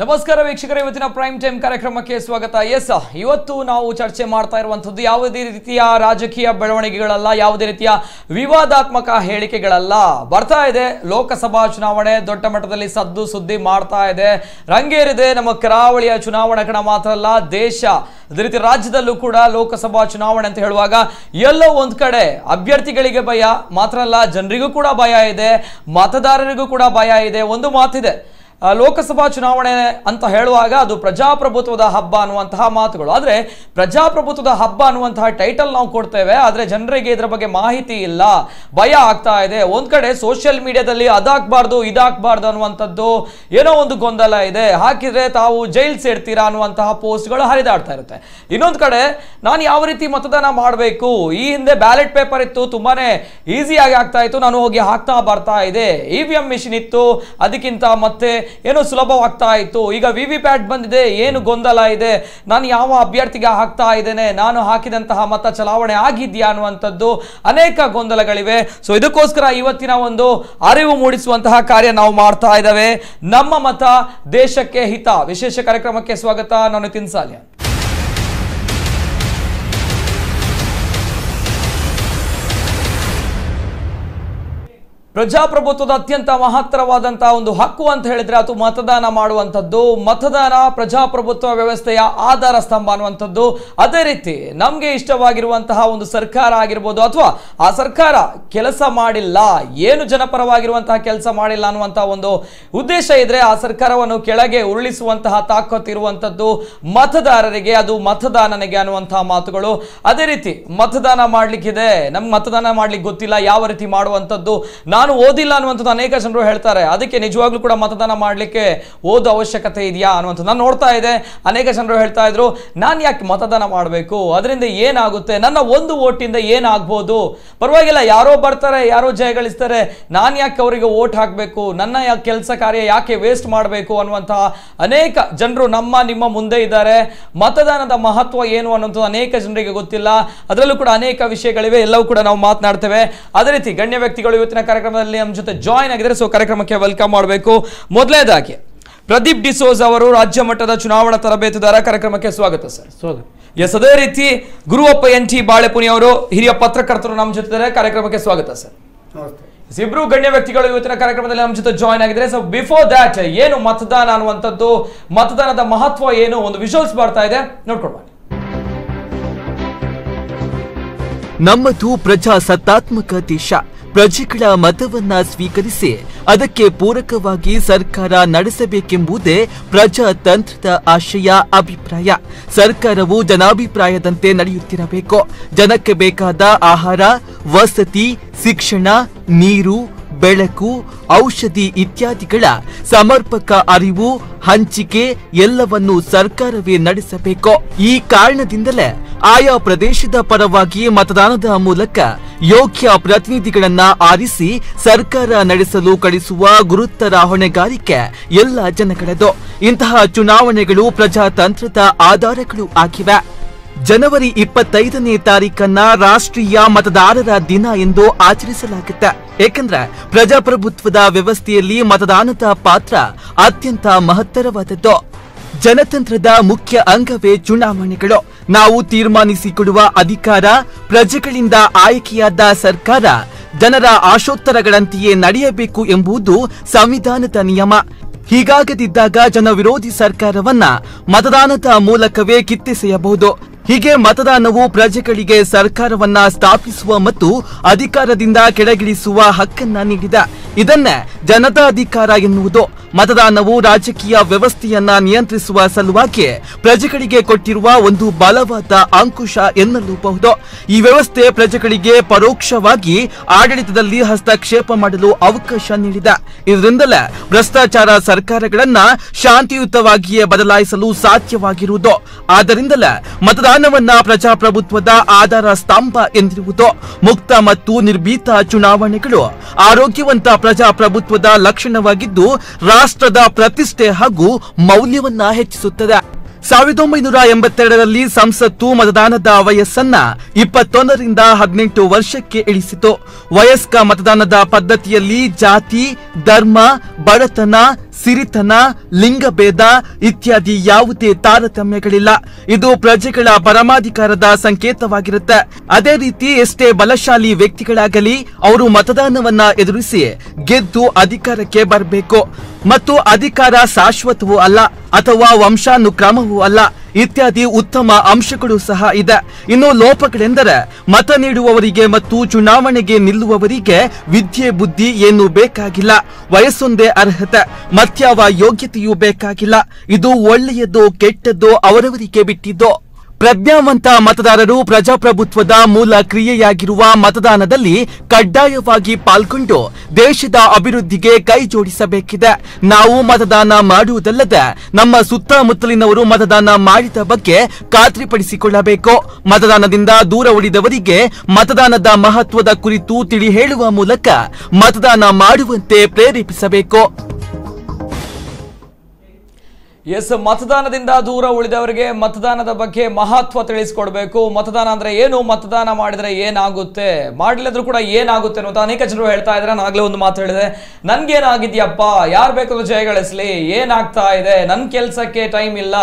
ನಮಸ್ಕಾರ ವೀಕ್ಷಕರೇ, ಇವತ್ತಿನ ಪ್ರೈಮ್ ಟೈಮ್ ಕಾರ್ಯಕ್ರಮಕ್ಕೆ ಸ್ವಾಗತ. ಇವತ್ತು ನಾವು ಚರ್ಚೆ ಮಾಡ್ತಾ ಇರುವಂತದ್ದು ಯಾವುದೇ ರೀತಿಯ ರಾಜಕೀಯ ಬೆಳವಣಿಗೆಗಳಲ್ಲ, ಯಾವುದೇ ರೀತಿಯ ವಿವಾದಾತ್ಮಕ ಹೇಳಿಕೆಗಳಲ್ಲ. ಬರ್ತಾ ಇದೆ ಲೋಕಸಭಾ ಚುನಾವಣೆ, ದೊಡ್ಡ ಮಟ್ಟದಲ್ಲಿ ಸದ್ದು ಸುದ್ದಿ ಮಾಡ್ತಾ ಇದೆ, ರಂಗೇರಿದೆ. ನಮ್ಮ ಕರಾವಳಿಯ ಚುನಾವಣಾ ಕಣ ಮಾತ್ರ ಅಲ್ಲ, ದೇಶ ಅದೇ ರೀತಿ ರಾಜ್ಯದಲ್ಲೂ ಕೂಡ ಲೋಕಸಭಾ ಚುನಾವಣೆ ಅಂತ ಹೇಳುವಾಗ ಎಲ್ಲೋ ಒಂದ್ ಕಡೆ ಅಭ್ಯರ್ಥಿಗಳಿಗೆ ಭಯ ಮಾತ್ರ ಅಲ್ಲ, ಜನರಿಗೂ ಕೂಡ ಭಯ ಇದೆ, ಮತದಾರರಿಗೂ ಕೂಡ ಭಯ ಇದೆ. ಒಂದು ಮಾತಿದೆ, ಲೋಕಸಭಾ ಚುನಾವಣೆ ಅಂತ ಹೇಳುವಾಗ ಅದು ಪ್ರಜಾಪ್ರಭುತ್ವದ ಹಬ್ಬ ಅನ್ನುವಂತಹ ಮಾತುಗಳು. ಆದರೆ ಪ್ರಜಾಪ್ರಭುತ್ವದ ಹಬ್ಬ ಅನ್ನುವಂತಹ ಟೈಟಲ್ ನಾವು ಕೊಡ್ತೇವೆ, ಆದರೆ ಜನರಿಗೆ ಇದರ ಬಗ್ಗೆ ಮಾಹಿತಿ ಇಲ್ಲ, ಭಯ ಆಗ್ತಾ ಇದೆ. ಒಂದ್ ಕಡೆ ಸೋಷಿಯಲ್ ಮೀಡಿಯಾದಲ್ಲಿ ಅದಾಗಬಾರ್ದು ಇದಾಗಬಾರ್ದು ಅನ್ನುವಂಥದ್ದು ಏನೋ ಒಂದು ಗೊಂದಲ ಇದೆ, ಹಾಕಿದ್ರೆ ತಾವು ಜೈಲ್ ಸೇರ್ತೀರಾ ಅನ್ನುವಂತಹ ಪೋಸ್ಟ್ಗಳು ಹರಿದಾಡ್ತಾ ಇರುತ್ತೆ. ಇನ್ನೊಂದು ಕಡೆ ನಾನು ಯಾವ ರೀತಿ ಮತದಾನ ಮಾಡಬೇಕು, ಈ ಹಿಂದೆ ಬ್ಯಾಲೆಟ್ ಪೇಪರ್ ಇತ್ತು, ತುಂಬಾನೇ ಈಸಿಯಾಗಿ ಆಗ್ತಾ ಇತ್ತು, ನಾನು ಹೋಗಿ ಹಾಕ್ತಾ ಬರ್ತಾ ಇದೆ. EVM ಮಿಷಿನ್ ಇತ್ತು, ಅದಕ್ಕಿಂತ ಮತ್ತೆ ಏನೋ ಸುಲಭವಾಗ್ತಾ ಇತ್ತು. ಈಗ VVPAT ಬಂದಿದೆ, ಏನು ಗೊಂದಲ ಇದೆ, ನಾನು ಯಾವ ಅಭ್ಯರ್ಥಿಗೆ ಹಾಕ್ತಾ ಇದ್ದೇನೆ, ನಾನು ಹಾಕಿದಂತಹ ಮತ ಚಲಾವಣೆ ಆಗಿದ್ಯಾ ಅನ್ನುವಂಥದ್ದು ಅನೇಕ ಗೊಂದಲಗಳಿವೆ. ಸೊ ಇದಕ್ಕೋಸ್ಕರ ಇವತ್ತಿನ ಒಂದು ಅರಿವು ಮೂಡಿಸುವಂತಹ ಕಾರ್ಯ ನಾವು ಮಾಡ್ತಾ ಇದ್ದೇವೆ. ನಮ್ಮ ಮತ ದೇಶಕ್ಕೆ ಹಿತ ವಿಶೇಷ ಕಾರ್ಯಕ್ರಮಕ್ಕೆ ಸ್ವಾಗತ. ನಾನು ನಿತಿನ್ ಸಾಲ್ಯ. ಪ್ರಜಾಪ್ರಭುತ್ವದ ಅತ್ಯಂತ ಮಹತ್ತರವಾದಂತಹ ಒಂದು ಹಕ್ಕು ಅಂತ ಹೇಳಿದ್ರೆ ಅದು ಮತದಾನ ಮಾಡುವಂಥದ್ದು. ಮತದಾನ ಪ್ರಜಾಪ್ರಭುತ್ವ ವ್ಯವಸ್ಥೆಯ ಆಧಾರ ಸ್ತಂಭ ಅನ್ನುವಂಥದ್ದು. ಅದೇ ರೀತಿ ನಮ್ಗೆ ಇಷ್ಟವಾಗಿರುವಂತಹ ಒಂದು ಸರ್ಕಾರ ಆಗಿರ್ಬೋದು, ಅಥವಾ ಆ ಸರ್ಕಾರ ಕೆಲಸ ಮಾಡಿಲ್ಲ, ಏನು ಜನಪರವಾಗಿರುವಂತಹ ಕೆಲಸ ಮಾಡಿಲ್ಲ ಅನ್ನುವಂತಹ ಒಂದು ಉದ್ದೇಶ ಇದ್ರೆ ಆ ಸರ್ಕಾರವನ್ನು ಕೆಳಗೆ ಉರುಳಿಸುವಂತಹ ತಾಕತ್ತು ಇರುವಂತದ್ದು ಮತದಾರರಿಗೆ, ಅದು ಮತದಾನನಿಗೆ ಅನ್ನುವಂತಹ ಮಾತುಗಳು. ಅದೇ ರೀತಿ ಮತದಾನ ಮಾಡ್ಲಿಕ್ಕಿದೆ, ನಮ್ಗೆ ಮತದಾನ ಮಾಡ್ಲಿಕ್ಕೆ ಗೊತ್ತಿಲ್ಲ, ಯಾವ ರೀತಿ ಮಾಡುವಂಥದ್ದು, ನಾನು ಓದಿಲ್ಲ ಅನ್ನುವಂಥದ್ದು ಅನೇಕ ಜನರು ಹೇಳ್ತಾರೆ. ಅದಕ್ಕೆ ನಿಜವಾಗ್ಲೂ ಕೂಡ ಮತದಾನ ಮಾಡಲಿಕ್ಕೆ ಓದೋ ಅವಶ್ಯಕತೆ ಇದೆಯಾ ಅನ್ನುವಂಥದ್ದು ನಾನು ನೋಡ್ತಾ ಇದ್ದೆ. ಅನೇಕ ಜನರು ಹೇಳ್ತಾ ಇದ್ರು, ನಾನು ಯಾಕೆ ಮತದಾನ ಮಾಡಬೇಕು, ಅದರಿಂದ ಏನಾಗುತ್ತೆ, ನನ್ನ ಒಂದು ವೋಟಿಂದ ಏನಾಗ್ಬೋದು, ಪರವಾಗಿಲ್ಲ, ಯಾರೋ ಬರ್ತಾರೆ, ಯಾರೋ ಜಯಗಳಿಸ್ತಾರೆ, ನಾನು ಯಾಕೆ ಅವರಿಗೆ ವೋಟ್ ಹಾಕಬೇಕು, ನನ್ನ ಕೆಲಸ ಕಾರ್ಯ ಯಾಕೆ ವೇಸ್ಟ್ ಮಾಡಬೇಕು ಅನ್ನುವಂತಹ ಅನೇಕ ಜನರು ನಿಮ್ಮ ಮುಂದೆ ಇದ್ದಾರೆ. ಮತದಾನದ ಮಹತ್ವ ಏನು ಅನ್ನುವಂಥದ್ದು ಅನೇಕ ಜನರಿಗೆ ಗೊತ್ತಿಲ್ಲ. ಅದರಲ್ಲೂ ಕೂಡ ಅನೇಕ ವಿಷಯಗಳಿವೆ, ಎಲ್ಲವೂ ಕೂಡ ನಾವು ಮಾತನಾಡ್ತೇವೆ. ಅದೇ ರೀತಿ ಗಣ್ಯ ವ್ಯಕ್ತಿಗಳು ಇವತ್ತಿನ ಕಾರ್ಯಕ್ರಮದಲ್ಲಿ ನಮ್ಮ ಜೊತೆ ಜಾಯಿನ್ ಆಗಿದ್ದಾರೆ. ಸೊ ಕಾರ್ಯಕ್ರಮಕ್ಕೆ ವೆಲ್ಕಮ್ ಮಾಡಬೇಕು. ಮೊದಲನೇದಾಗಿ ಪ್ರದೀಪ್ ಡಿಸೋಜ್ ಅವರು, ರಾಜ್ಯ ಮಟ್ಟದ ಚುನಾವಣಾ ತರಬೇತುದಾರ, ಕಾರ್ಯಕ್ರಮಕ್ಕೆ ಸ್ವಾಗತ ಸರ್. ಸ್ವಾಗತ. ಎಸ್, ಅದೇ ರೀತಿ ಗುರುವಪ್ಪ NT ಬಾಳೆಪುನಿ ಅವರು, ಹಿರಿಯ ಪತ್ರಕರ್ತರು, ನಮ್ಮ ಜೊತೆ ಇದ್ದಾರೆ, ಕಾರ್ಯಕ್ರಮಕ್ಕೆ ಸ್ವಾಗತ ಸರ್. ಇಬ್ರು ಗಣ್ಯ ವ್ಯಕ್ತಿಗಳು ಇವತ್ತಿನ ಕಾರ್ಯಕ್ರಮದಲ್ಲಿ ನಮ್ಮ ಜೊತೆ ಜಾಯಿನ್ ಆಗಿದ್ದಾರೆ. ಸೊ ಬಿಫೋರ್ ದ್ಯಾಟ್, ಏನು ಮತದಾನ ಅನ್ನುವಂಥದ್ದು, ಮತದಾನದ ಮಹತ್ವ ಏನು, ಒಂದು ವಿಜುವಲ್ಸ್ ಬರ್ತಾ ಇದೆ, ನೋಡ್ಕೊಂಡು ಬನ್ನಿ. ನಮ್ಮದು ಪ್ರಜಾಸತ್ತಾತ್ಮಕ ದೇಶ. ಪ್ರಜೆಗಳ ಮತವನ್ನ ಸ್ವೀಕರಿಸಿ ಅದಕ್ಕೆ ಪೂರಕವಾಗಿ ಸರ್ಕಾರ ನಡೆಸಬೇಕೆಂಬುದೇ ಪ್ರಜಾತಂತ್ರದ ಆಶಯ, ಅಭಿಪ್ರಾಯ. ಸರ್ಕಾರವು ಜನಾಭಿಪ್ರಾಯದಂತೆ ನಡೆಯುತ್ತಿರಬೇಕು. ಜನಕ್ಕೆ ಬೇಕಾದ ಆಹಾರ, ವಸತಿ, ಶಿಕ್ಷಣ, ನೀರು, ಬೆಳಕು, ಔಷಧಿ ಇತ್ಯಾದಿಗಳ ಸಮರ್ಪಕ ಅರಿವು, ಹಂಚಿಕೆ ಎಲ್ಲವನ್ನು ಸರ್ಕಾರವೇ ನಡೆಸಬೇಕು. ಈ ಕಾರಣದಿಂದಲೇ ಆಯಾ ಪ್ರದೇಶದ ಪರವಾಗಿ ಮತದಾನದ ಮೂಲಕ ಯೋಗ್ಯ ಪ್ರತಿನಿಧಿಗಳನ್ನ ಆರಿಸಿ ಸರ್ಕಾರ ನಡೆಸಲು ಕಳಿಸುವ ಗುರುತರ ಹೊಣೆಗಾರಿಕೆ ಎಲ್ಲ ಜನಗಳದು. ಇಂತಹ ಚುನಾವಣೆಗಳು ಪ್ರಜಾತಂತ್ರದ ಆಧಾರಗಳು ಆಗಿವೆ. ಜನವರಿ 25ನೇ ತಾರೀಖನ್ನ ರಾಷ್ಟ್ರೀಯ ಮತದಾರರ ದಿನ ಎಂದು ಆಚರಿಸಲಾಗುತ್ತೆ. ಏಕೆಂದ್ರೆ ಪ್ರಜಾಪ್ರಭುತ್ವದ ವ್ಯವಸ್ಥೆಯಲ್ಲಿ ಮತದಾನದ ಪಾತ್ರ ಅತ್ಯಂತ ಮಹತ್ತರವಾದದ್ದು. ಜನತಂತ್ರದ ಮುಖ್ಯ ಅಂಗವೇ ಚುನಾವಣೆಗಳು. ನಾವು ತೀರ್ಮಾನಿಸಿಕೊಡುವ ಅಧಿಕಾರ, ಪ್ರಜೆಗಳಿಂದ ಆಯ್ಕೆಯಾದ ಸರ್ಕಾರ ಜನರ ಆಶೋತ್ತರಗಳಂತೆಯೇ ನಡೆಯಬೇಕು ಎಂಬುದು ಸಂವಿಧಾನದ ನಿಯಮ. ಹೀಗಾಗದಿದ್ದಾಗ ಜನವಿರೋಧಿ ಸರ್ಕಾರವನ್ನ ಮತದಾನದ ಮೂಲಕವೇ ಕಿತ್ತೆಸೆಯಬಹುದು. ಹೀಗೆ ಮತದಾನವು ಪ್ರಜೆಗಳಿಗೆ ಸರ್ಕಾರವನ್ನ ಸ್ಥಾಪಿಸುವ ಮತ್ತು ಅಧಿಕಾರದಿಂದ ಕೆಳಗಿಳಿಸುವ ಹಕ್ಕನ್ನ ನೀಡಿದೆ. ಇದನ್ನೇ ಜನತಾಧಿಕಾರ ಎನ್ನುವುದು. ಮತದಾನವು ರಾಜಕೀಯ ವ್ಯವಸ್ಥೆಯನ್ನ ನಿಯಂತ್ರಿಸುವ ಸಲುವಾಗಿ ಪ್ರಜೆಗಳಿಗೆ ಕೊಟ್ಟಿರುವ ಒಂದು ಬಲವಾದ ಅಂಕುಶ ಎನ್ನಲೂಬಹುದು. ಈ ವ್ಯವಸ್ಥೆ ಪ್ರಜೆಗಳಿಗೆ ಪರೋಕ್ಷವಾಗಿ ಆಡಳಿತದಲ್ಲಿ ಹಸ್ತಕ್ಷೇಪ ಮಾಡಲು ಅವಕಾಶ ನೀಡಿದೆ. ಇದರಿಂದಲೇ ಭ್ರಷ್ಟಾಚಾರ ಸರ್ಕಾರಗಳನ್ನ ಶಾಂತಿಯುತವಾಗಿಯೇ ಬದಲಾಯಿಸಲು ಸಾಧ್ಯವಾಗಿರುವುದು. ಆದ್ದರಿಂದಲೇ ಮತದಾನವನ್ನ ಪ್ರಜಾಪ್ರಭುತ್ವದ ಆಧಾರ ಸ್ತಂಭ ಎಂದಿರುವುದು. ಮುಕ್ತ ಮತ್ತು ನಿರ್ಭೀತ ಚುನಾವಣೆಗಳು ಆರೋಗ್ಯವಂತ ಪ್ರಜಾಪ್ರಭುತ್ವದ ಲಕ್ಷಣವಾಗಿದ್ದು ರಾಷ್ಟ್ರದ ಪ್ರತಿಷ್ಠೆ ಹಾಗೂ ಮೌಲ್ಯವನ್ನ ಹೆಚ್ಚಿಸುತ್ತದೆ. 1982ರಲ್ಲಿ ಸಂಸತ್ತು ಮತದಾನದ ವಯಸ್ಸನ್ನ 21ರಿಂದ 18 ವರ್ಷಕ್ಕೆ ಇಳಿಸಿತು. ವಯಸ್ಕ ಮತದಾನದ ಪದ್ಧತಿಯಲ್ಲಿ ಜಾತಿ, ಧರ್ಮ, ಬಡತನ, ಸಿರಿತನ, ಲಿಂಗಭೇದ ಇತ್ಯಾದಿ ಯಾವುದೇ ತಾರತಮ್ಯಗಳಿಲ್ಲ. ಇದು ಪ್ರಜೆಗಳ ಪರಮಾಧಿಕಾರದ ಸಂಕೇತವಾಗಿರುತ್ತೆ. ಅದೇ ರೀತಿ ಎಷ್ಟೇ ಬಲಶಾಲಿ ವ್ಯಕ್ತಿಗಳಾಗಲಿ ಅವರು ಮತದಾನವನ್ನ ಎದುರಿಸಿ ಗೆದ್ದು ಅಧಿಕಾರಕ್ಕೆ ಬರಬೇಕು. ಮತ್ತು ಅಧಿಕಾರ ಶಾಶ್ವತವೂ ಅಲ್ಲ ಅಥವಾ ವಂಶಾನುಕ್ರಮವೂ ಅಲ್ಲ ಇತ್ಯಾದಿ ಉತ್ತಮ ಅಂಶಗಳು ಸಹ ಇದೆ. ಇನ್ನು ಲೋಪಗಳೆಂದರೆ ಮತ ನೀಡುವವರಿಗೆ ಮತ್ತು ಚುನಾವಣೆಗೆ ನಿಲ್ಲುವವರಿಗೆ ವಿದ್ಯೆ ಬುದ್ಧಿ ಏನು ಬೇಕಾಗಿಲ್ಲ, ವಯಸ್ಸೊಂದೇ ಅರ್ಹತೆ, ಮತ್ಯಾವ ಯೋಗ್ಯತೆಯೂ ಬೇಕಾಗಿಲ್ಲ. ಇದು ಒಳ್ಳೆಯದೋ ಕೆಟ್ಟದ್ದೋ ಅವರವರಿಗೆ ಬಿಟ್ಟಿದ್ದೋ. ಪ್ರಜ್ಞಾವಂತ ಮತದಾರರು ಪ್ರಜಾಪ್ರಭುತ್ವದ ಮೂಲ ಕ್ರಿಯೆಯಾಗಿರುವ ಮತದಾನದಲ್ಲಿ ಕಡ್ಡಾಯವಾಗಿ ಪಾಲ್ಗೊಂಡು ದೇಶದ ಅಭಿವೃದ್ಧಿಗೆ ಕೈ ಜೋಡಿಸಬೇಕಿದೆ. ನಾವು ಮತದಾನ ಮಾಡುವುದಲ್ಲದೆ ನಮ್ಮ ಸುತ್ತಮುತ್ತಲಿನವರು ಮತದಾನ ಮಾಡಿದ ಬಗ್ಗೆ ಖಾತ್ರಿಪಡಿಸಿಕೊಳ್ಳಬೇಕು. ಮತದಾನದಿಂದ ದೂರ ಉಳಿದವರಿಗೆ ಮತದಾನದ ಮಹತ್ವದ ಕುರಿತು ತಿಳಿ ಹೇಳುವ ಮೂಲಕ ಮತದಾನ ಮಾಡುವಂತೆ ಪ್ರೇರೇಪಿಸಬೇಕು. ಎಸ್, ಮತದಾನದಿಂದ ದೂರ ಉಳಿದವರಿಗೆ ಮತದಾನದ ಬಗ್ಗೆ ಮಹತ್ವ ತಿಳಿಸ್ಕೊಡ್ಬೇಕು. ಮತದಾನ ಅಂದ್ರೆ ಏನು, ಮತದಾನ ಮಾಡಿದ್ರೆ ಏನಾಗುತ್ತೆ, ಮಾಡಲಿದ್ರು ಕೂಡ ಏನಾಗುತ್ತೆ ಅನ್ನೋದು ಅನೇಕ ಜನರು ಹೇಳ್ತಾ ಇದ್ದಾರೆ. ನಾಗಲೇ ಒಂದು ಮಾತು ಹೇಳಿದೆ, ನನ್ಗೇನಾಗಿದ್ಯಪ್ಪ, ಯಾರು ಬೇಕಾದ್ರೂ ಜಯಗಳಿಸ್ಲಿ, ಏನಾಗ್ತಾ ಇದೆ, ನನ್ನ ಕೆಲಸಕ್ಕೆ ಟೈಮ್ ಇಲ್ಲ,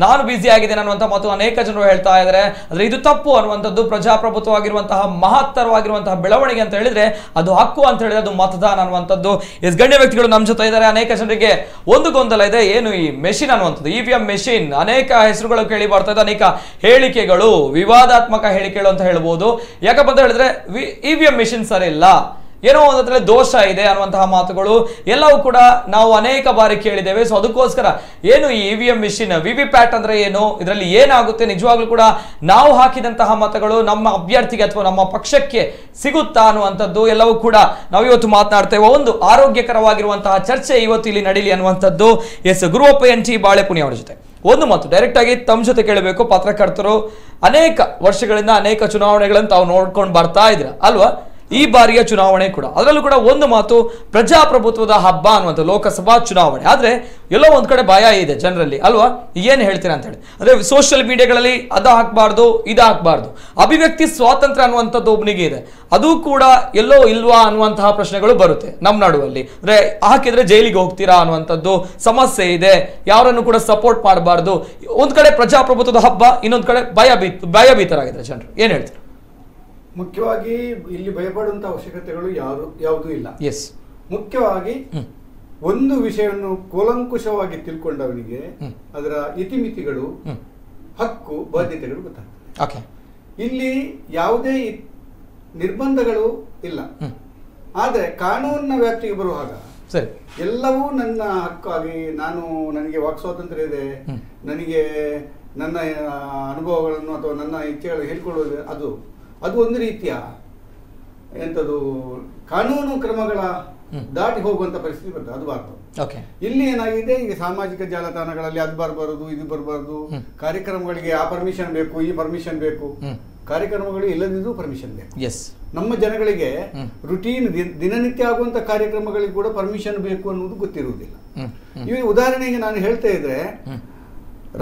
ನಾನು ಬ್ಯುಸಿ ಆಗಿದ್ದೇನೆ ಅನ್ನುವಂಥ ಮಾತು ಅನೇಕ ಜನರು ಹೇಳ್ತಾ ಇದ್ದಾರೆ. ಆದ್ರೆ ಇದು ತಪ್ಪು ಅನ್ನುವಂಥದ್ದು. ಪ್ರಜಾಪ್ರಭುತ್ವವಾಗಿರುವಂತಹ ಮಹತ್ತರವಾಗಿರುವಂತಹ ಬೆಳವಣಿಗೆ ಅಂತ ಹೇಳಿದ್ರೆ ಅದು ಹಕ್ಕು ಅಂತ ಹೇಳಿದ್ರೆ ಅದು ಮತದಾನ ಅನ್ನುವಂಥದ್ದು. ಎಸ್, ಗಣ್ಯ ವ್ಯಕ್ತಿಗಳು ನಮ್ಮ ಜೊತೆ ಇದ್ದಾರೆ. ಅನೇಕ ಜನರಿಗೆ ಒಂದು ಗೊಂದಲ ಇದೆ, ಏನು ಈ ಮೆಷಿನ್ ಅನ್ನುವಂಥದ್ದು, ಇವಿಎಂ ಮೆಷಿನ್, ಅನೇಕ ಹೆಸರುಗಳು ಕೇಳಿ ಬರ್ತಾ ಇದೆ, ಅನೇಕ ಹೇಳಿಕೆಗಳು, ವಿವಾದಾತ್ಮಕ ಹೇಳಿಕೆಗಳು ಅಂತ ಹೇಳ್ಬೋದು. ಯಾಕಪ್ಪ ಅಂತ ಹೇಳಿದ್ರೆ ಇವಿಎಂ ಮೆಷಿನ್ ಸರಿ ಇಲ್ಲ, ಏನೋ ಒಂದರಲ್ಲಿ ದೋಷ ಇದೆ ಅನ್ನುವಂತಹ ಮಾತುಗಳು ಎಲ್ಲವೂ ಕೂಡ ನಾವು ಅನೇಕ ಬಾರಿ ಕೇಳಿದ್ದೇವೆ. ಸೊ ಅದಕ್ಕೋಸ್ಕರ ಏನು ಈ ಇವಿಎಂ ಮಿಷಿನ್, ವಿವಿಪ್ಯಾಟ್ ಅಂದ್ರೆ ಏನು, ಇದರಲ್ಲಿ ಏನಾಗುತ್ತೆ, ನಿಜವಾಗ್ಲೂ ಕೂಡ ನಾವು ಹಾಕಿದಂತಹ ಮತಗಳು ನಮ್ಮ ಅಭ್ಯರ್ಥಿಗೆ ಅಥವಾ ನಮ್ಮ ಪಕ್ಷಕ್ಕೆ ಸಿಗುತ್ತಾ ಅನ್ನುವಂಥದ್ದು ಎಲ್ಲವೂ ಕೂಡ ನಾವು ಇವತ್ತು ಮಾತನಾಡ್ತೇವೆ. ಒಂದು ಆರೋಗ್ಯಕರವಾಗಿರುವಂತಹ ಚರ್ಚೆ ಇವತ್ತು ಇಲ್ಲಿ ನಡೀಲಿ ಅನ್ನುವಂಥದ್ದು. ಎಸ್, ಗುರುವಪ್ಪ NT ಬಾಳೆಪುಣಿ ಅವರ ಜೊತೆ ಒಂದು ಮಾತು ಡೈರೆಕ್ಟ್ ಆಗಿ ತಮ್ಮ ಜೊತೆ ಕೇಳಬೇಕು. ಪತ್ರಕರ್ತರು ಅನೇಕ ವರ್ಷಗಳಿಂದ ಅನೇಕ ಚುನಾವಣೆಗಳನ್ನು ತಾವು ನೋಡ್ಕೊಂಡು ಬರ್ತಾ ಇದ್ರ ಅಲ್ವಾ, ಈ ಬಾರಿಯ ಚುನಾವಣೆ ಕೂಡ ಅದರಲ್ಲೂ ಕೂಡ ಒಂದು ಮಾತು, ಪ್ರಜಾಪ್ರಭುತ್ವದ ಹಬ್ಬ ಅನ್ನುವಂಥ ಲೋಕಸಭಾ ಚುನಾವಣೆ. ಆದ್ರೆ ಎಲ್ಲೋ ಒಂದ್ ಕಡೆ ಭಯ ಇದೆ ಜನರಲ್ಲಿ ಅಲ್ವಾ, ಏನ್ ಹೇಳ್ತೀರಾ ಅಂತ ಹೇಳಿ. ಅಂದ್ರೆ ಸೋಷಿಯಲ್ ಮೀಡಿಯಾಗಳಲ್ಲಿ ಅದು ಹಾಕ್ಬಾರ್ದು, ಇದು ಹಾಕ್ಬಾರ್ದು, ಅಭಿವ್ಯಕ್ತಿ ಸ್ವಾತಂತ್ರ್ಯ ಅನ್ನುವಂಥದ್ದು ಒಬ್ಬನಿಗೆ ಇದೆ, ಅದು ಕೂಡ ಎಲ್ಲೋ ಇಲ್ವಾ ಅನ್ನುವಂತಹ ಪ್ರಶ್ನೆಗಳು ಬರುತ್ತೆ ನಮ್ಮ ನಡುವಲ್ಲಿ. ಅಂದ್ರೆ ಹಾಕಿದ್ರೆ ಜೈಲಿಗೆ ಹೋಗ್ತೀರಾ ಅನ್ನುವಂಥದ್ದು ಸಮಸ್ಯೆ ಇದೆ, ಯಾರನ್ನು ಕೂಡ ಸಪೋರ್ಟ್ ಮಾಡಬಾರ್ದು. ಒಂದ್ ಕಡೆ ಪ್ರಜಾಪ್ರಭುತ್ವದ ಹಬ್ಬ, ಇನ್ನೊಂದ್ ಕಡೆ ಭಯಭೀತರಾಗಿದ್ದಾರೆ ಜನರು. ಏನ್ ಹೇಳ್ತೀರಾ? ಮುಖ್ಯವಾಗಿ ಇಲ್ಲಿ ಭಯಪಡುವಂತ ಅವಶ್ಯಕತೆಗಳು ಯಾವುದೂ ಇಲ್ಲ. ಎಸ್, ಮುಖ್ಯವಾಗಿ ಒಂದು ವಿಷಯವನ್ನು ಕೂಲಂಕುಷವಾಗಿ ತಿಳ್ಕೊಂಡವನಿಗೆ ಅದರ ಇತಿಮಿತಿಗಳು, ಹಕ್ಕು, ಬಾಧ್ಯತೆಗಳು ಗೊತ್ತಾಗ್ತದೆ. ಇಲ್ಲಿ ಯಾವುದೇ ನಿರ್ಬಂಧಗಳು ಇಲ್ಲ. ಆದ್ರೆ ಕಾನೂನಿನ ವ್ಯಾಪ್ತಿಗೆ ಬರುವಾಗ ಎಲ್ಲವೂ ನನ್ನ ಹಕ್ಕಾಗಿ ನನಗೆ ವಾಕ್ ಸ್ವಾತಂತ್ರ್ಯ ಇದೆ, ನನಗೆ ನನ್ನ ಅನುಭವಗಳನ್ನು ಅಥವಾ ನನ್ನ ಇಚ್ಛೆಗಳನ್ನು ಹೇಳ್ಕೊಳ್ಳೋದು ಅದು ಒಂದು ರೀತಿಯ ಎಂಥದ್ದು ಕಾನೂನು ಕ್ರಮಗಳ ದಾಟಿ ಹೋಗುವಂತ ಪರಿಸ್ಥಿತಿ ಬರ್ತದೆ. ಅದು ಬಾರ್ದು. ಇಲ್ಲಿ ಏನಾಗಿದೆ, ಈಗ ಸಾಮಾಜಿಕ ಜಾಲತಾಣಗಳಲ್ಲಿ ಅದು ಬರಬಾರದು, ಇದು ಬರಬಾರದು, ಕಾರ್ಯಕ್ರಮಗಳಿಗೆ ಆ ಪರ್ಮಿಷನ್ ಬೇಕು, ಈ ಪರ್ಮಿಷನ್ ಬೇಕು, ಕಾರ್ಯಕ್ರಮಗಳು ಇಲ್ಲದಿದ್ರೂ ಪರ್ಮಿಷನ್ ಬೇಕು. ನಮ್ಮ ಜನಗಳಿಗೆ ರುಟೀನ್ ದಿನನಿತ್ಯ ಆಗುವಂತ ಕಾರ್ಯಕ್ರಮಗಳಿಗೆ ಕೂಡ ಪರ್ಮಿಷನ್ ಬೇಕು ಅನ್ನೋದು ಗೊತ್ತಿರುವುದಿಲ್ಲ. ಈಗ ಉದಾಹರಣೆಗೆ ನಾನು ಹೇಳ್ತಾ ಇದ್ರೆ,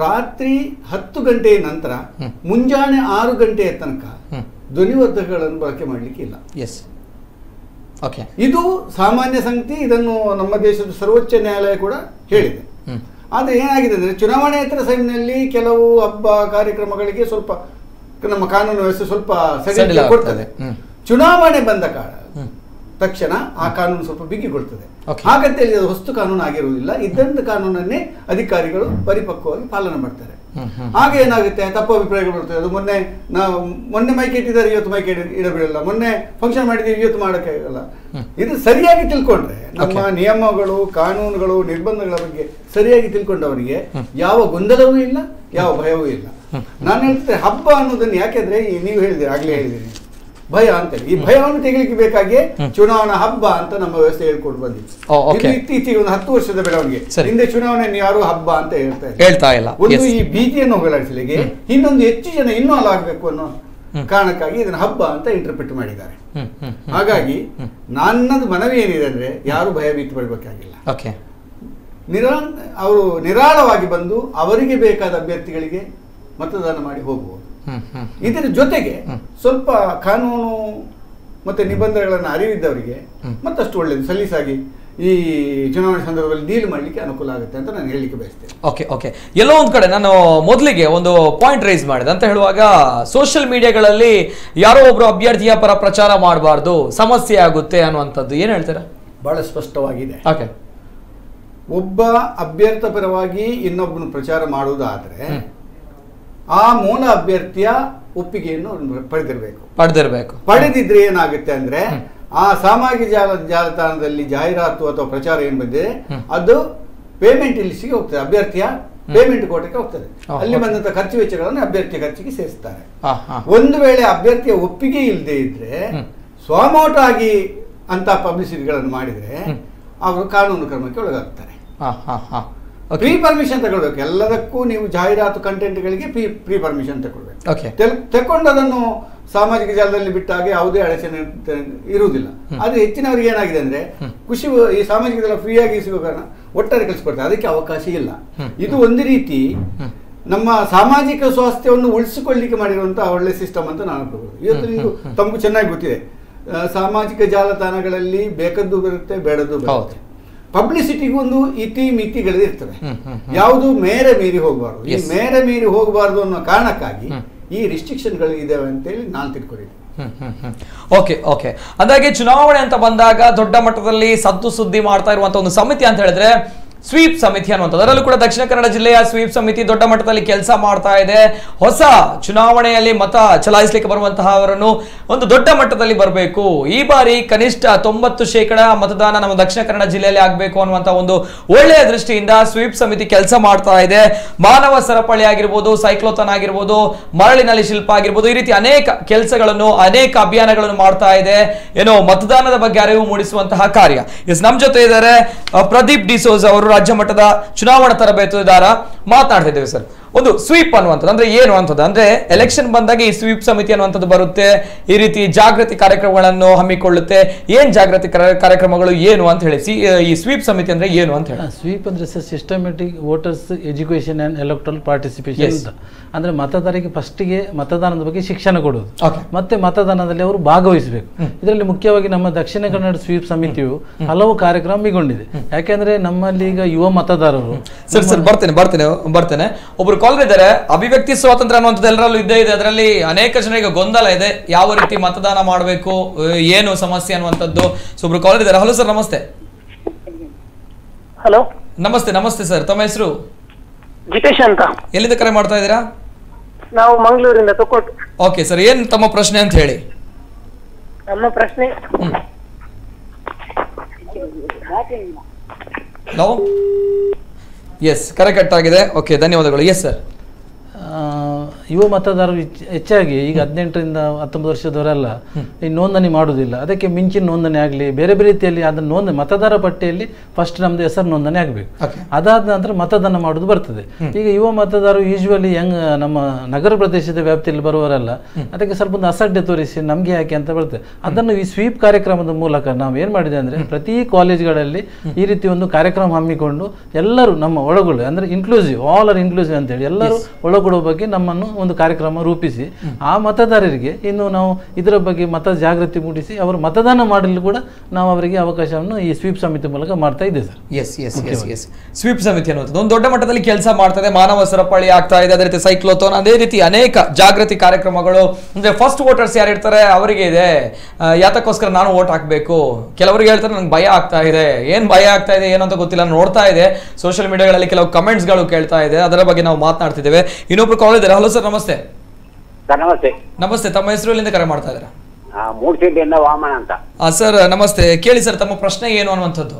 ರಾತ್ರಿ 10 ಗಂಟೆಯ ನಂತರ ಮುಂಜಾನೆ 6 ಗಂಟೆಯ ತನಕ ಧ್ವನಿವರ್ಧಕಗಳನ್ನು ಬಳಕೆ ಮಾಡಲಿಕ್ಕೆ ಇಲ್ಲ. ಇದು ಸಾಮಾನ್ಯ ಸಂಗತಿ. ಇದನ್ನು ನಮ್ಮ ದೇಶದ ಸರ್ವೋಚ್ಚ ನ್ಯಾಯಾಲಯ ಕೂಡ ಹೇಳಿದೆ. ಆದ್ರೆ ಏನಾಗಿದೆ ಅಂದ್ರೆ, ಚುನಾವಣೆಯೇತರ ಸಮಯದಲ್ಲಿ ಕೆಲವು ಹಬ್ಬ ಕಾರ್ಯಕ್ರಮಗಳಿಗೆ ಸ್ವಲ್ಪ ನಮ್ಮ ಕಾನೂನು ವ್ಯವಸ್ಥೆ ಸ್ವಲ್ಪ ಸಡಿಲ ಕೊಡ್ತದೆ. ಚುನಾವಣೆ ಬಂದ ತಕ್ಷಣ ಆ ಕಾನೂನು ಸ್ವಲ್ಪ ಬಿಗಿಗೊಳ್ತದೆ. ಹಾಗಂತೇಳಿ ಅದು ಹೊಸ್ತು ಕಾನೂನು ಆಗಿರುವುದಿಲ್ಲ. ಇದ್ದಂತ ಕಾನೂನನ್ನೇ ಅಧಿಕಾರಿಗಳು ಪರಿಪಕ್ವವಾಗಿ ಪಾಲನೆ ಮಾಡ್ತಾರೆ. ಹಾಗೆ ಏನಾಗುತ್ತೆ, ತಪ್ಪು ಅಭಿಪ್ರಾಯಗಳು ಬರ್ತದೆ. ಅದು ಮೊನ್ನೆ ಮೈಕ್ ಇಟ್ಟಿದ್ದಾರೆ, ಇವತ್ತು ಮೈಕ್ ಇಡಬಿಡಲ್ಲ, ಮೊನ್ನೆ ಫಂಕ್ಷನ್ ಮಾಡಿದ್ದೀವಿ, ಇವತ್ತು ಮಾಡೋಕ್ಕೆ ಆಗಲ್ಲ. ಇದು ಸರಿಯಾಗಿ ತಿಳ್ಕೊಂಡ್ರೆ, ನಮ್ಮ ನಿಯಮಗಳು, ಕಾನೂನುಗಳು, ನಿರ್ಬಂಧಗಳ ಬಗ್ಗೆ ಸರಿಯಾಗಿ ತಿಳ್ಕೊಂಡವರಿಗೆ ಯಾವ ಗೊಂದಲವೂ ಇಲ್ಲ, ಯಾವ ಭಯವೂ ಇಲ್ಲ. ನಾನು ಹೇಳ್ತಿದ್ದೆ, ಹಬ್ಬ ಅನ್ನೋದನ್ನ ಯಾಕೆಂದ್ರೆ ನೀವು ಹೇಳಿದಿರಿ, ಆಗ್ಲೇ ಹೇಳಿದಿರಿ, ಭಯ ಅಂತೇಳಿ. ಈ ಭಯವನ್ನು ತೆಗಿಲಿಕ್ಕೆ ಬೇಕಾಗಿ ಚುನಾವಣಾ ಹಬ್ಬ ಅಂತ ನಮ್ಮ ವ್ಯವಸ್ಥೆ ಹೇಳ್ಕೊಂಡು ಬಂದಿತ್ತು. ಇದು ಇತ್ತೀಚೆಗೆ ಒಂದು 10 ವರ್ಷದ ಬೆಳವಣಿಗೆ. ಹಿಂದೆ ಚುನಾವಣೆ ಯಾರು ಹಬ್ಬ ಅಂತ ಹೇಳ್ತಾ ಇಲ್ಲ. ಒಂದು ಈ ಭೀತಿಯನ್ನು ಹೋಗಲಾಡಿಸಲಿಕ್ಕೆ, ಇನ್ನೊಂದು ಹೆಚ್ಚು ಜನ ಇನ್ವಾಲ್ವ್ ಆಗಬೇಕು ಅನ್ನೋ ಕಾರಣಕ್ಕಾಗಿ ಇದನ್ನ ಹಬ್ಬ ಅಂತ ಇಂಟರ್ಪ್ರಿಟ್ ಮಾಡಿದ್ದಾರೆ. ಹಾಗಾಗಿ ನನ್ನದು ಮನವಿ ಏನಿದೆ ಅಂದ್ರೆ, ಯಾರು ಭಯಭೀತಿ ಪಡಬೇಕಾಗಿಲ್ಲ. ಅವರು ನಿರಾಳವಾಗಿ ಬಂದು ಅವರಿಗೆ ಬೇಕಾದ ಅಭ್ಯರ್ಥಿಗಳಿಗೆ ಮತದಾನ ಮಾಡಿ ಹೋಗಬಹುದು. ಇದರ ಜೊತೆಗೆ ಸ್ವಲ್ಪ ಕಾನೂನು ಮತ್ತೆ ನಿಬಂಧನೆಗಳನ್ನು ಅರಿವಿದ್ದವರಿಗೆ ಮತ್ತಷ್ಟು ಒಳ್ಳೆಯದು, ಸಲೀಸಾಗಿ ಈ ಚುನಾವಣೆ ಸಂದರ್ಭದಲ್ಲಿ ಡೀಲ್ ಮಾಡಲಿಕ್ಕೆ ಅನುಕೂಲ ಆಗುತ್ತೆ ಅಂತ ನಾನು ಹೇಳಲಿಕ್ಕೆ ಬಯಸ್ತೇನೆ. ಓಕೆ ಓಕೆ ಎಲ್ಲೋ ಒಂದು ಕಡೆ ನಾನು ಮೊದಲಿಗೆ ಒಂದು ಪಾಯಿಂಟ್ ರೈಸ್ ಮಾಡಿದೆ ಅಂತ ಹೇಳುವಾಗ ಸೋಷಿಯಲ್ ಮೀಡಿಯಾಗಳಲ್ಲಿ ಯಾರೋ ಒಬ್ರು ಅಭ್ಯರ್ಥಿಯ ಪರ ಪ್ರಚಾರ ಮಾಡಬಾರ್ದು, ಸಮಸ್ಯೆ ಆಗುತ್ತೆ ಅನ್ನುವಂಥದ್ದು ಏನು ಹೇಳ್ತೀರಾ? ಬಹಳ ಸ್ಪಷ್ಟವಾಗಿದೆ. ಓಕೆ, ಒಬ್ಬ ಅಭ್ಯರ್ಥಿ ಪರವಾಗಿ ಇನ್ನೊಬ್ಬನು ಪ್ರಚಾರ ಮಾಡುವುದಾದ್ರೆ ಆ ಮೂಲ ಅಭ್ಯರ್ಥಿಯ ಒಪ್ಪಿಗೆಯನ್ನು ಪಡೆದಿರಬೇಕು. ಪಡೆದಿದ್ರೆ ಏನಾಗುತ್ತೆ ಅಂದ್ರೆ ಆ ಸಾಮಾಜಿಕ ಜಾಲತಾಣದಲ್ಲಿ ಜಾಹೀರಾತು ಅಥವಾ ಪ್ರಚಾರ ಏನ್ ಬಂದಿದೆ ಅದು ಪೇಮೆಂಟ್ ಲಿಸ್ಟ್ಗೆ ಹೋಗ್ತದೆ, ಅಭ್ಯರ್ಥಿಯ ಪೇಮೆಂಟ್ ಕೋಟಕ್ಕೆ ಹೋಗ್ತದೆ. ಅಲ್ಲಿ ಬಂದಂತ ಖರ್ಚು ವೆಚ್ಚಗಳನ್ನು ಅಭ್ಯರ್ಥಿ ಖರ್ಚಿಗೆ ಸೇರಿಸ್ತಾರೆ. ಒಂದು ವೇಳೆ ಅಭ್ಯರ್ಥಿಯ ಒಪ್ಪಿಗೆ ಇಲ್ಲದೆ ಇದ್ರೆ ಸ್ವಮೋಟ ಆಗಿ ಅಂತ ಪಬ್ಲಿಸಿಟಿಗಳನ್ನು ಮಾಡಿದ್ರೆ ಅವರು ಕಾನೂನು ಕ್ರಮಕ್ಕೆ ಒಳಗಾಗ್ತಾರೆ. ಪ್ರೀ ಪರ್ಮಿಷನ್ ತಗೊಳ್ಬೇಕು. ಎಲ್ಲದಕ್ಕೂ ನೀವು ಜಾಹೀರಾತು ಕಂಟೆಂಟ್ಗಳಿಗೆ ಪ್ರೀ ಪರ್ಮಿಷನ್ ತಗೊಳ್ಬೇಕು. ತಕೊಂಡು ಅದನ್ನು ಸಾಮಾಜಿಕ ಜಾಲದಲ್ಲಿ ಬಿಟ್ಟಾಗ ಯಾವುದೇ ಅಡಚಣೆ ಇರುವುದಿಲ್ಲ. ಆದ್ರೆ ಹೆಚ್ಚಿನವರಿಗೆ ಏನಾಗಿದೆ ಅಂದ್ರೆ ಖುಷಿ ಈ ಸಾಮಾಜಿಕ ಜಾಲ ಫ್ರೀಯಾಗಿ ಸಿಗೋ ಕಾರಣ ಒಟ್ಟಾರೆ ಕಳಿಸ್ಕೊಡ್ತಾರೆ, ಅದಕ್ಕೆ ಅವಕಾಶ ಇಲ್ಲ. ಇದು ಒಂದು ರೀತಿ ನಮ್ಮ ಸಾಮಾಜಿಕ ಸ್ವಾಸ್ಥ್ಯವನ್ನು ಉಳಿಸಿಕೊಳ್ಳಿಕ್ಕೆ ಮಾಡಿರುವಂತಹ ಒಳ್ಳೆ ಸಿಸ್ಟಮ್ ಅಂತ ನಾನು ಅನ್ಕೋಬಹುದು. ಇವತ್ತು ನೀವು ತಮಗೂ ಚೆನ್ನಾಗಿ ಗೊತ್ತಿದೆ, ಸಾಮಾಜಿಕ ಜಾಲತಾಣಗಳಲ್ಲಿ ಬೇಕಾದ್ದು ಬರುತ್ತೆ, ಬೇಡದ್ದು ಬರುತ್ತೆ. ಪಬ್ಲಿಸಿಟಿಗೂ ಒಂದು ಇತಿ ಮಿತಿಗಳಿರ್ತವೆ, ಯಾವುದು ಮೇರೆ ಮೀರಿ ಹೋಗಬಾರ್ದು. ಈ ಮೇರೆ ಮೀರಿ ಹೋಗಬಾರ್ದು ಅನ್ನೋ ಕಾರಣಕ್ಕಾಗಿ ಈ ರಿಸ್ಟ್ರಿಕ್ಷನ್ಗಳು ಇದಾವೆ ಅಂತೇಳಿ ನಾನು ತಿಳ್ಕೊಂಡಿದ್ದೆ. ಓಕೆ ಓಕೆ ಅದಾಗಿ ಚುನಾವಣೆ ಅಂತ ಬಂದಾಗ ದೊಡ್ಡ ಮಟ್ಟದಲ್ಲಿ ಸದ್ದು ಸುದ್ದಿ ಮಾಡ್ತಾ ಇರುವಂತ ಒಂದು ಸಮಿತಿ ಅಂತ ಹೇಳಿದ್ರೆ ಸ್ವೀಪ್ ಸಮಿತಿ ಅನ್ನುವಂಥದ್ದು. ಅದರಲ್ಲೂ ಕೂಡ ದಕ್ಷಿಣ ಕನ್ನಡ ಜಿಲ್ಲೆಯ ಸ್ವೀಪ್ ಸಮಿತಿ ದೊಡ್ಡ ಮಟ್ಟದಲ್ಲಿ ಕೆಲಸ ಮಾಡ್ತಾ ಇದೆ. ಹೊಸ ಚುನಾವಣೆಯಲ್ಲಿ ಮತ ಚಲಾಯಿಸಲಿಕ್ಕೆ ಬರುವಂತಹವರನ್ನು ಒಂದು ದೊಡ್ಡ ಮಟ್ಟದಲ್ಲಿ ಬರಬೇಕು. ಈ ಬಾರಿ ಕನಿಷ್ಠ 90% ಮತದಾನ ನಮ್ಮ ದಕ್ಷಿಣ ಕನ್ನಡ ಜಿಲ್ಲೆಯಲ್ಲಿ ಆಗಬೇಕು ಅನ್ನುವಂಥ ಒಂದು ಒಳ್ಳೆಯ ದೃಷ್ಟಿಯಿಂದ ಸ್ವೀಪ್ ಸಮಿತಿ ಕೆಲಸ ಮಾಡ್ತಾ ಇದೆ. ಮಾನವ ಸರಪಳಿ ಆಗಿರ್ಬೋದು, ಸೈಕ್ಲೋಥಾನ್ ಆಗಿರ್ಬೋದು, ಮರಳಿನಲ್ಲಿ ಶಿಲ್ಪ ಆಗಿರ್ಬೋದು, ಈ ರೀತಿ ಅನೇಕ ಕೆಲಸಗಳನ್ನು ಅನೇಕ ಅಭಿಯಾನಗಳನ್ನು ಮಾಡ್ತಾ ಇದೆ. ಏನೋ ಮತದಾನದ ಬಗ್ಗೆ ಅರಿವು ಮೂಡಿಸುವಂತಹ ಕಾರ್ಯ. ನಮ್ಮ ಜೊತೆ ಇದ್ದಾರೆ ಪ್ರದೀಪ್ ಡಿಸೋಜ್ ಅವರು, ರಾಜ್ಯ ಮಟ್ಟದ ಚುನಾವಣಾ ತರಬೇತುದಾರ. ಮಾತನಾಡ್ತಿದ್ದೇವೆ ಸರ್, ಒಂದು ಸ್ವೀಪ್ ಅನ್ನುವಂಥದ್ದು ಅಂದ್ರೆ ಏನು ಅಂತದ್ದು, ಅಂದ್ರೆ ಎಲೆಕ್ಷನ್ ಬಂದಾಗ ಈ ಸ್ವೀಪ್ ಸಮಿತಿ ಅನ್ನುವಂಥದ್ದು ಬರುತ್ತೆ, ಈ ರೀತಿ ಜಾಗೃತಿ ಕಾರ್ಯಕ್ರಮಗಳನ್ನು ಹಮ್ಮಿಕೊಳ್ಳುತ್ತೆ. ಏನ್ ಜಾಗೃತಿ ಕಾರ್ಯಕ್ರಮಗಳು ಏನು ಅಂತ ಹೇಳಿ, ಈ ಸ್ವೀಪ್ ಸಮಿತಿ ಅಂದ್ರೆ ಏನು ಅಂತ ಹೇಳಿ? ಸ್ವೀಪ್ ಅಂದ್ರೆ systematic voters education and electoral participation ಅಂತ. ಅಂದ್ರೆ ಮತದಾರರಿಗೆ ಫಸ್ಟಿಗೆ ಮತದಾನದ ಬಗ್ಗೆ ಶಿಕ್ಷಣ ಕೊಡುವುದು, ಮತ್ತೆ ಮತದಾನದಲ್ಲಿ ಅವರು ಭಾಗವಹಿಸಬೇಕು. ಇದರಲ್ಲಿ ಮುಖ್ಯವಾಗಿ ನಮ್ಮ ದಕ್ಷಿಣ ಕನ್ನಡ ಸ್ವೀಪ್ ಸಮಿತಿಯು ಹಲವು ಕಾರ್ಯಕ್ರಮ ಹಮ್ಮಿಕೊಂಡಿದೆ. ಯಾಕೆಂದ್ರೆ ನಮ್ಮಲ್ಲಿ ಈಗ ಯುವ ಮತದಾರರು ಸರ್ ಬರ್ತೇನೆ ಒಬ್ರು ಕಾಲ್ ಇದ್ದಾರೆ. ಅಭಿವ್ಯಕ್ತಿ ಸ್ವಾತಂತ್ರ್ಯ ಅನ್ನುವಂಥದ್ದು ಎಲ್ಲರಲ್ಲೂ ಇದ್ದೇ ಇದೆ, ಅದರಲ್ಲಿ ಅನೇಕ ಜನರಿಗೆ ಗೊಂದಲ ಇದೆ, ಯಾವ ರೀತಿ ಮತದಾನ ಮಾಡಬೇಕು, ಏನು ಸಮಸ್ಯೆ ಅನ್ನುವಂಥದ್ದು. ಸೊ ಒಬ್ರು ಕಾಲ್ ಇದ್ದಾರೆ. ಹಲೋ ಸರ್, ನಮಸ್ತೆ. ಹಲೋ ನಮಸ್ತೆ ಸರ್, ತಮ್ಮ ಹೆಸರು? ಜಿತೇಶ್ ಅಂತ. ಎಲ್ಲಿಂದ ಕರೆ ಮಾಡ್ತಾ ಇದ್ದೀರಾ? ನಾವು ಮಂಗಳೂರಿಂದ ತೊಕ್ಕೊಟ್ಟು. ಓಕೆ ಸರ್, ಏನ್ ತಮ್ಮ ಪ್ರಶ್ನೆ ಅಂತ ಹೇಳಿ? ನಮ್ಮ ಪ್ರಶ್ನೆ ಹಲೋ, ಎಸ್ ಕರೆ ಕಟ್ ಆಗಿದೆ. ಓಕೆ, ಧನ್ಯವಾದಗಳು. ಎಸ್ ಸರ್, ಯುವ ಮತದಾರರು ಹೆಚ್ಚಾಗಿ ಈಗ 18ರಿಂದ 19 ವರ್ಷದವರೆಲ್ಲ ಈ ನೋಂದಣಿ ಮಾಡುವುದಿಲ್ಲ. ಅದಕ್ಕೆ ಮಿಂಚಿನ ನೋಂದಣಿ ಆಗಲಿ, ಬೇರೆ ಬೇರೆ ರೀತಿಯಲ್ಲಿ ಅದನ್ನು ನೋಂದಣಿ ಮತದಾರ ಪಟ್ಟಿಯಲ್ಲಿ ಫಸ್ಟ್ ನಮ್ದು ಹೆಸರು ನೋಂದಣಿ ಆಗಬೇಕು. ಅದಾದ ನಂತರ ಮತದಾನ ಮಾಡುವುದು ಬರ್ತದೆ. ಈಗ ಯುವ ಮತದಾರರು ಯೂಶುವಲಿ ನಮ್ಮ ನಗರ ಪ್ರದೇಶದ ವ್ಯಾಪ್ತಿಯಲ್ಲಿ ಬರುವವರೆಲ್ಲ ಅದಕ್ಕೆ ಸ್ವಲ್ಪ ಒಂದು ಅಸಡ್ಡೆ ತೋರಿಸಿ ನಮ್ಗೆ ಯಾಕೆ ಅಂತ ಬರ್ತದೆ. ಅದನ್ನು ಈ ಸ್ವೀಪ್ ಕಾರ್ಯಕ್ರಮದ ಮೂಲಕ ನಾವು ಏನ್ ಮಾಡಿದೆ ಅಂದ್ರೆ ಪ್ರತಿ ಕಾಲೇಜ್ಗಳಲ್ಲಿ ಈ ರೀತಿ ಒಂದು ಕಾರ್ಯಕ್ರಮ ಹಮ್ಮಿಕೊಂಡು ಎಲ್ಲರೂ ನಮ್ಮ ಒಳಗೊಳ್ಳು ಅಂದ್ರೆ ಇನ್ಕ್ಲೂಸಿವ್, ಆಲ್ ಆರ್ ಇನ್ಕ್ಲೂಸಿವ್ ಅಂತೇಳಿ ಎಲ್ಲರೂ ಒಳಗೊಳ್ಳುವ ಬಗ್ಗೆ ನಮ್ಮನ್ನು ಒಂದು ಕಾರ್ಯಕ್ರಮ ರೂಪಿಸಿ ಆ ಮತದಾರರಿಗೆ ಇನ್ನು ನಾವು ಇದರ ಬಗ್ಗೆ ಮತ ಜಾಗೃತಿ ಮೂಡಿಸಿ ಅವರು ಮತದಾನ ಮಾಡಲು ಕೂಡ ನಾವು ಅವರಿಗೆ ಅವಕಾಶವನ್ನು ಈ ಸ್ವೀಪ್ ಸಮಿತಿ ಮೂಲಕ ಮಾಡ್ತಾ ಇದ್ದೇವೆ ಸರ್. ಎಸ್ ಸ್ವೀಪ್ ಸಮಿತಿ ಅನ್ನುವಂಥದ್ದು ಒಂದು ದೊಡ್ಡ ಮಟ್ಟದಲ್ಲಿ ಕೆಲಸ ಮಾಡ್ತದೆ, ಮಾನವ ಸರಪಳಿ ಆಗ್ತಾ ಇದೆ, ಅದೇ ರೀತಿ ಸೈಕ್ಲೋಥಾನ್, ಅದೇ ರೀತಿ ಅನೇಕ ಜಾಗೃತಿ ಕಾರ್ಯಕ್ರಮಗಳು. ಅಂದ್ರೆ ಫಸ್ಟ್ ವೋಟರ್ಸ್ ಯಾರು ಇರ್ತಾರೆ ಅವರಿಗೆ ಇದೆ ಯಾತಕ್ಕೋಸ್ಕರ ನಾನು ವೋಟ್ ಹಾಕಬೇಕು. ಕೆಲವರಿಗೆ ಹೇಳ್ತಾರೆ ನಂಗೆ ಭಯ ಆಗ್ತಾ ಇದೆ, ಏನ್ ಭಯ ಆಗ್ತಾ ಇದೆ ಏನು ಅಂತ ಗೊತ್ತಿಲ್ಲ, ನೋಡ್ತಾ ಇದೆ ಸೋಷಿಯಲ್ ಮೀಡಿಯಾಗಳಲ್ಲಿ ಕೆಲವು ಕಮೆಂಟ್ಸ್ ಗಳು ಕೇಳ್ತಾ ಇದೆ, ಅದರ ಬಗ್ಗೆ ನಾವು ಮಾತನಾಡ್ತಿದ್ದೇವೆ. ಇನ್ನೊಬ್ರು ಕಾಲ್ ಇದ್ದಾರೆ. ಹಲೋ ಸರ್, ನಮಸ್ತೆ. ನಮಸ್ತೆ, ತಮ್ಮ ಹೆಸರು ಎಲ್ಲಿಂದ ಕರೆ ಮಾಡ್ತಾ ಇದ್ದೀರಾ? ಮೂರ್ತಿಯಿಂದ ವಾಮನ ಅಂತ. ಸರ್ ನಮಸ್ತೆ, ಕೇಳಿ ಸರ್ ತಮ್ಮ ಪ್ರಶ್ನೆ ಏನು ಅನ್ನುವಂಥದ್ದು.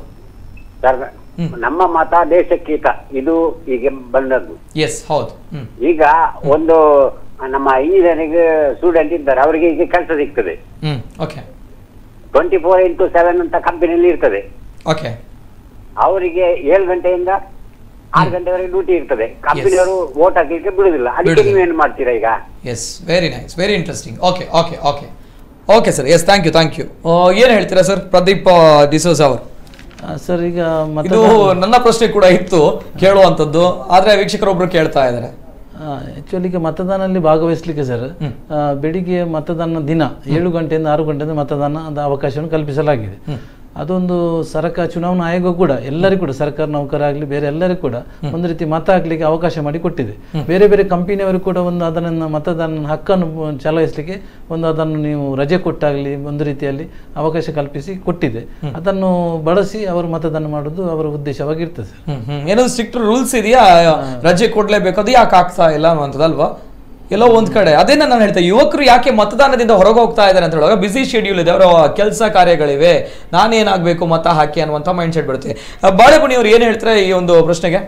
ಸರ್, ನಮ್ಮ ಮತ ದೇಶಕ್ಕೀತ ಇದು ಈಗ ಬಂದದ್ದು. ಎಸ್, ಹೌದು. ಈಗ ಒಂದು ನಮ್ಮ ಇಂಜಿನಿಯರಿಂಗ್ ಸ್ಟೂಡೆಂಟ್ ಇದ್ದಾರೆ, ಅವರಿಗೆ ಈಗ ಕೆಲಸ ಸಿಗ್ತದೆ. 24x7 ಅಂತ ಕಂಪನಿಯಲ್ಲಿ ಇರ್ತದೆ. ಅವರಿಗೆ 7 ಗಂಟೆಯಿಂದ 6 ಗಂಟೆವರೆಗೆ ಡ್ಯೂಟಿ ಇರ್ತದೆ. ಕಂಪನಿಯವರು ವೋಟ್ ಹಾಕಲಿಕ್ಕೆ ಬಿಡುದಿಲ್ಲ. ಅದಕ್ಕೆ ನೀವೇನು ಮಾಡ್ತೀರಾ ಈಗ? Yes, very nice, very interesting. Okay sir, yes, thank you. ಏನು ಹೇಳ್ತೀರಾ ಸರ್ ಪ್ರದೀಪ್ ಡಿಸೋಜ್ ಅವರು? ಸರ್, ಈಗ ಇದು ನನ್ನ ಪ್ರಶ್ನೆ ಕೂಡ ಇತ್ತು ಕೇಳುವಂಥದ್ದು, ಆದ್ರೆ ವೀಕ್ಷಕರೊಬ್ರು ಕೇಳ್ತಾ ಇದ್ದಾರೆ. ಆಕ್ಚುಲಿ ಈಗ ಮತದಾನದಲ್ಲಿ ಭಾಗವಹಿಸಲಿಕ್ಕೆ ಸರ್ ಬೆಳಿಗ್ಗೆ ಮತದಾನ ದಿನ 7 ಗಂಟೆಯಿಂದ 6 ಗಂಟೆಯಿಂದ ಮತದಾನದ ಅವಕಾಶವನ್ನು ಕಲ್ಪಿಸಲಾಗಿದೆ. ಅದೊಂದು ಸರ್ಕಾರ ಚುನಾವಣಾ ಆಯೋಗ ಕೂಡ ಎಲ್ಲರಿಗೂ ಕೂಡ ಸರ್ಕಾರ ನೌಕರಾಗಲಿ ಬೇರೆ ಎಲ್ಲರಿಗೂ ಕೂಡ ಒಂದು ರೀತಿ ಮತ ಹಾಕ್ಲಿಕ್ಕೆ ಅವಕಾಶ ಮಾಡಿ ಕೊಟ್ಟಿದೆ. ಬೇರೆ ಬೇರೆ ಕಂಪನಿಯವರು ಕೂಡ ಒಂದು ಅದನ್ನು ಮತದಾನ ಹಕ್ಕನ್ನು ಚಲಾಯಿಸಲಿಕ್ಕೆ ಒಂದು ಅದನ್ನು ನೀವು ರಜೆ ಕೊಟ್ಟಾಗಲಿ ಒಂದು ರೀತಿಯಲ್ಲಿ ಅವಕಾಶ ಕಲ್ಪಿಸಿ ಕೊಟ್ಟಿದೆ. ಅದನ್ನು ಬಳಸಿ ಅವರು ಮತದಾನ ಮಾಡೋದು ಅವರ ಉದ್ದೇಶವಾಗಿರ್ತದೆ. ಏನಾದ್ರು ಸ್ಟ್ರಿಕ್ಟ್ ರೂಲ್ಸ್ ಇದೆಯಾ, ರಜೆ ಕೊಡ್ಲೇಬೇಕು, ಅದು ಯಾಕೆ ಆಗ್ತಾ ಇಲ್ಲ ಅನ್ನುವಂಥದ್ದಲ್ವಾ? ಎಲ್ಲೋ ಒಂದ್ ಕಡೆ ಅದೇನ ನಾನು ಹೇಳ್ತೇನೆ, ಯುವಕರು ಯಾಕೆ ಮತದಾನದಿಂದ ಹೊರಗೆ ಹೋಗ್ತಾ ಇದ್ದಾರೆ ಅಂತ ಹೇಳುವಾಗ ಬಿಸಿ ಶೆಡ್ಯೂಲ್ ಇದೆ, ಅವರ ಕೆಲಸ ಕಾರ್ಯಗಳಿವೆ, ನಾನೇನಾಗಬೇಕು ಮತ ಹಾಕಿ ಅನ್ನುವಂಥ ಮೈಂಡ್ ಸೆಟ್ ಬರುತ್ತೆ. ಬಾಳೆಗುಣಿ ಅವರು ಏನು ಹೇಳ್ತಾರೆ ಈ ಒಂದು ಪ್ರಶ್ನೆಗೆ?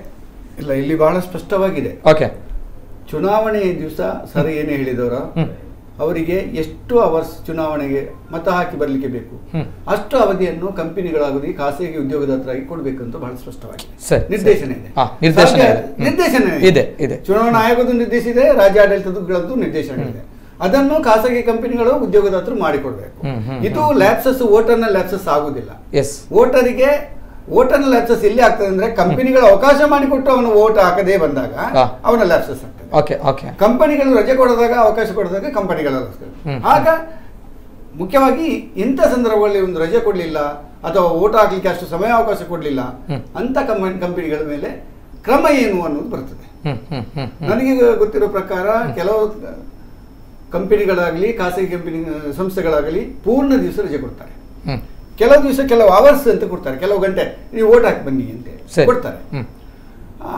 ಇಲ್ಲ, ಇಲ್ಲಿ ಬಹಳ ಸ್ಪಷ್ಟವಾಗಿದೆ. ಓಕೆ, ಚುನಾವಣೆ ದಿವಸ ಸರ್ ಏನು ಹೇಳಿದವರ ಅವರಿಗೆ ಎಷ್ಟು ಅವರ್ಸ್ ಚುನಾವಣೆಗೆ ಮತ ಹಾಕಿ ಬರ್ಲಿಕ್ಕೆ ಬೇಕು ಅಷ್ಟು ಅವಧಿಯನ್ನು ಕಂಪನಿಗಳಾಗಲಿ ಖಾಸಗಿ ಉದ್ಯೋಗದಾತರಾಗಿ ಕೊಡಬೇಕು ಅಂತ ಬಹಳ ಸ್ಪಷ್ಟವಾಗಿದೆ. ನಿರ್ದೇಶನ ಇದೆ. ಚುನಾವಣಾ ಆಯೋಗದ ನಿರ್ದೇಶಿಸಿದೆ, ರಾಜ್ಯಾಡಳಿತಗಳದ್ದು ನಿರ್ದೇಶನಗಳಿದೆ. ಅದನ್ನು ಖಾಸಗಿ ಕಂಪನಿಗಳು ಉದ್ಯೋಗದಾತರು ಮಾಡಿಕೊಡ್ಬೇಕು. ಇದು ಲ್ಯಾಪ್ಸಸ್ ವೋಟರ್ನ ಲ್ಯಾಪ್ಸಸ್ ಆಗುದಿಲ್ಲ. ವೋಟರ್ನ ಲ್ಯಾಪ್ಸಸ್ ಎಲ್ಲಿ ಆಗ್ತದೆ ಅಂದ್ರೆ ಕಂಪನಿಗಳು ಅವಕಾಶ ಮಾಡಿಕೊಟ್ಟು ಅವನು ವೋಟ್ ಹಾಕದೇ ಬಂದಾಗ ಅವನ ಲ್ಯಾಪ್ಸಸ್ ಆಗ್ತದೆ. ಕಂಪನಿಗಳು ರಜೆ ಕೊಡದಾಗ ಅವಕಾಶ ಕೊಡದಾಗ ಕಂಪನಿಗಳ ಆಗ ಮುಖ್ಯವಾಗಿ ಇಂಥ ಸಂದರ್ಭಗಳಲ್ಲಿ ಒಂದು ರಜೆ ಕೊಡ್ಲಿಲ್ಲ ಅಥವಾ ವೋಟ್ ಹಾಕ್ಲಿಕ್ಕೆ ಅಷ್ಟು ಸಮಯ ಅವಕಾಶ ಕೊಡ್ಲಿಲ್ಲ ಅಂತ ಕಂಪನಿಗಳ ಮೇಲೆ ಕ್ರಮ ಏನು ಅನ್ನೋದು ಬರ್ತದೆ. ನನಗೆ ಗೊತ್ತಿರೋ ಪ್ರಕಾರ ಕೆಲವು ಕಂಪನಿಗಳಾಗಲಿ ಖಾಸಗಿ ಕಂಪನಿ ಸಂಸ್ಥೆಗಳಾಗಲಿ ಪೂರ್ಣ ದಿವಸ ರಜೆ ಕೊಡ್ತಾರೆ. ಕೆಲವು ದಿವಸ ಕೆಲವು ಅವರ್ಸ್ ಅಂತ ಕೊಡ್ತಾರೆ, ಕೆಲವು ಗಂಟೆ ನೀವು ವೋಟ್ ಹಾಕಿ ಬನ್ನಿ ಅಂತ ಕೊಡ್ತಾರೆ.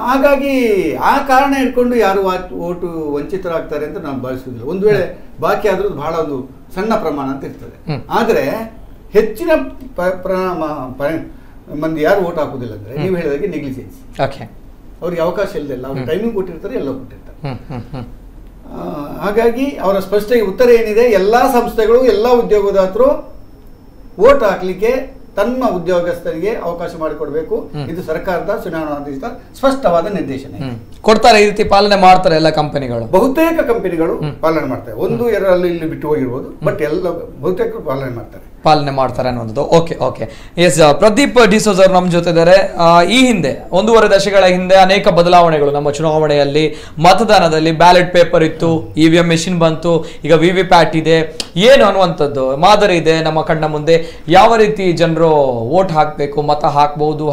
ಹಾಗಾಗಿ ಆ ಕಾರಣ ಇಟ್ಕೊಂಡು ಯಾರು ಓಟು ವಂಚಿತರಾಗ್ತಾರೆ ಅಂತ ನಾವು ಭಾವಿಸುವುದಿಲ್ಲ. ಒಂದು ವೇಳೆ ಬಾಕಿ ಆದ್ರೂ ಬಹಳ ಒಂದು ಸಣ್ಣ ಪ್ರಮಾಣ ಅಂತ ಇರ್ತದೆ. ಆದರೆ ಹೆಚ್ಚಿನ ಮಂದಿ ಯಾರು ಓಟ್ ಹಾಕುದಿಲ್ಲ ಅಂದ್ರೆ ನೀವು ಹೇಳಿದಾಗೆ ನೆಗ್ಲಿಜೆನ್ಸ್, ಅವ್ರಿಗೆ ಅವಕಾಶ ಇಲ್ಲದಿಲ್ಲ, ಅವ್ರಿಗೆ ಟೈಮಿಂಗ್ ಕೊಟ್ಟಿರ್ತಾರೆ, ಎಲ್ಲ ಕೊಟ್ಟಿರ್ತಾರೆ. ಹಾಗಾಗಿ ಅವರ ಸ್ಪಷ್ಟ ಉತ್ತರ ಏನಿದೆ, ಎಲ್ಲಾ ಸಂಸ್ಥೆಗಳು ಎಲ್ಲ ಉದ್ಯೋಗದಾತರು ವೋಟ್ ಹಾಕ್ಲಿಕ್ಕೆ ತನ್ನ ಉದ್ಯೋಗಸ್ಥರಿಗೆ ಅವಕಾಶ ಮಾಡಿಕೊಡ್ಬೇಕು. ಇದು ಸರ್ಕಾರದ ಚುನಾವಣಾಧಿತ ಸ್ಪಷ್ಟವಾದ ನಿರ್ದೇಶನ. ಕೊಡ್ತಾರೆ, ಈ ರೀತಿ ಪಾಲನೆ ಮಾಡ್ತಾರೆ ಎಲ್ಲ ಕಂಪನಿಗಳು, ಬಹುತೇಕ ಕಂಪನಿಗಳು ಪಾಲನೆ ಮಾಡ್ತಾರೆ. ಒಂದು ಎರಡರಲ್ಲಿ ಇಲ್ಲಿ ಬಿಟ್ಟು ಹೋಗಿರ್ಬೋದು, ಬಟ್ ಎಲ್ಲ ಬಹುತೇಕ ಪಾಲನೆ ಮಾಡ್ತಾರೆ ಅನ್ನೋದು. ಓಕೆ ಎಸ್, ಪ್ರದೀಪ್ ಡಿಸೋಜ್ ಅವರು ನಮ್ಮ ಜೊತೆ ಇದ್ದಾರೆ. ಈ ಹಿಂದೆ 1.5 ದಶಕಗಳ ಹಿಂದೆ ಅನೇಕ ಬದಲಾವಣೆಗಳು ನಮ್ಮ ಚುನಾವಣೆಯಲ್ಲಿ, ಮತದಾನದಲ್ಲಿ ಬ್ಯಾಲೆಟ್ ಪೇಪರ್ ಇತ್ತು, EVM ಮೆಷಿನ್ ಬಂತು, ಈಗ VVPAT ಇದೆ, ಏನು ಅನ್ನುವಂಥದ್ದು ಮಾದರಿ ಇದೆ ನಮ್ಮ ಕಣ್ಣ ಮುಂದೆ. ಯಾವ ರೀತಿ ಜನರು ವೋಟ್ ಹಾಕಬೇಕು, ಮತ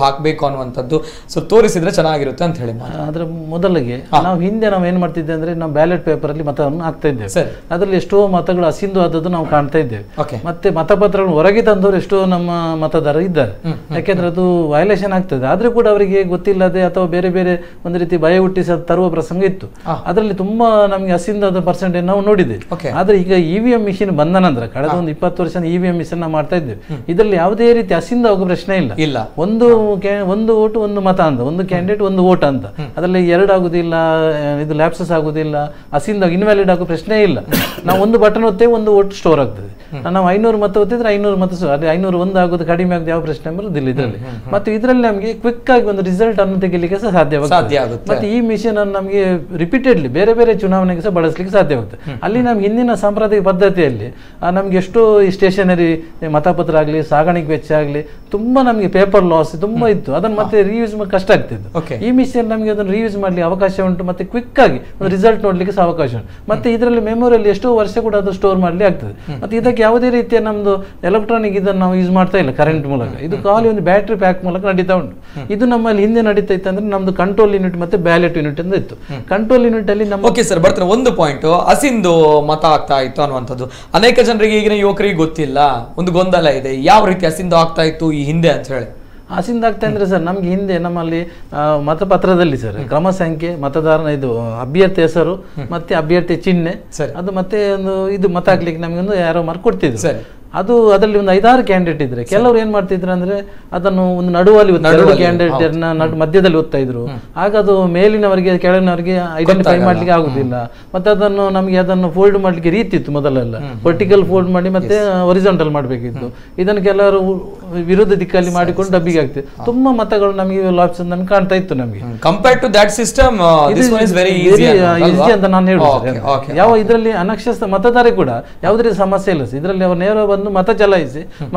ಹಾಕಬೇಕು ಅನ್ನುವಂಥದ್ದು ಸೊ ತೋರಿಸಿದ್ರೆ ಚೆನ್ನಾಗಿರುತ್ತೆ ಅಂತ ಹೇಳಿ. ಅದ್ರ ಮೊದಲಿಗೆ ನಾವು ಹಿಂದೆ ಏನ್ ಮಾಡ್ತಿದ್ದೆ ಅಂದ್ರೆ ನಾವು ಬ್ಯಾಲೆಟ್ ಪೇಪರ್ ಅಲ್ಲಿ ಮತವನ್ನು ಹಾಕ್ತಾ ಇದ್ದೇವೆ. ಅದರಲ್ಲಿ ಎಷ್ಟೋ ಮತಗಳು ಅಸಿಂಧು ಆದದ್ದು ನಾವು ಕಾಣ್ತಾ ಇದ್ದೇವೆ. ಮತ್ತೆ ಮತಪತ್ರಗಳನ್ನು ಹೊರಗೆ ತಂದವರು ಎಷ್ಟೋ ನಮ್ಮ ಮತದಾರರು ಇದ್ದಾರೆ. ಯಾಕೆಂದ್ರೆ ಅದು ವೈಲೇಷನ್ ಆಗ್ತದೆ, ಆದ್ರೂ ಕೂಡ ಅವರಿಗೆ ಗೊತ್ತಿಲ್ಲದೆ ಅಥವಾ ಬೇರೆ ಬೇರೆ ಒಂದು ರೀತಿ ಭಯ ಹುಟ್ಟಿಸಿ ತರುವ ಪ್ರಸಂಗ ಇತ್ತು. ಅದರಲ್ಲಿ ತುಂಬಾ ನಮಗೆ ಅಸಿಂಧು ಪರ್ಸೆಂಟೇಜ್ ನಾವು ನೋಡಿದ್ದೇವೆ. ಆದ್ರೆ ಈಗ EVM ಮಿಷಿನ್ ಬಂದ ನಂತರ ಕಳೆದ ಒಂದು 20 ವರ್ಷ EVM ಮಿಷನ್ ನಾವು ಮಾಡ್ತಾ ಇದ್ದೇವೆ. ಇದರಲ್ಲಿ ಯಾವುದೇ ರೀತಿ ಅಸಿಂಧು ಹೋಗೋ ಪ್ರಶ್ನೆ ಇಲ್ಲ. ಒಂದು ಓಟು ಒಂದು ಮತ ಅಂತ, ಒಂದು ಕ್ಯಾಂಡಿಡೇಟ್ ಒಂದು ವೋಟ್ ಅಂತ, ಅದರಲ್ಲಿ 2 ಆಗುದಿಲ್ಲ, ಇದು ಲ್ಯಾಪ್ಸಸ್ ಆಗುದಿಲ್ಲ, ಅಸಿಂಧು ಇನ್ವ್ಯಾಲಿಡ್ ಆಗೋ ಪ್ರಶ್ನೆ ಇಲ್ಲ. ನಾವು ಒಂದು ಬಟನ್ ಒತ್ತೇವೆ, ಒಂದು ವೋಟ್ ಸ್ಟೋರ್ ಆಗ್ತದೆ. ನಾವು 500 ಮತ ಒತ್ತಿದ್ರೆ 500 ಮತ, ಅದೇ 501 ಆಗೋದು ಕಡಿಮೆ ಆಗೋದು ಯಾವ ಪ್ರಶ್ನೆ ಬರುದಿಲ್ಲ ಇದರಲ್ಲಿ. ಮತ್ತು ಇದರಲ್ಲಿ ನಮಗೆ ಕ್ವಿಕ್ ಆಗಿ ಒಂದು ರಿಸಲ್ಟ್ ಅನ್ನು ತೆಗಿಲಿಕ್ಕೆ ಸಹ ಸಾಧ್ಯವಾಗುತ್ತೆ. ಮತ್ತೆ ಈ ಮಿಷನ್ ಅನ್ನು ನಮಗೆ ರಿಪೀಟೆಡ್ಲಿ ಬೇರೆ ಬೇರೆ ಚುನಾವಣೆಗೆ ಸಹ ಬಳಸಲಿಕ್ಕೆ ಸಾಧ್ಯವಾಗುತ್ತೆ. ಅಲ್ಲಿ ನಮ್ಗೆ ಹಿಂದಿನ ಸಾಂಪ್ರದಾಯಿಕ ಪದ್ಧತಿಯಲ್ಲಿ ನಮ್ಗೆ ಎಷ್ಟೋ ಈ ಸ್ಟೇಷನರಿ ಮತಪತ್ರ ಆಗಲಿ, ಸಾಗಾಣಿಕೆ ವೆಚ್ಚ ಆಗಲಿ, ತುಂಬಾ ನಮಗೆ ಪೇಪರ್ ಲಾಸ್ ತುಂಬಾ ಇತ್ತು. ಅದನ್ನು ಮತ್ತೆ ರೀಯೂಸ್ ಕಷ್ಟ ಆಗ್ತಿತ್ತು. ಈ ಮಿಷನ್ ನಮಗೆ ಅದನ್ನು ರೀಯೂಸ್ ಮಾಡ್ಲಿಕ್ಕೆ ಅವಕಾಶ ಉಂಟು, ಮತ್ತೆ ಕ್ವಿಕ್ ಆಗಿ ಒಂದು ರಿಸಲ್ಟ್ ನೋಡ್ಲಿಕ್ಕೆ ಸಹ ಅವಕಾಶ ಉಂಟು. ಮತ್ತೆ ಇದರಲ್ಲಿ ಮೆಮೊರಿಯಲ್ಲಿ ಎಷ್ಟೋ ವರ್ಷ ಕೂಡ ಅದು ಸ್ಟೋರ್ ಮಾಡ್ಲಿಕ್ಕೆ ಆಗ್ತದೆ. ಮತ್ತೆ ಇದಕ್ಕೆ ಯಾವುದೇ ರೀತಿಯ ನಮ್ದು ಎಲೆಕ್ಟ್ರಾನಿಕ್ ಇದನ್ನು ನಾವು ಯೂಸ್ ಮಾಡ್ತಾ ಇಲ್ಲ ಕರೆಂಟ್ ಮೂಲಕ. ಇದು ಖಾಲಿ ಒಂದು ಬ್ಯಾಟ್ರಿ ಪ್ಯಾಕ್ ಮೂಲಕ ನಡೀತಾ ಉಂಟು. ಇದು ನಮ್ಮಲ್ಲಿ ಹಿಂದೆ ನಡೀತಾ ಇತ್ತು ಅಂದ್ರೆ ನಮ್ದು ಕಂಟ್ರೋಲ್ ಯೂನಿಟ್ ಮತ್ತೆ ಬ್ಯಾಲೆಟ್ ಯೂನಿಟ್ ಅಂತ ಇತ್ತು. ಕಂಟ್ರೋಲ್ ಯೂನಿಟ್ ಅಲ್ಲಿ ನಮ್ಮ ಸರ್ ಬರ್ತಾರೆ ಒಂದು ಪಾಯಿಂಟ್, ಅಸಿಂಧು ಮತ ಆಗ್ತಾ ಇತ್ತು ಅನ್ನುವಂಥದ್ದು ಅನೇಕ ಜನರಿಗೆ, ಈಗಿನ ಯುವಕರಿಗೆ ಗೊತ್ತಿಲ್ಲ, ಒಂದು ಗೊಂದಲ ಇದೆ, ಯಾವ ರೀತಿ ಅಸಿಂಧು ಆಗ್ತಾ ಇತ್ತು ಈ ಹಿಂದೆ ಅಂತ ಹೇಳಿ. ಅಸಿಂಧು ಆಗ್ತಾ ಅಂದ್ರೆ ಸರ್ ನಮ್ಗೆ ಹಿಂದೆ ನಮ್ಮಲ್ಲಿ ಮತಪತ್ರದಲ್ಲಿ ಸರ್ ಕ್ರಮ ಸಂಖ್ಯೆ, ಮತದಾರನ ಇದು ಅಭ್ಯರ್ಥಿ ಹೆಸರು ಮತ್ತೆ ಅಭ್ಯರ್ಥಿ ಚಿಹ್ನೆ, ಅದು ಮತ್ತೆ ಒಂದು ಇದು ಮತ ಹಾಕ್ಲಿಕ್ಕೆ ನಮ್ಗೆ ಒಂದು ಯಾರೋ ಮಾರ್ಕ್ ಕೊಡ್ತಿದ್ರು. ಅದು ಅದರಲ್ಲಿ ಒಂದು 5-6 ಕ್ಯಾಂಡಿಡೇಟ್ ಇದ್ರೆ ಕೆಲವರು ಏನ್ ಮಾಡ್ತಿದ್ರು ಅಂದ್ರೆ ಅದನ್ನು ಒಂದು ನಡುವಲ್ಲಿ ಕ್ಯಾಂಡಿಡೇಟ್ ಮಧ್ಯದಲ್ಲಿ ಓದ್ತಾ ಇದ್ರು. ಆಗ ಅದು ಮೇಲಿನವರಿಗೆ ಕೆಳಗಿನವರಿಗೆ ಐಡೆಂಟಿಫೈ ಮಾಡ್ಲಿಕ್ಕೆ ಆಗುದಿಲ್ಲ. ಮತ್ತೆ ಅದನ್ನು ಫೋಲ್ಡ್ ಮಾಡ್ಲಿಕ್ಕೆ ರೀತಿ ಇತ್ತು ಮೊದಲೆಲ್ಲ, ವರ್ಟಿಕಲ್ ಫೋಲ್ಡ್ ಮಾಡಿ ಮತ್ತೆ ಒರಿಜಾಂಟಲ್ ಮಾಡ್ಬೇಕಿತ್ತು. ಇದನ್ನು ಕೆಲವರು ವಿರುದ್ಧ ದಿಕ್ಕಲ್ಲಿ ಮಾಡಿಕೊಂಡು ಡಬ್ಬಿಗೆ ಆಗ್ತಿತ್ತು. ತುಂಬಾ ಮತಗಳು ನಮಗೆ ಆಪ್ಷನ್ ನಮ್ಗೆ ಕಾಣ್ತಾ ಇತ್ತು. ನಮಗೆ compare to that system easy ಅಂತ ನಾನು ಹೇಳುತ್ತೇನೆ. ಯಾವ ಇದರಲ್ಲಿ ಅನಕ್ಷರಸ್ಥ ಮತದಾರ ಕೂಡ ಯಾವುದೇ ಸಮಸ್ಯೆ ಇಲ್ಲ. ಇದರಲ್ಲಿ ಅವರು ನೇರ ಬಂದು ಬಂದು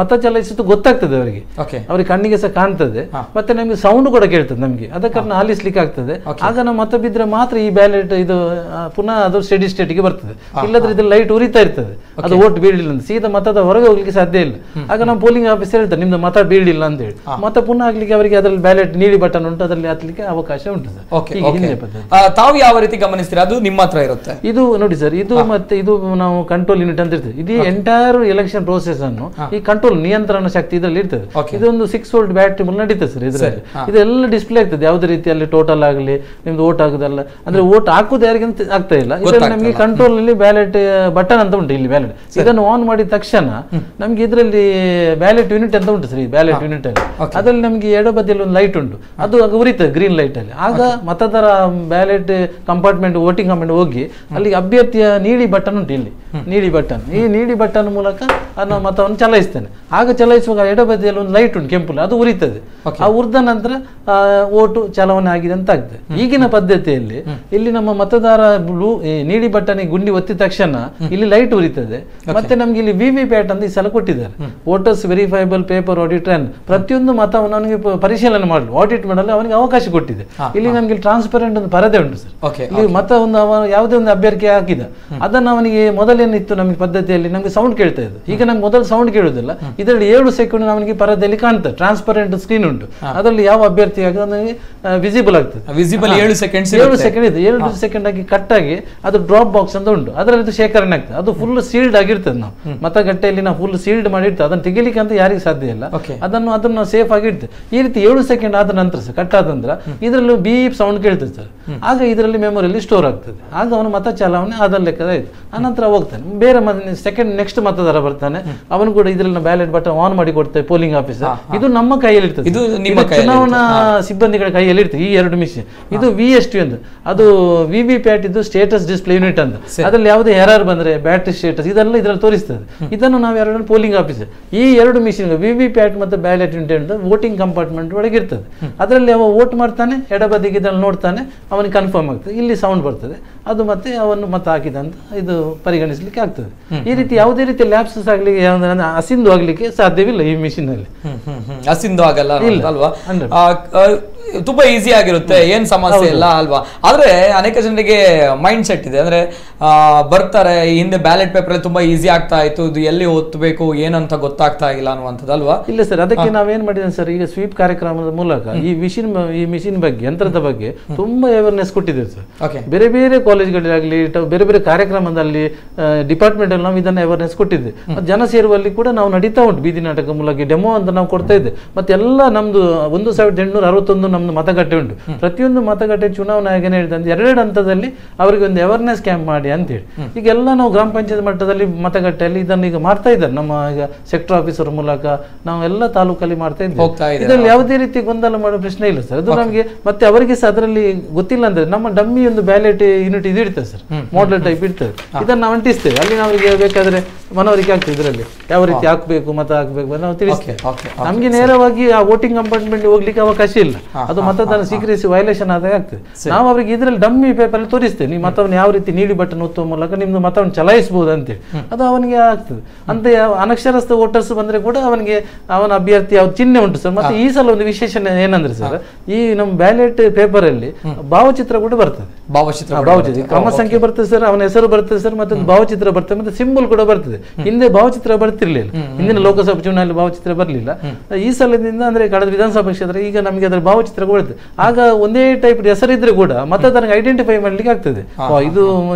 ಮತ ಚಲಾಯಿಸಿದ್ದು ಗೊತ್ತಾಗ್ತದೆ ಅವರಿಗೆ, ಅವ್ರಿಗೆ ಕಣ್ಣಿಗೆ ಸಹ ಕಾಣ್ತದೆ, ಮತ್ತೆ ನಮಗೆ ಸೌಂಡ್ ಕೂಡ ಕೇಳ್ತದೆ, ನಮಗೆ ಅದ ಕಾರಣ ಆಲಿಸ್ಲಿಕ್ಕೆ ಆಗ್ತದೆ. ಆಗ ನಾವು ಮತ ಬಿದ್ರೆ ಮಾತ್ರ ಈ ಬ್ಯಾಲೆಟ್ ಇದು ಪುನಃ ಅದು ಸ್ಟೆಡಿ ಸ್ಟೇಟ್ಗೆ ಬರ್ತದೆ. ಇಲ್ಲದ್ರೆ ಇದು ಲೈಟ್ ಉರಿತಾ ಇರ್ತದೆ, ಅದು ಓಟ್ ಬೀಳಲಿಲ್ಲ ಅಂತ ಸೀದಾ ಮತದ ಹೊರಗೆ ಹೋಗ್ಲಿಕ್ಕೆ ಸಾಧ್ಯ ಇಲ್ಲ. ಆಗ ನಾವು ಪೋಲಿಂಗ್ ಆಫೀಸರ್ ಹೇಳ್ತಾರೆ ನಿಮ್ದು ಮತ ಬೀಳಲಿಲ್ಲ ಅಂತ ಹೇಳಿ, ಮತ ಪುನಃ ಆಗ್ಲಿಕ್ಕೆ ಅವರಿಗೆ ಅದರಲ್ಲಿ ಬ್ಯಾಲೆಟ್ ನೀಲಿ ಬಟನ್ ಉಂಟು, ಅದರಲ್ಲಿ ಹತ್ತಲಿಕ್ಕೆ ಅವಕಾಶ ಉಂಟು ಸರ್. ತಾವು ಯಾವ ರೀತಿ ಗಮನಿಸ್ತೀರಾ? ಅದು ನಿಮ್ಮ ಹತ್ರ ಇರುತ್ತೆ ಇದು ನೋಡಿ ಸರ್. ಇದು ಮತ್ತೆ ಇದು ನಾವು ಕಂಟ್ರೋಲ್ ಯೂನಿಟ್ ಅಂತ ಇರ್ತದೆ. ಇದು ಎಂಟೈರ್ ಎಲೆಕ್ಷನ್ ಪ್ರೋಸೆಸ್ ಅನ್ನು ಈ ಕಂಟ್ರೋಲ್ ನಿಯಂತ್ರಣ ಶಕ್ತಿ ಇದರಲ್ಲಿ ಇರ್ತದೆ. ಇದೊಂದು 6 ವೋಲ್ಟ್ ಬ್ಯಾಟ್ರಿ ಮೂಲಕ ನಡೀತದೆ ಸರ್. ಇದರಲ್ಲಿ ಇದೆಲ್ಲ ಡಿಸ್ಪ್ಲೇ ಆಗ್ತದೆ, ಯಾವುದೇ ರೀತಿಯಲ್ಲಿ ಟೋಟಲ್ ಆಗಲಿ ನಿಮ್ದು ಓಟ್ ಆಗುದಲ್ಲ, ಅಂದ್ರೆ ಓಟ್ ಹಾಕುದು ಯಾರಿಗಂತ ಆಗ್ತಾ ಇಲ್ಲ. ಇದರಲ್ಲಿ ನಮಗೆ ಕಂಟ್ರೋಲ್ ಅಲ್ಲಿ ಬ್ಯಾಲೆಟ್ ಬಟನ್ ಅಂತ ಉಂಟು, ಇಲ್ಲಿ ಬ್ಯಾಲೆಟ್ ಇದನ್ನು ಆನ್ ಮಾಡಿದ ತಕ್ಷಣ ನಮ್ಗೆ ಇದರಲ್ಲಿ ಬ್ಯಾಲೆಟ್ ಯೂನಿಟ್ ಅಂತ ಉಂಟು ಸರ್. ಈ ಬ್ಯಾಲೆಟ್ ಯೂನಿಟ್ ಅಲ್ಲಿ ಅದರಲ್ಲಿ ನಮಗೆ ಎಡಬದಿಯಲ್ಲಿ ಒಂದು ಲೈಟ್ ಉಂಟು, ಅದು ಉರಿತದೆ ಗ್ರೀನ್ ಲೈಟ್ ಅಲ್ಲಿ. ಆಗ ಮತದಾರ ಬ್ಯಾಲೆಟ್ ಕಂಪಾರ್ಟ್ಮೆಂಟ್ ವೋಟಿಂಗ್ ಕಂಪಾರ್ಟ್ಮೆಂಟ್ ಹೋಗಿ ಅಲ್ಲಿ ಅಭ್ಯರ್ಥಿಯ ನೀಲಿ ಬಟನ್ ಉಂಟು, ಇಲ್ಲಿ ನೀಲಿ ಬಟನ್, ಈ ನೀಲಿ ಬಟನ್ ಮೂಲಕ ನಾವು ಮತವನ್ನು ಚಲಾಯಿಸ್ತೇನೆ. ಆಗ ಚಲಾಯಿಸುವಾಗ ಎಡಬದಿಯಲ್ಲಿ ಒಂದು ಲೈಟ್ ಉಂಟು ಕೆಂಪು, ಅದು ಉರಿತದೆ. ಆ ಉರಿದ ನಂತರ ಓಟು ಚಲಾವಣೆ ಆಗಿದೆ ಅಂತ ಆಗ್ತದೆ. ಈಗಿನ ಪದ್ಧತಿಯಲ್ಲಿ ಇಲ್ಲಿ ನಮ್ಮ ಮತದಾರ ನೀಲಿ ಬಟನ್ ಗುಂಡಿ ಒತ್ತಿದ ತಕ್ಷಣ ಇಲ್ಲಿ ಲೈಟ್ ಉರಿತದೆ. ಮತ್ತೆ ನಮ್ಗೆ ಇಲ್ಲಿ VVPAT ಅಂತ ಈ ಸಲ ಕೊಟ್ಟಿದ್ದಾರೆ, voters verifiable paper audit and ಪ್ರತಿಯೊಂದು ಮತವನ್ನು ಅವನಿಗೆ ಪರಿಶೀಲನೆ ಮಾಡಲು ಆಡಿಟ್ ಮಾಡಲು ಅವನಿಗೆ ಅವಕಾಶ ಕೊಟ್ಟಿದೆ. ಇಲ್ಲಿ ನಮ್ಗೆ ಟ್ರಾನ್ಸ್ಪರೆಂಟ್ ಒಂದು ಪರದೆ ಉಂಟು ಸರ್. ಇಲ್ಲಿ ಮತ ಒಂದು ಯಾವುದೇ ಒಂದು ಅಭ್ಯರ್ಥಿ ಹಾಕಿದ ಅದನ್ನು ಅವನಿಗೆ ಮೊದಲೇನಿತ್ತು ನಮಗೆ ಪದ್ಧತಿಯಲ್ಲಿ ನಮಗೆ ಸೌಂಡ್ ಕೇಳ್ತಾ ಇದ್ದು, ಈಗ ನಮ್ಗೆ ಮೊದಲು ಸೌಂಡ್ ಕೇಳುವುದಿಲ್ಲ. ಇದರಲ್ಲಿ 7 ಸೆಕೆಂಡ್ ನಮಗೆ ಪರದೆಯಲ್ಲಿ ಕಾಣ್ತದೆ, ಟ್ರಾನ್ಸ್ಪರೆಂಟ್ ಸ್ಕ್ರೀನ್ ಉಂಟು, ಅದರಲ್ಲಿ ಯಾವ ಅಭ್ಯರ್ಥಿ ಆಗಿದೆ ನನಗೆ ವಿಸಿಬಲ್ ಆಗ್ತದೆ. 7 ಸೆಕೆಂಡ್ ಇದೆ, 7 ಸೆಕೆಂಡ್ ಆಗಿ ಕಟ್ ಆಗಿ ಅದು ಡ್ರಾಪ್ ಬಾಕ್ಸ್ ಅಂತ ಉಂಟು, ಅದರಲ್ಲಿ ಶೇಖರಣೆ ಆಗ್ತದೆ. ಅದು ಫುಲ್ ಸೀಲ್ಡ್ ಆಗಿರ್ತದೆ. ನಾವು ಮತಗಟ್ಟೆಯಲ್ಲಿ ನಾವು ಫುಲ್ ಸೀಲ್ಡ್ ಮಾಡಿರ್ತದೆ, ಅದನ್ನು ತೆಗಿಲಿಕ್ಕೆ ಅಂತ ಯಾರಿಗೆ ಸಾಧ್ಯ ಇಲ್ಲ. ಅದನ್ನು ಸೇಫ್ ಆಗಿರ್ತದೆ. ಈ ರೀತಿ 7 ಸೆಕೆಂಡ್ ಆದ ನಂತರ ಸರ್, ಕಟ್ ಆದ ನಂತರ ಇದರಲ್ಲಿ ಬೀಪ್ ಸೌಂಡ್ ಕೇಳ್ತದೆ ಸರ್. ಆಗ ಇದರಲ್ಲಿ ಮೆಮೊರಿಯಲ್ಲಿ ಸ್ಟೋರ್ ಆಗ್ತದೆ. ಆಗ ಅವನು ಮತ ಚಲಾವಣೆ ಆದ ಲೆಕ್ಕದ ಆಯ್ತು. ಆನಂತರ ಹೋಗ್ತಾನೆ ಬೇರೆ ನೆಕ್ಸ್ಟ್ ಮತದಾರ ಬರ್ತಾನೆ, ಅವನು ಕೂಡ ಇದರಲ್ಲಿ ಬ್ಯಾಲೆಟ್ ಬಟನ್ ಆನ್ ಮಾಡಿ ಕೊಡ್ತೇವೆ ಪೋಲಿಂಗ್ ಆಫೀಸರ್. ಇದು ನಮ್ಮ ಕೈಯಲ್ಲಿ ಇರ್ತದೆ, ಇದು ಚುನಾವಣಾ ಸಿಬ್ಬಂದಿಗಳ ಕೈಯಲ್ಲಿ ಇರ್ತದೆ. ಈ 2 ಮಿಷನ್, ಇದು VST ಅಂತ, ಅದು VVPAT ಇದು ಸ್ಟೇಟಸ್ ಡಿಸ್ಪ್ಲೇ ಯೂನಿಟ್ ಅಂತ. ಅದರಲ್ಲಿ ಯಾವುದೇ ಎರರ್ ಬಂದ್ರೆ ಬ್ಯಾಟರಿ ಸ್ಟೇಟಸ್ ಇದೆಲ್ಲ ಇದರಲ್ಲಿ ತೋರಿಸ್ತದೆ. ಇದನ್ನು ನಾವು 2 ಪೋಲಿಂಗ್ ಆಫೀಸರ್ ಈ 2 ಮಿಷಿನ್ VVPAT ಮತ್ತು ಬ್ಯಾಲೆಟ್ ಯೂನಿಟ್ ವೋಟಿಂಗ್ ಕಂಪಾರ್ಟ್ಮೆಂಟ್ ಒಳಗೆ ಇರ್ತದೆ. ಅದರಲ್ಲಿ ಅವ ವೋಟ್ ಮಾಡ್ತಾನೆ, ಎಡಬದಿಗೆ ಇದನ್ನು ನೋಡ್ತಾನೆ, ಅವನಿಗೆ ಕನ್ಫರ್ಮ್ ಆಗ್ತದೆ, ಇಲ್ಲಿ ಸೌಂಡ್ ಬರ್ತದೆ, ಅದು ಮತ್ತೆ ಅವನು ಮತ ಹಾಕಿದಂತ ಇದು ಪರಿಗಣಿಸಲಿಕ್ಕೆ ಆಗ್ತದೆ. ಈ ರೀತಿ ಯಾವುದೇ ರೀತಿ ಲ್ಯಾಪ್ಸಸ್ ಆಗ್ಲಿಕ್ಕೆ ಅಸಿಂಧು ಆಗ್ಲಿಕ್ಕೆ ಸಾಧ್ಯವಿಲ್ಲ ಈ ಮಿಷಿನ್ ಅಲ್ಲಿ. ಅಸಿಂಧು ಆಗಲ್ಲ ಅಲ್ವಾ? ತುಂಬಾ ಈಸಿ ಆಗಿರುತ್ತೆ, ಏನ್ ಸಮಸ್ಯೆ ಇಲ್ಲ ಅಲ್ವಾ? ಆದ್ರೆ ಅನೇಕ ಜನರಿಗೆ ಮೈಂಡ್ ಸೆಟ್ ಇದೆ, ಅಂದ್ರೆ ಬರ್ತಾರೆ ಹಿಂದೆ ಬ್ಯಾಲೆಟ್ ಪೇಪರ್ ತುಂಬಾ ಈಸಿ ಆಗ್ತಾ ಇತ್ತು, ಇದು ಎಲ್ಲಿ ಓದ್ಬೇಕು ಏನಂತ ಗೊತ್ತಾಗ್ತಾ ಇಲ್ಲ ಅನ್ನುವಂಥದ್ದು ಅಲ್ವಾ? ಇಲ್ಲ ಸರ್, ಅದಕ್ಕೆ ನಾವೇನ್ ಮಾಡಿದ್ದೇವೆ ಸರ್, ಈಗ ಸ್ವೀಪ್ ಕಾರ್ಯಕ್ರಮದ ಮೂಲಕ ಈ ಮಿಷಿನ್ ಬಗ್ಗೆ, ಯಂತ್ರದ ಬಗ್ಗೆ ತುಂಬಾ ಅವೇರ್ನೆಸ್ ಕೊಟ್ಟಿದ್ದೇವೆ ಸರ್. ಬೇರೆ ಬೇರೆ ಕಾಲೇಜ್ಗಳಾಗಲಿ ಬೇರೆ ಬೇರೆ ಕಾರ್ಯಕ್ರಮದಲ್ಲಿ ಡಿಪಾರ್ಟ್ಮೆಂಟ್ ಅಲ್ಲಿ ನಾವು ಇದನ್ನ ಅವೇರ್ನೆಸ್ ಕೊಟ್ಟಿದ್ದೆ. ಜನ ಸೇರುವಲ್ಲಿ ಕೂಡ ನಾವು ನಡೀತಾ ಉಂಟು, ಬೀದಿ ನಾಟಕ ಮೂಲಕ ಡೆಮೋ ಅಂತ ನಾವು ಕೊಡ್ತಾ ಇದ್ದೆ. ಮತ್ತೆ ಎಲ್ಲ ನಮ್ದು 1861 ನಮ್ದು ಮತಗಟ್ಟೆ ಉಂಟು. ಪ್ರತಿಯೊಂದು ಮತಗಟ್ಟೆ ಚುನಾವಣಾ ಆಯೋಗ ಹೇಳಿದಂತೆ 2 ಹಂತದಲ್ಲಿ ಅವರಿಗೆ ಒಂದು ಅವೇರ್ನೆಸ್ ಕ್ಯಾಂಪ್ ಮಾಡಿ ಅಂತೇಳಿ ಈಗೆಲ್ಲ ನಾವು ಗ್ರಾಮ ಪಂಚಾಯತ್ ಮಟ್ಟದಲ್ಲಿ ಮತಗಟ್ಟೆಯಲ್ಲಿ ಇದನ್ನು ಈಗ ಮಾಡ್ತಾ ಇದ್ದಾರೆ. ನಮ್ಮ ಈಗ ಸೆಕ್ಟರ್ ಆಫೀಸರ್ ಮೂಲಕ ನಾವು ಎಲ್ಲ ತಾಲೂಕಲ್ಲಿ ಮಾಡ್ತಾ ಇದ್ದೇವೆ. ಇದರಲ್ಲಿ ಯಾವುದೇ ರೀತಿ ಗೊಂದಲ ಮಾಡೋ ಪ್ರಶ್ನೆ ಇಲ್ಲ ಸರ್. ಅದು ನಮಗೆ ಮತ್ತೆ ಅವರಿಗೆ ಸಹ ಅದರಲ್ಲಿ ಗೊತ್ತಿಲ್ಲ ಅಂದ್ರೆ ನಮ್ಮ ಡಮ್ಮಿ ಒಂದು ಬ್ಯಾಲೆಟ್ ಯೂನಿಟ್ ಇದು ಇರ್ತದೆ ಸರ್, ಮಾಡಲ್ ಟೈಪ್ ಇರ್ತದೆ. ಇದನ್ನು ನಾವು ಅಂಟಿಸ್ತೇವೆ, ಅಲ್ಲಿ ನಾವು ಬೇಕಾದ್ರೆ ಮನವರಿಕೆ ಆಗ್ತದೆ ಇದರಲ್ಲಿ ಯಾವ ರೀತಿ ಹಾಕ್ಬೇಕು ಮತ ಹಾಕ್ಬೇಕು ನಾವು ತಿಳಿಸ್ತೇವೆ. ನಮ್ಗೆ ನೇರವಾಗಿ ಆ ವೋಟಿಂಗ್ ಕಂಪಾರ್ಟ್ಮೆಂಟ್ ಹೋಗ್ಲಿಕ್ಕೆ ಅವಕಾಶ ಇಲ್ಲ, ಅದು ಮತದಾನ ಸೀಕ್ರೆಸಿ ವೈಲೇಷನ್ ಆದಾಗ ಆಗ್ತದೆ. ನಾವು ಅವರಿಗೆ ಇದರಲ್ಲಿ ಡಮ್ಮಿ ಪೇಪರ್ ತೋರಿಸ್ತೇವೆ, ನೀವು ಮತವನ್ನು ಯಾವ ರೀತಿ ನೀಲಿ ಬಟನ್ ಒತ್ತುವ ಮೂಲಕ ನಿಮ್ದು ಮತವನ್ನು ಚಲಾಯಿಸಬಹುದು ಅಂತೇಳಿ, ಅದು ಅವನಿಗೆ ಆಗ್ತದೆ. ಅಂತ ಅನಕ್ಷರಸ್ಥ ವೋಟರ್ಸ್ ಬಂದ್ರೆ ಕೂಡ ಅವನಿಗೆ ಅವನ ಅಭ್ಯರ್ಥಿ ಯಾವ ಚಿಹ್ನೆ ಉಂಟು ಸರ್. ಮತ್ತೆ ಈ ಸಲ ಒಂದು ವಿಶೇಷ ಏನಂದ್ರೆ ಸರ್, ಈ ನಮ್ಮ ಬ್ಯಾಲೆಟ್ ಪೇಪರ್ ಅಲ್ಲಿ ಭಾವಚಿತ್ರ ಕೂಡ ಬರ್ತದೆ, ಭಾವಚಿತ್ರ ಕ್ರಮ ಸಂಖ್ಯೆ ಬರ್ತದೆ ಸರ್, ಅವನ ಹೆಸರು ಬರ್ತದೆ ಸರ್, ಮತ್ತೆ ಭಾವಚಿತ್ರ ಬರ್ತದೆ, ಮತ್ತೆ ಸಿಂಬಲ್ ಕೂಡ ಬರ್ತದೆ. ಹಿಂದೆ ಭಾವಚಿತ್ರ ಬರ್ತಿರ್ಲಿಲ್ಲ, ಹಿಂದಿನ ಲೋಕಸಭಾ ಚುನಾವಣೆ ಭಾವಚಿತ್ರ ಬರಲಿಲ್ಲ. ಈ ಸಲದಿಂದ ಅಂದ್ರೆ ಕಳೆದ ವಿಧಾನಸಭಾ ಕ್ಷೇತ್ರ ಈಗ ನಮಗೆ ಅದರ ಭಾವಚಿತ್ರ ಬರುತ್ತೆ. ಆಗ ಒಂದೇ ಟೈಪ್ ಹೆಸರಿದ್ರೆ ಕೂಡ ಮತದಾರನಿಗೆ ಐಡೆಂಟಿಫೈ ಮಾಡ್ಲಿಕ್ಕೆ ಆಗ್ತದೆ, ಇದು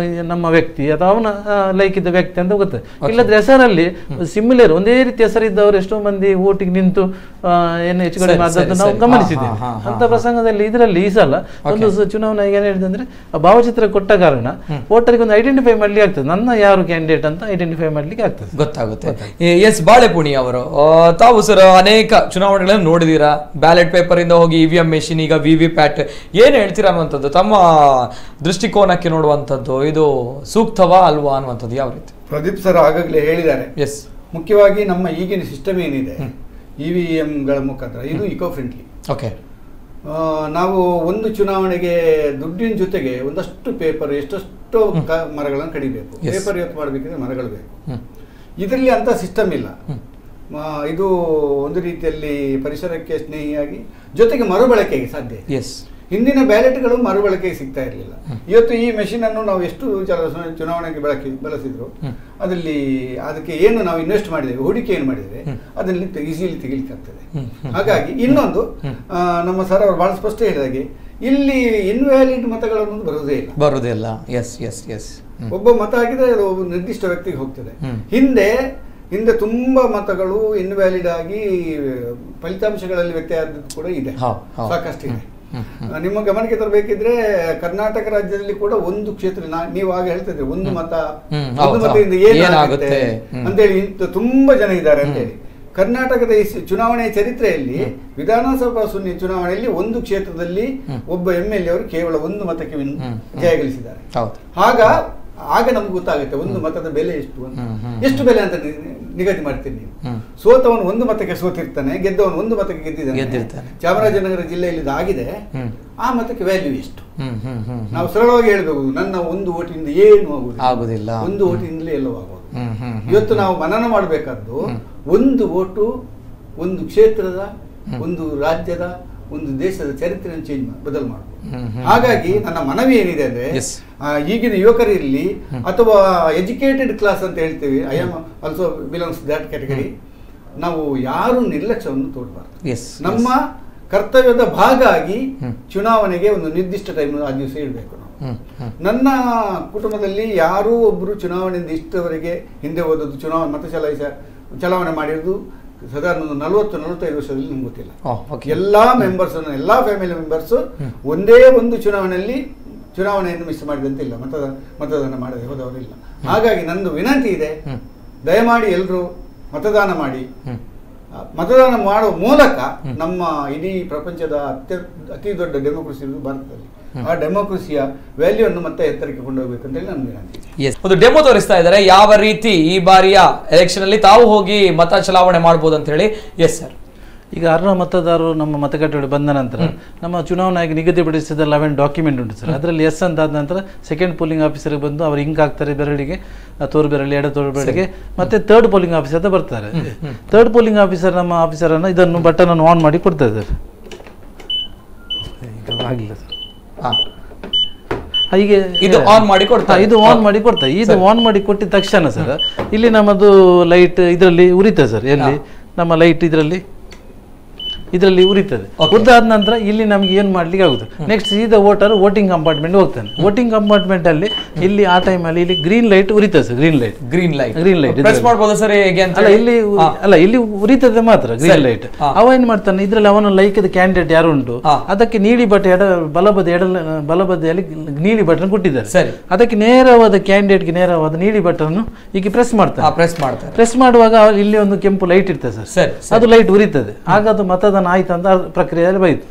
ನಮ್ಮ ವ್ಯಕ್ತಿ ಅಥವಾ ಅವನ ಲೈಕ್ ಇದ್ದ ವ್ಯಕ್ತಿ ಅಂತ ಗೊತ್ತದೆ. ಇಲ್ಲದ್ರೆ ಹೆಸರಲ್ಲಿ ಸಿಮಿಲರ್ ಒಂದೇ ರೀತಿ ಹೆಸರಿದ್ದವರು ಎಷ್ಟೋ ಮಂದಿ ವೋಟಿಗೆ ನಿಂತು ಏನು ಹೆಚ್ಚು ಕಡಿಮೆ ಆದದ್ದು ನಾವು ಗಮನಿಸಿದ್ದೇವೆ. ಅಂತ ಪ್ರಸಂಗದಲ್ಲಿ ಇದರಲ್ಲಿ ಈ ಸಲ ಒಂದು ಚುನಾವಣಾ ಏನ್ ಹೇಳಿದೆ ಅಂದ್ರೆ ಭಾವಚಿತ್ರ ಕೊಟ್ಟ ಕಾರಣ ವೋಟರ್ಗೆ ಒಂದು ಐಡೆಂಟಿಫೈ ಮಾಡ್ಲಿಕ್ಕೆ ಆಗ್ತದೆ, ನನ್ನ ಯಾರು ಕ್ಯಾಂಡಿಡೇಟ್ ಅಂತ ಐಡೆಂಟಿಫೈ ಮಾಡ್ಲಿಕ್ಕೆ ಆಗ್ತದೆ, ಗೊತ್ತಾಗುತ್ತೆ. ಎಸ್ ಬಾಳೆಪುಣಿ ಅವರು, ತಾವು ಸರ್ ಅನೇಕ ಚುನಾವಣೆಗಳನ್ನು ನೋಡಿದೀರಾ, ಬ್ಯಾಲೆಟ್ ಪೇಪರ್ ಇಂದ ಹೋಗಿ EVM ಮೆಷಿನ್, ಈಗ VVPAT, ಏನ್ ಹೇಳ್ತೀರಾ ಅನ್ನುವಂಥದ್ದು ತಮ್ಮ ದೃಷ್ಟಿಕೋನಕ್ಕೆ ನೋಡುವಂಥದ್ದು, ಇದು ಸೂಕ್ತವಾ ಅಲ್ವಾ ಅನ್ನುವಂಥದ್ದು ಯಾವ ರೀತಿ? ಪ್ರದೀಪ್ ಸರ್ ಆಗಾಗಲೇ ಹೇಳಿದ್ದಾರೆ. ಎಸ್, ಮುಖ್ಯವಾಗಿ ನಮ್ಮ ಈಗಿನ ಸಿಸ್ಟಮ್ ಏನಿದೆ EVMಗಳ ಮುಖಾಂತರ ಇದು ಇಕೋ ಫ್ರೆಂಡ್ಲಿ. ಓಕೆ, ನಾವು ಒಂದು ಚುನಾವಣೆಗೆ ದುಡ್ಡಿನ ಜೊತೆಗೆ ಒಂದಷ್ಟು ಪೇಪರ್ ಎಷ್ಟೆಷ್ಟೋ ಮರಗಳನ್ನು ಕಡಿಬೇಕು. ಪೇಪರ್ ಇವತ್ತು ಮಾಡಬೇಕಿದ್ರೆ ಮರಗಳು ಬೇಕು. ಇದರಲ್ಲಿ ಅಂತ ಸಿಸ್ಟಮ್ ಇಲ್ಲ. ಇದು ಒಂದು ರೀತಿಯಲ್ಲಿ ಪರಿಸರಕ್ಕೆ ಸ್ನೇಹಿಯಾಗಿ ಜೊತೆಗೆ ಮರುಬಳಕೆಗೆ ಸಾಧ್ಯ ಇದೆ. ಹಿಂದಿನ ಬ್ಯಾಲೆಟ್ಗಳು ಮರುಬಳಕೆಗೆ ಸಿಗ್ತಾ ಇರಲಿಲ್ಲ. ಇವತ್ತು ಈ ಮೆಷಿನ್ ಅನ್ನು ನಾವು ಎಷ್ಟು ಚುನಾವಣೆಗೆ ಬಳಸಿದ್ರು ಅದರಲ್ಲಿ ಅದಕ್ಕೆ ಏನು ನಾವು ಇನ್ವೆಸ್ಟ್ ಮಾಡಿದ್ದೇವೆ, ಹೂಡಿಕೆ ಏನು ಮಾಡಿದ್ದೇವೆ ಅದರಲ್ಲಿ ಈಸಿಲಿ ತೆಗಿಲಿಕ್ಕೆ ಆಗ್ತದೆ. ಹಾಗಾಗಿ ಇನ್ನೊಂದು ನಮ್ಮ ಸರ್ ಅವರು ಬಹಳ ಸ್ಪಷ್ಟ ಹೇಳಿದಾಗೆ ಇಲ್ಲಿ ಇನ್ವ್ಯಾಲಿಡ್ ಮತಗಳನ್ನು ಬರುವುದೇ ಇಲ್ಲ. ಒಬ್ಬ ಮತ ಹಾಕಿದ್ರೆ ಅದು ಒಬ್ಬ ನಿರ್ದಿಷ್ಟ ವ್ಯಕ್ತಿಗೆ ಹೋಗ್ತದೆ. ಹಿಂದೆ ತುಂಬಾ ಮತಗಳು ಇನ್ವ್ಯಾಲಿಡ್ ಆಗಿ ಫಲಿತಾಂಶಗಳಲ್ಲಿ ವ್ಯತ್ಯಯ ಆದದ್ದು ಕೂಡ ಇದೆ, ಸಾಕಷ್ಟು ಇದೆ. ನಿಮ್ಮ ಗಮನಕ್ಕೆ ತರಬೇಕಿದ್ರೆ ಕರ್ನಾಟಕ ರಾಜ್ಯದಲ್ಲಿ ಕೂಡ ಒಂದು ಕ್ಷೇತ್ರ ನೀವು ಆಗ ಹೇಳ್ತಿದ್ರಿ ಒಂದು ಮತದಿಂದ ಏನಾಗುತ್ತೆ ಅಂತೇಳಿ ತುಂಬಾ ಜನ ಇದ್ದಾರೆ ಅಂತೇಳಿ. ಕರ್ನಾಟಕದ ಈ ಚುನಾವಣೆಯ ಚರಿತ್ರೆಯಲ್ಲಿ ವಿಧಾನಸಭಾ ಚುನಾವಣೆಯಲ್ಲಿ ಒಂದು ಕ್ಷೇತ್ರದಲ್ಲಿ ಒಬ್ಬ MLA ಅವರು ಕೇವಲ ಒಂದು ಮತಕ್ಕೆ ಜಯಗಳಿಸಿದ್ದಾರೆ. ಆಗ ನಮ್ಗೆ ಗೊತ್ತಾಗುತ್ತೆ ಒಂದು ಮತದ ಬೆಲೆ ಎಷ್ಟು ಬೆಲೆ ಅಂತ ನಿಗದಿ ಮಾಡ್ತೀರಿ ನೀವು. ಸೋತವನು ಒಂದು ಮತಕ್ಕೆ ಸೋತಿರ್ತಾನೆ, ಗೆದ್ದವನು ಒಂದು ಮತಕ್ಕೆ ಗೆದ್ದಿದ್ದಾನೆ. ಚಾಮರಾಜನಗರ ಜಿಲ್ಲೆಯಲ್ಲಿ ಆಗಿದೆ. ಆ ಮತಕ್ಕೆ ವ್ಯಾಲ್ಯೂ ಎಷ್ಟು? ನಾವು ಸರಳವಾಗಿ ಹೇಳ್ಬೇಕು, ನನ್ನ ಒಂದು ಓಟಿನಿಂದ ಏನು ಆಗುದಿಲ್ಲ, ಒಂದು ಓಟಿನಿಂದಲೇ ಎಲ್ಲವೂ ಆಗೋದು. ಇವತ್ತು ನಾವು ಮನನ ಮಾಡಬೇಕಾದ್ದು ಒಂದು ಓಟು ಒಂದು ಕ್ಷೇತ್ರದ, ಒಂದು ರಾಜ್ಯದ, ಒಂದು ದೇಶದ ಚರಿತ್ರೆಯನ್ನು ಬದಲು ಮಾಡಬಹುದು. ಹಾಗಾಗಿ ನನ್ನ ಮನವಿ ಏನಿದೆ ಅಂದ್ರೆ ಈಗಿನ ಯುವಕರಿರಲಿ ಅಥವಾ ಎಜುಕೇಟೆಡ್ ಕ್ಲಾಸ್ ಅಂತ ಹೇಳ್ತೀವಿ, I am also belongs that category, ನಾವು ಯಾರು ನಿರ್ಲಕ್ಷ್ಯವನ್ನು ತೋಡಬಾರ್ದು. ನಮ್ಮ ಕರ್ತವ್ಯದ ಭಾಗ ಆಗಿ ಚುನಾವಣೆಗೆ ಒಂದು ನಿರ್ದಿಷ್ಟ ಟೈಮ್ ಆ ದಿವಸ ಇಡಬೇಕು. ನಾವು ನನ್ನ ಕುಟುಂಬದಲ್ಲಿ ಯಾರೂ ಒಬ್ಬರು ಚುನಾವಣೆಯಿಂದ ಇಷ್ಟವರೆಗೆ ಹಿಂದೆ ಹೋದದ್ದು, ಚಲಾವಣೆ ಮಾಡಿರೋದು ಸಾಧಾರಣ 40-45 ವರ್ಷದಲ್ಲಿ ನಿಮ್ಗೆ ಗೊತ್ತಿಲ್ಲ. ಎಲ್ಲಾ ಮೆಂಬರ್ಸ್, ಎಲ್ಲಾ ಫ್ಯಾಮಿಲಿ ಮೆಂಬರ್ಸ್ ಒಂದೇ ಒಂದು ಚುನಾವಣೆಯನ್ನು ಮಿಸ್ ಮಾಡಿದಂತಿಲ್ಲ, ಮತದಾನ ಮಾಡದೆ ಹೋದವರಿಲ್ಲ. ಹಾಗಾಗಿ ನಂದು ವಿನಂತಿ ಇದೆ, ದಯಮಾಡಿ ಎಲ್ಲರೂ ಮತದಾನ ಮಾಡಿ. ಮತದಾನ ಮಾಡುವ ಮೂಲಕ ನಮ್ಮ ಇಡೀ ಪ್ರಪಂಚದ ಅತಿ ದೊಡ್ಡ ಡೆಮೋಕ್ರಸಿ ಇರುವುದು ಭಾರತದಲ್ಲಿ. ಆ ಡೆಮೋಕ್ರಸಿಯ ವ್ಯಾಲ್ಯೂ ಅನ್ನು ಮತ್ತೆ ಎತ್ತರಕ್ಕೆ ಕೊಂಡೋಗ್ಬೇಕಂತ ಹೇಳಿ ನನ್ನ ವಿನಂತಿ. ಒಂದು ಡೆಮೋ ತೋರಿಸ್ತಾ ಇದ್ದಾರೆ ಯಾವ ರೀತಿ ಈ ಬಾರಿಯ ಎಲೆಕ್ಷನ್ ಅಲ್ಲಿ ತಾವು ಹೋಗಿ ಮತ ಚಲಾವಣೆ ಮಾಡಬಹುದು ಅಂತ ಹೇಳಿ. ಎಸ್ ಸರ್, ಈಗ ಅರ್ಹ ಮತದಾರರು ನಮ್ಮ ಮತಗಟ್ಟೆಗೆ ಬಂದ ನಂತರ ನಮ್ಮ ಚುನಾವಣಾ ಆಯೋಗ ನಿಗದಿಪಡಿಸಿದ 11 ಡಾಕ್ಯುಮೆಂಟ್ ಉಂಟು ಸರ್. ಅದರಲ್ಲಿ ಎಸ್ ಅಂತ ಆದ ನಂತರ ಸೆಕೆಂಡ್ ಪೋಲಿಂಗ್ ಆಫೀಸರ್ಗೆ ಬಂದು ಅವರು ಹಿಂಗ್ ಹಾಕ್ತಾರೆ ಬೆರಳಿಗೆ, ತೋರು ಬೆರಳಿ, ಎಡ ತೋರು ಬೆರಳಿಗೆ, ಮತ್ತೆ ಥರ್ಡ್ ಪೋಲಿಂಗ್ ಆಫೀಸರ್ ಅಂತ ಬರ್ತಾರೆ. ಥರ್ಡ್ ಪೋಲಿಂಗ್ ಆಫೀಸರ್ ನಮ್ಮ ಆಫೀಸರ್ ಅನ್ನು ಇದನ್ನು ಬಟನ್ ಅನ್ನು ಆನ್ ಮಾಡಿ ಕೊಡ್ತಾ ಇದ್ದಾರೆ. ಆಗಿಲ್ಲ ಸರ್, ಹೀಗೆ ಇದು ಆನ್ ಮಾಡಿ ಕೊಡ್ತಾ ಇದು ಆನ್ ಮಾಡಿ ಕೊಟ್ಟಿದ ತಕ್ಷಣ ಸರ್ ಇಲ್ಲಿ ನಮ್ಮದು ಲೈಟ್ ಇದರಲ್ಲಿ ಉರಿತದೆ ಸರ್. ಎಲ್ಲಿ ನಮ್ಮ ಲೈಟ್ ಇದರಲ್ಲಿ ಉರಿತದೆ. ಉರಿದಾದ ನಂತರ ಇಲ್ಲಿ ನಮ್ಗೆ ಏನು ಮಾಡ್ಲಿಕ್ಕೆ ಆಗುದು, ನೆಕ್ಸ್ಟ್ ಸೀದಾ ವೋಟರ್ ವೋಟಿಂಗ್ ಕಂಪಾರ್ಟ್ಮೆಂಟ್ ಹೋಗ್ತಾನೆ. ವೋಟಿಂಗ್ ಕಂಪಾರ್ಟ್ಮೆಂಟ್ ಅಲ್ಲಿ ಇಲ್ಲಿ ಆ ಟೈಮ್ ಅಲ್ಲಿ ಇಲ್ಲಿ ಗ್ರೀನ್ ಲೈಟ್ ಉರಿತದೆ ಸರ್. ಗ್ರೀನ್ ಲೈಟ್ ಪ್ರೆಸ್ ಮಾಡಬಹುದು ಸರ್ ಹೇಗೆ ಅಂತ? ಇಲ್ಲಿ ಉರಿತದೆ ಮಾತ್ರ ಗ್ರೀನ್ ಲೈಟ್. ಅವ ಏನ್ ಮಾಡ್ತಾನೆ, ಇದ್ರಲ್ಲಿ ಅವನ ಲೈಕದ ಕ್ಯಾಂಡಿಡೇಟ್ ಯಾರು ಉಂಟು ಅದಕ್ಕೆ ನೀಲಿ ಬಟನ್ ಬಲಬದಿಯಲ್ಲಿ ನೀಲಿ ಬಟನ್ ಕೊಟ್ಟಿದ್ದಾರೆ. ಅದಕ್ಕೆ ನೇರವಾದ ಕ್ಯಾಂಡಿಡೇಟ್ಗೆ ನೇರವಾದ ನೀಲಿ ಬಟನ್ ಈಗ ಪ್ರೆಸ್ ಮಾಡ್ತಾರೆ. ಪ್ರೆಸ್ ಮಾಡುವಾಗ ಇಲ್ಲಿ ಒಂದು ಕೆಂಪು ಲೈಟ್ ಇರ್ತದೆ ಸರ್, ಅದು ಲೈಟ್ ಉರಿತದೆ. ಆಗ ಅದು ಮತದಾನ ಆಯ್ತಂತ ಪ್ರಕ್ರಿಯೆಯಲ್ಲಿ ಬೈತು.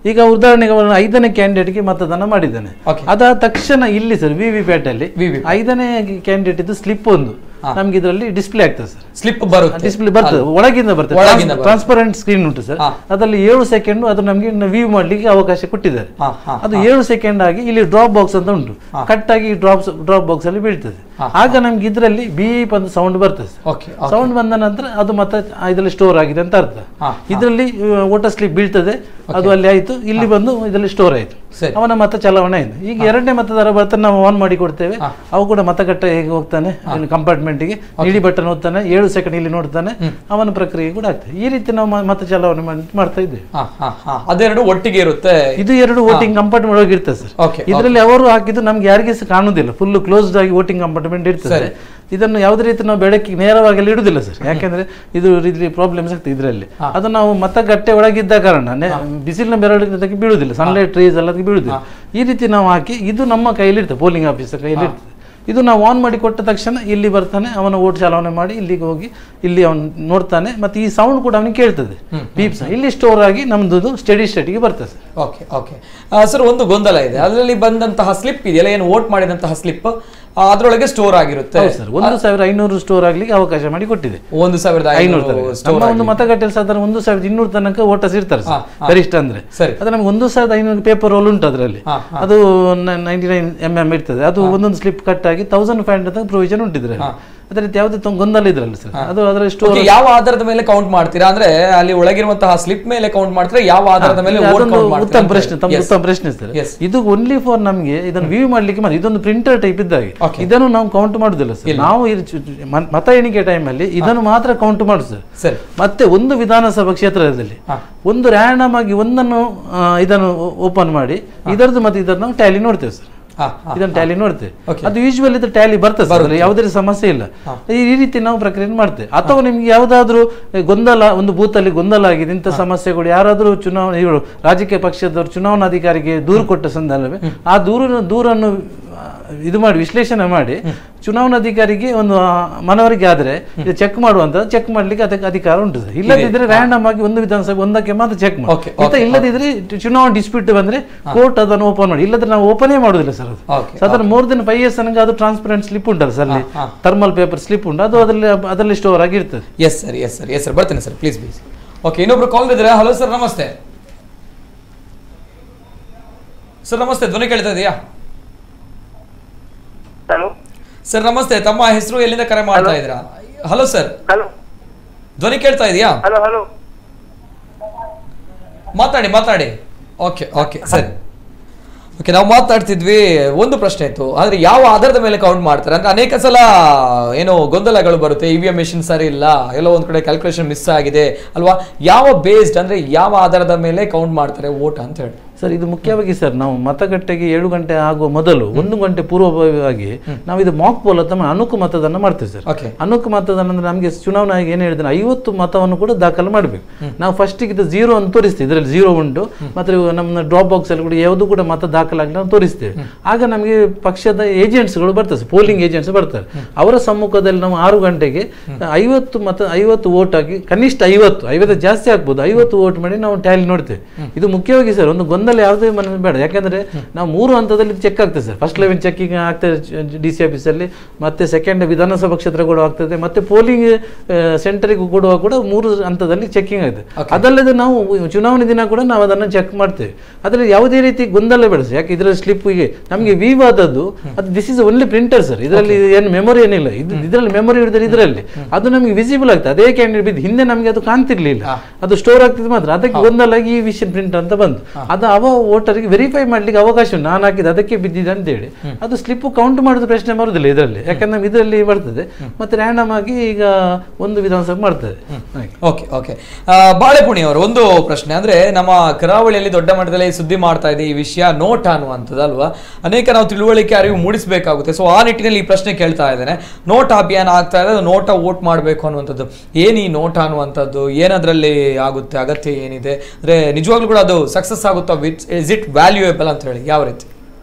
ಈಗ ಉದಾಹರಣೆಗೆ 5ನೇ ಕ್ಯಾಂಡಿಡೇಟ್ಗೆ ಮತದಾನ ಮಾಡಿದ್ದಾನೆ. ಅದಾದ ತಕ್ಷಣ ಇಲ್ಲಿ ಸರ್ ವಿವಿಪ್ಯಾಟ್ ಅಲ್ಲಿ 5ನೇ ಕ್ಯಾಂಡಿಡೇಟ್ ಇದು ಸ್ಲಿಪ್ ಒಂದು ನಮ್ಗೆ ಇದರಲ್ಲಿ ಡಿಸ್ಪ್ಲೇ ಆಗ್ತದೆ ಸರ್. ಡಿಸ್ಪ್ಲೇ ಬರ್ತದೆ, ಒಳಗಿಂದ ಬರ್ತದೆ. ಟ್ರಾನ್ಸ್ಪರೆಂಟ್ ಸ್ಕ್ರೀನ್ ಉಂಟು ಸರ್. ಅದರಲ್ಲಿ 7 ಸೆಕೆಂಡ್ ಅದು ನಮ್ಗೆ ವ್ಯೂ ಮಾಡ್ಲಿಕ್ಕೆ ಅವಕಾಶ ಕೊಟ್ಟಿದ್ದಾರೆ. ಅದು 7 ಸೆಕೆಂಡ್ ಆಗಿ ಇಲ್ಲಿ ಡ್ರಾಪ್ ಬಾಕ್ಸ್ ಅಂತ ಉಂಟು, ಕಟ್ ಆಗಿ ಡ್ರಾಪ್ ಬಾಕ್ಸ್ ಅಲ್ಲಿ ಬೀಳ್ತದೆ. ಆಗ ನಮ್ಗೆ ಇದರಲ್ಲಿ ಬೀಪ್ ಅಂತ ಸೌಂಡ್ ಬರ್ತದೆ. ಸೌಂಡ್ ಬಂದ ನಂತರ ಅದು ಮತ್ತೆ ಇದರಲ್ಲಿ ಸ್ಟೋರ್ ಆಗಿದೆ ಅಂತ ಅರ್ಥ. ಇದರಲ್ಲಿ ವೋಟರ್ ಸ್ಲಿಪ್ ಬೀಳ್ತದೆ, ಅದು ಅಲ್ಲಿ ಆಯ್ತು, ಇಲ್ಲಿ ಬಂದು ಇದರಲ್ಲಿ ಸ್ಟೋರ್ ಆಯ್ತು, ಅವನ ಮತ ಚಲಾವಣೆ ಆಯ್ತು. ಈಗ 2ನೇ ಮತದಾರ ಬರ್ತಾನೆ, ನಾವು ಆನ್ ಮಾಡಿ ಕೊಡ್ತೇವೆ. ಅವು ಕೂಡ ಮತಗಟ್ಟೆ ಹೇಗೆ ಹೋಗ್ತಾನೆ ಕಂಪಾರ್ಟ್ಮೆಂಟ್ ಗೆ, ನೀಲಿ ಬಟನ್ ಓದ್ತಾನೆ, 7 ಸೆಕೆಂಡ್ ಇಲ್ಲಿ ನೋಡ್ತಾನೆ, ಅವನ ಪ್ರಕ್ರಿಯೆ ಕೂಡ ಆಗ್ತದೆ. ಈ ರೀತಿ ನಾವು ಮತ ಚಲಾವಣೆ ಮಾಡ್ತಾ ಇದ್ದೇವೆ. ಅದೆರಡು ಒಟ್ಟಿಗೆ ಇರುತ್ತೆ. ಇದು 2 ವೋಟಿಂಗ್ ಕಂಪಾರ್ಟ್ಮೆಂಟ್ ಒಳಗೆ ಇರ್ತದೆ ಸರ್. ಇದರಲ್ಲಿ ಅವರು ಹಾಕಿದ್ದು ನಮ್ಗೆ ಯಾರಿಗೆ ಸಹ ಕಾಣುದಿಲ್ಲ, ಫುಲ್ ಕ್ಲೋಸ್ಡ್ ಆಗಿ ವೋಟಿಂಗ್ ಕಂಪಾರ್ಟ್ಮೆಂಟ್ ಇರ್ತದೆ. ಇದನ್ನು ಯಾವುದೇ ರೀತಿ ನಾವು ಬೆಳಕಿಗೆ ನೇರವಾಗಿ ಇಡುದಿಲ್ಲ ಸರ್, ಯಾಕೆಂದ್ರೆ ಇದು ಪ್ರಾಬ್ಲಮ್ಸ್ ಆಗ್ತದೆ ಇದರಲ್ಲಿ. ಅದು ನಾವು ಮತಗಟ್ಟೆ ಒಳಗಿದ್ದ ಕಾರಣ ಬಿಸಿಲಿನ ಬೆರಳಿಗೆ ಬೀಳುದಿಲ್ಲ, ಸನ್ಲೈಟ್ ಟ್ರೀಸ್ ಎಲ್ಲದಕ್ಕೆ ಬೀಳುದಿಲ್ಲ. ಈ ರೀತಿ ನಾವು ಹಾಕಿ ಇದು ನಮ್ಮ ಕೈಯಲ್ಲಿ ಇರ್ತದೆ, ಪೋಲಿಂಗ್ ಆಫೀಸರ್ ಕೈಯಲ್ಲಿ ಇರ್ತದೆ. ಇದು ನಾವು ಆನ್ ಮಾಡಿ ಕೊಟ್ಟ ತಕ್ಷಣ ಇಲ್ಲಿ ಬರ್ತಾನೆ, ಅವನ ವೋಟ್ ಚಲಾವಣೆ ಮಾಡಿ ಇಲ್ಲಿಗೆ ಹೋಗಿ ಇಲ್ಲಿ ಅವನು ನೋಡ್ತಾನೆ. ಮತ್ತೆ ಈ ಸೌಂಡ್ ಕೂಡ ಅವನಿಗೆ ಕೇಳ್ತದೆ, ಪೀಪ್ಸ್ ಇಲ್ಲಿ ಸ್ಟೋರ್ ಆಗಿ ನಮ್ದು ಸ್ಟಡಿ ಸ್ಟೇಟ್ಗೆ ಬರ್ತದೆ. ಓಕೆ ಸರ್, ಒಂದು ಗೊಂದಲ ಇದೆ. ಅದರಲ್ಲಿ ಬಂದಂತಹ ಸ್ಲಿಪ್ ಇದೆಯಲ್ಲ, ಏನು ವೋಟ್ ಮಾಡಿದಂತಹ ಸ್ಲಿಪ್ ಅದರೊಳಗೆ ಸ್ಟೋರ್ ಆಗಿರುತ್ತೆ ಸರ್. 1500 ಸ್ಟೋರ್ ಆಗ್ಲಿಕ್ಕೆ ಅವಕಾಶ ಮಾಡಿ ಕೊಟ್ಟಿದೆ. 1500 ಒಂದು ಮತಗಟ್ಟೆಯಲ್ಲಿ ಸಾಧಾರಣ 1200 ತನಕ ವೋಟರ್ಸ್ ಇರ್ತಾರೆ ಸರ್, ಗರಿಷ್ಠ ಅಂದ್ರೆ. ಅದು ನಮ್ಗೆ 1500 ಪೇಪರ್ ರೋಲ್ ಉಂಟು ಅದರಲ್ಲಿ. ಅದು 99 mm ಇರ್ತದೆ. ಅದು ಒಂದೊಂದು ಸ್ಲಿಪ್ ಕಟ್ ಆಗಿ 1500 ತನಕ ಪ್ರೊವಿಷನ್ ಉಂಟಿದ್ರೆ ಅದೇ ರೀತಿ ಯಾವುದೇ ಗೊಂದಲ ಇದ್ರಲ್ಲ ಸರ್, ಅದು ಅದರ ಸ್ಟೋರ್ ಯಾವ ಆಧಾರದ ಮೇಲೆ ಕೌಂಟ್ ಮಾಡ್ತೀರಾ ಅಂದ್ರೆ ಅಲ್ಲಿ ಒಳಗಿರುವಂತಹ ಸ್ಲಿಪ್ ಮೇಲೆ ಕೌಂಟ್ ಮಾಡ್ತೀರಾ, ಯಾವ ಆಧಾರದ ಮೇಲೆ ಉತ್ತಮ ಪ್ರಶ್ನೆ, ಉತ್ತಮ ಪ್ರಶ್ನೆ ಸರ್. ಇದು ಓನ್ಲಿ ಫಾರ್ ನಮಗೆ ಇದನ್ನು ವ್ಯೂ ಮಾಡ್ಲಿಕ್ಕೆ ಮಾತ್ರ, ಇದೊಂದು ಪ್ರಿಂಟರ್ ಟೈಪ್ ಇದ್ದಾಗೆ, ಇದನ್ನು ನಾವು ಕೌಂಟ್ ಮಾಡುದಿಲ್ಲ ಸರ್. ನಾವು ಮತ ಎಣಿಕೆ ಟೈಮ್ ಅಲ್ಲಿ ಇದನ್ನು ಮಾತ್ರ ಕೌಂಟ್ ಮಾಡುದು ಸರ್. ಮತ್ತೆ ಒಂದು ವಿಧಾನಸಭಾ ಕ್ಷೇತ್ರದಲ್ಲಿ ಒಂದು ರ್ಯಾಂಡಮ್ ಆಗಿ ಒಂದನ್ನು ಇದನ್ನು ಓಪನ್ ಮಾಡಿ ಇದರದ್ದು ಮತ್ತೆ ಇದನ್ನು ನಾವು ಟ್ಯಾಲಿ ನೋಡ್ತೇವೆ ಸರ್. ಇದನ್ನು ಟ್ಯಾಲಿ ನೋಡ್ತೇವೆ, ಅದು ಯೂಶುವಲ್ ಇದು ಟ್ಯಾಲಿ ಬರ್ತದೆ ಸರ್, ಯಾವುದೇ ಸಮಸ್ಯೆ ಇಲ್ಲ. ಈ ರೀತಿ ನಾವು ಪ್ರಕ್ರಿಯೆ ಮಾಡ್ತೇವೆ. ಅಥವಾ ನಿಮ್ಗೆ ಯಾವ್ದಾದ್ರು ಗೊಂದಲ, ಒಂದು ಬೂತ್ ಅಲ್ಲಿ ಗೊಂದಲ ಆಗಿದೆ, ಇಂಥ ಸಮಸ್ಯೆಗಳು ಯಾರಾದ್ರೂ ಚುನಾವಣೆ ಇವರು ರಾಜಕೀಯ ಪಕ್ಷದವರು ಚುನಾವಣಾಧಿಕಾರಿಗೆ ದೂರು ಕೊಟ್ಟ ಸಂದರ್ಭ ಆ ದೂರನ್ನು ಇದು ಮಾಡಿ ವಿಶ್ಲೇಷಣೆ ಮಾಡಿ ಚುನಾವಣಾಧಿಕಾರಿಗೆ ಒಂದು ಮನವರಿಕೆ ಆದ್ರೆ ಇದು ಚೆಕ್ ಮಾಡುವಂತ, ಚೆಕ್ ಮಾಡ್ಲಿಕ್ಕೆ ಅದಕ್ಕೆ ಅಧಿಕಾರ ಉಂಟು ಸರ್. ಇಲ್ಲದಿದ್ರೆ ರ್ಯಾಂಡಮ್ ಆಗಿ ಒಂದು ವಿಧಾನಸಭೆ ಒಂದಕ್ಕೆ ಮಾತ್ರ ಚೆಕ್ ಮಾಡಿ, ಇಲ್ಲದಿದ್ರೆ ಚುನಾವಣಾ ಡಿಸ್ಪ್ಯೂಟ್ ಬಂದ್ರೆ ಕೋರ್ಟ್ ಅದನ್ನು ಓಪನ್ ಮಾಡಿ, ಇಲ್ಲದ್ರೆ ನಾವು ಓಪನೇ ಮಾಡುದಿಲ್ಲ ಸರ್. ಅದು ಸಾಧಾರಣ ಮೋರ್ ದೆನ್ 5 years ನನಗೆ ಅದು ಟ್ರಾನ್ಸ್ಪರೆಂಟ್ ಸ್ಲಿಪ್ ಉಂಟಲ್ಲ ಸರ್, ಅಲ್ಲಿ ಥರ್ಮಲ್ ಪೇಪರ್ ಸ್ಲಿಪ್ ಉಂಟು, ಅದು ಅದರಲ್ಲಿ ಸ್ಟೋರ್ ಆಗಿರ್ತದೆ. Yes sir, yes sir, yes sir, ಬರ್ತೇನೆ ಸರ್, ಪ್ಲೀಸ್ ಪ್ಲೀಸ್. ಓಕೆ, ಇನ್ನೊಬ್ರು ಕಾಲ್ ಇದ್ರೆ. ಹಲೋ ಸರ್, ನಮಸ್ತೆ ಸರ್. ನಮಸ್ತೆ, ಧ್ವನಿ ಕೇಳ್ತಾ ಇದೆಯಾ? ಹಲೋ ಸರ್ ನಮಸ್ತೆ, ತಮ್ಮ ಹೆಸರು, ಎಲ್ಲಿಂದ ಕರೆ ಮಾಡ್ತಾ ಇದ್ದೀರಾ? ಹಲೋ ಸರ್, ಹಲೋ, ಧ್ವನಿ ಕೇಳ್ತಾ ಇದೆಯಾ? ಹಲೋ ಹಲೋ, ಮಾತಾಡಿ ಮಾತಾಡಿ. ಓಕೆ ಓಕೆ ಸರಿ. ಓಕೆ, ನಾವು ಮಾತಾಡ್ತಿದ್ವಿ, ಒಂದು ಪ್ರಶ್ನೆ ಇತ್ತು, ಆದ್ರೆ ಯಾವ ಆಧಾರದ ಮೇಲೆ ಕೌಂಟ್ ಮಾಡ್ತಾರೆ ಅಂದ್ರೆ ಅನೇಕ ಸಲ ಏನೋ ಗೊಂದಲಗಳು ಬರುತ್ತೆ, EVM ಮೆಷಿನ್ ಸರಿ ಇಲ್ಲ, ಎಲ್ಲೋ ಒಂದ್ ಕಡೆ ಕ್ಯಾಲ್ಕುಲೇಷನ್ ಮಿಸ್ ಆಗಿದೆ ಅಲ್ವಾ, ಯಾವ ಬೇಸ್ಡ್ ಅಂದ್ರೆ ಯಾವ ಆಧಾರದ ಮೇಲೆ ಕೌಂಟ್ ಮಾಡ್ತಾರೆ ವೋಟ್ ಅಂತ ಹೇಳಿ ಸರ್? ಇದು ಮುಖ್ಯವಾಗಿ ಸರ್, ನಾವು ಮತಗಟ್ಟೆಗೆ 7 ಗಂಟೆ ಆಗುವ ಮೊದಲು 1 ಗಂಟೆ ಪೂರ್ವಭಾವಿಯಾಗಿ ನಾವು ಇದು ಮಾಕ್ ಪೋಲ್ ಅಥವಾ ಅನುಕು ಮತದಾನ ಮಾಡ್ತೇವೆ ಸರ್. ಅನುಕು ಮತದಾನ ಅಂದ್ರೆ ನಮಗೆ ಚುನಾವಣಾ ಆಯೋಗ ಏನು ಹೇಳಿದ್ರೆ 50 ಮತವನ್ನು ಕೂಡ ದಾಖಲು ಮಾಡಬೇಕು. ನಾವು ಫಸ್ಟಿಗೆ ಇದು 0 ಅಂತ ತೋರಿಸ್ತೇವೆ, ಇದರಲ್ಲಿ 0 ಉಂಟು, ಮತ್ತೆ ನಮ್ಮ ಡ್ರಾಪ್ ಬಾಕ್ಸ್ ಅಲ್ಲಿ ಕೂಡ ಯಾವುದು ಕೂಡ ಮತ ದಾಖಲಾಗಲಿ ನಾವು ತೋರಿಸ್ತೇವೆ. ಆಗ ನಮಗೆ ಪಕ್ಷದ ಏಜೆಂಟ್ಸ್ಗಳು ಬರ್ತಾರೆ, ಪೋಲಿಂಗ್ ಏಜೆಂಟ್ಸ್ ಬರ್ತಾರೆ, ಅವರ ಸಮ್ಮುಖದಲ್ಲಿ ನಾವು 6 ಗಂಟೆಗೆ 50 ವೋಟ್ ಆಗಿ, ಕನಿಷ್ಠ 50 ಜಾಸ್ತಿ ಆಗ್ಬೋದು, 50 ವೋಟ್ ಮಾಡಿ ನಾವು ಟ್ಯಾಲಿ ನೋಡ್ತೇವೆ. ಇದು ಮುಖ್ಯವಾಗಿ ಸರ್, ಒಂದು ಗೊಂದಲ ಯಾವುದೇ ಮನೆ ಬೇಡ, ಯಾಕಂದ್ರೆ ನಾವು 3 ಹಂತದಲ್ಲಿ ಚೆಕ್ ಆಗ್ತದೆ ಸರ್. ಫಸ್ಟ್ ಲೆವೆಲ್ ಚೆಕಿಂಗ್ ಆಗ್ತದೆ DC ಆಫೀಸ್ ಅಲ್ಲಿ, ಮತ್ತೆ ಸೆಕೆಂಡ್ ವಿಧಾನಸಭಾ ಕ್ಷೇತ್ರ ಕೂಡ ಆಗ್ತದೆ, ಮತ್ತೆ ಪೋಲಿಂಗ್ ಸೆಂಟರ್ಗೂ ಕೊಡುವ ಕೂಡ 3 ಹಂತದಲ್ಲಿ ಚೆಕಿಂಗ್ ಆಗುತ್ತೆ. ಅದಲ್ಲದೆ ನಾವು ಚುನಾವಣೆ ದಿನ ಕೂಡ ನಾವು ಅದನ್ನು ಚೆಕ್ ಮಾಡ್ತೇವೆ. ಅದರಲ್ಲಿ ಯಾವುದೇ ರೀತಿ ಗೊಂದಲ ಬೇಡ ಸರ್, ಯಾಕೆ ಇದರಲ್ಲಿ ಸ್ಲಿಪ್ಗೆ ನಮಗೆ ವೀವ್ ಆದದ್ದು ಅದು this is only printer sir, ಇದರಲ್ಲಿ ಏನು ಮೆಮೊರಿ ಏನಿಲ್ಲ, ಇದರಲ್ಲಿ ಮೆಮೊರಿ ಹಿಡಿದ್ರೆ ಇದರಲ್ಲಿ ಅದು ನಮಗೆ ವಿಸಿಬಲ್ ಆಗ್ತದೆ. ಅದೇ ಕ್ಯಾಂಡಿಡೇಟ್ ಬಿದ್ದು ಹಿಂದೆ ನಮಗೆ ಅದು ಕಾಣ್ತಿರ್ಲಿಲ್ಲ, ಅದು ಸ್ಟೋರ್ ಆಗ್ತಿದೆ ಮಾತ್ರ, ಅದಕ್ಕೆ ಗೊಂದಲ ಈ ವಿಷನ್ ಪ್ರಿಂಟರ್ ಅಂತ ಬಂತು. ಅದು ವೋಟರ್ಗೆ ವೆರಿಫೈ ಮಾಡ್ಲಿಕ್ಕೆ ಅವಕಾಶ ಉಂಟು, ನಾನು ಹಾಕಿದ್ದು ಅದಕ್ಕೆ ಬಿದ್ದಿದೆ ಅಂತ ಹೇಳಿ ಅದು ಸ್ಲಿಪ್ ಕೌಂಟ್ ಮಾಡೋದು ಪ್ರಶ್ನೆ ಬರುದಿಲ್ಲ ಇದರಲ್ಲಿ, ಯಾಕಂದ್ರೆ ಇದರಲ್ಲಿ ಬರ್ತದೆ ಮತ್ತೆ ರ್ಯಾಂಡಮ್ ಆಗಿ ಈಗ ಒಂದು ವಿಧಾನಸಭೆ ಮಾಡ್ತದೆ. ಓಕೆ ಓಕೆ, ಬಾಳೆಪುಣಿ ಅವರು ಒಂದು ಪ್ರಶ್ನೆ, ಅಂದ್ರೆ ನಮ್ಮ ಕರಾವಳಿಯಲ್ಲಿ ದೊಡ್ಡ ಮಟ್ಟದಲ್ಲಿ ಸುದ್ದಿ ಮಾಡ್ತಾ ಇದೆ ಈ ವಿಷಯ ನೋಟ್ ಅನ್ನುವಂಥದ್ದು ಅಲ್ವಾ, ಅನೇಕ ನಾವು ತಿಳುವಳಿಕೆ ಅರಿವು ಮೂಡಿಸಬೇಕಾಗುತ್ತೆ. ಸೊ ಆ ನಿಟ್ಟಿನಲ್ಲಿ ಈ ಪ್ರಶ್ನೆ ಕೇಳ್ತಾ ಇದ್ದೇನೆ, ನೋಟ್ ಅಭಿಯಾನ ಆಗ್ತಾ ಇದೆ, ನೋಟ ವೋಟ್ ಮಾಡಬೇಕು ಅನ್ನುವಂಥದ್ದು, ಏನು ಈ ನೋಟ್ ಅನ್ನುವಂಥದ್ದು, ಏನದ್ರಲ್ಲಿ ಆಗುತ್ತೆ, ಅಗತ್ಯ ಏನಿದೆ, ಅಂದ್ರೆ ನಿಜವಾಗ್ಲೂ ಕೂಡ ಅದು ಸಕ್ಸಸ್ ಆಗುತ್ತಾ, ಇಸ್ ಇಟ್ ವ್ಯಾಲ್ಯೂಯಬಲ್ ಅಂತ ಹೇಳಿ ಯಾವ ರೀತಿ?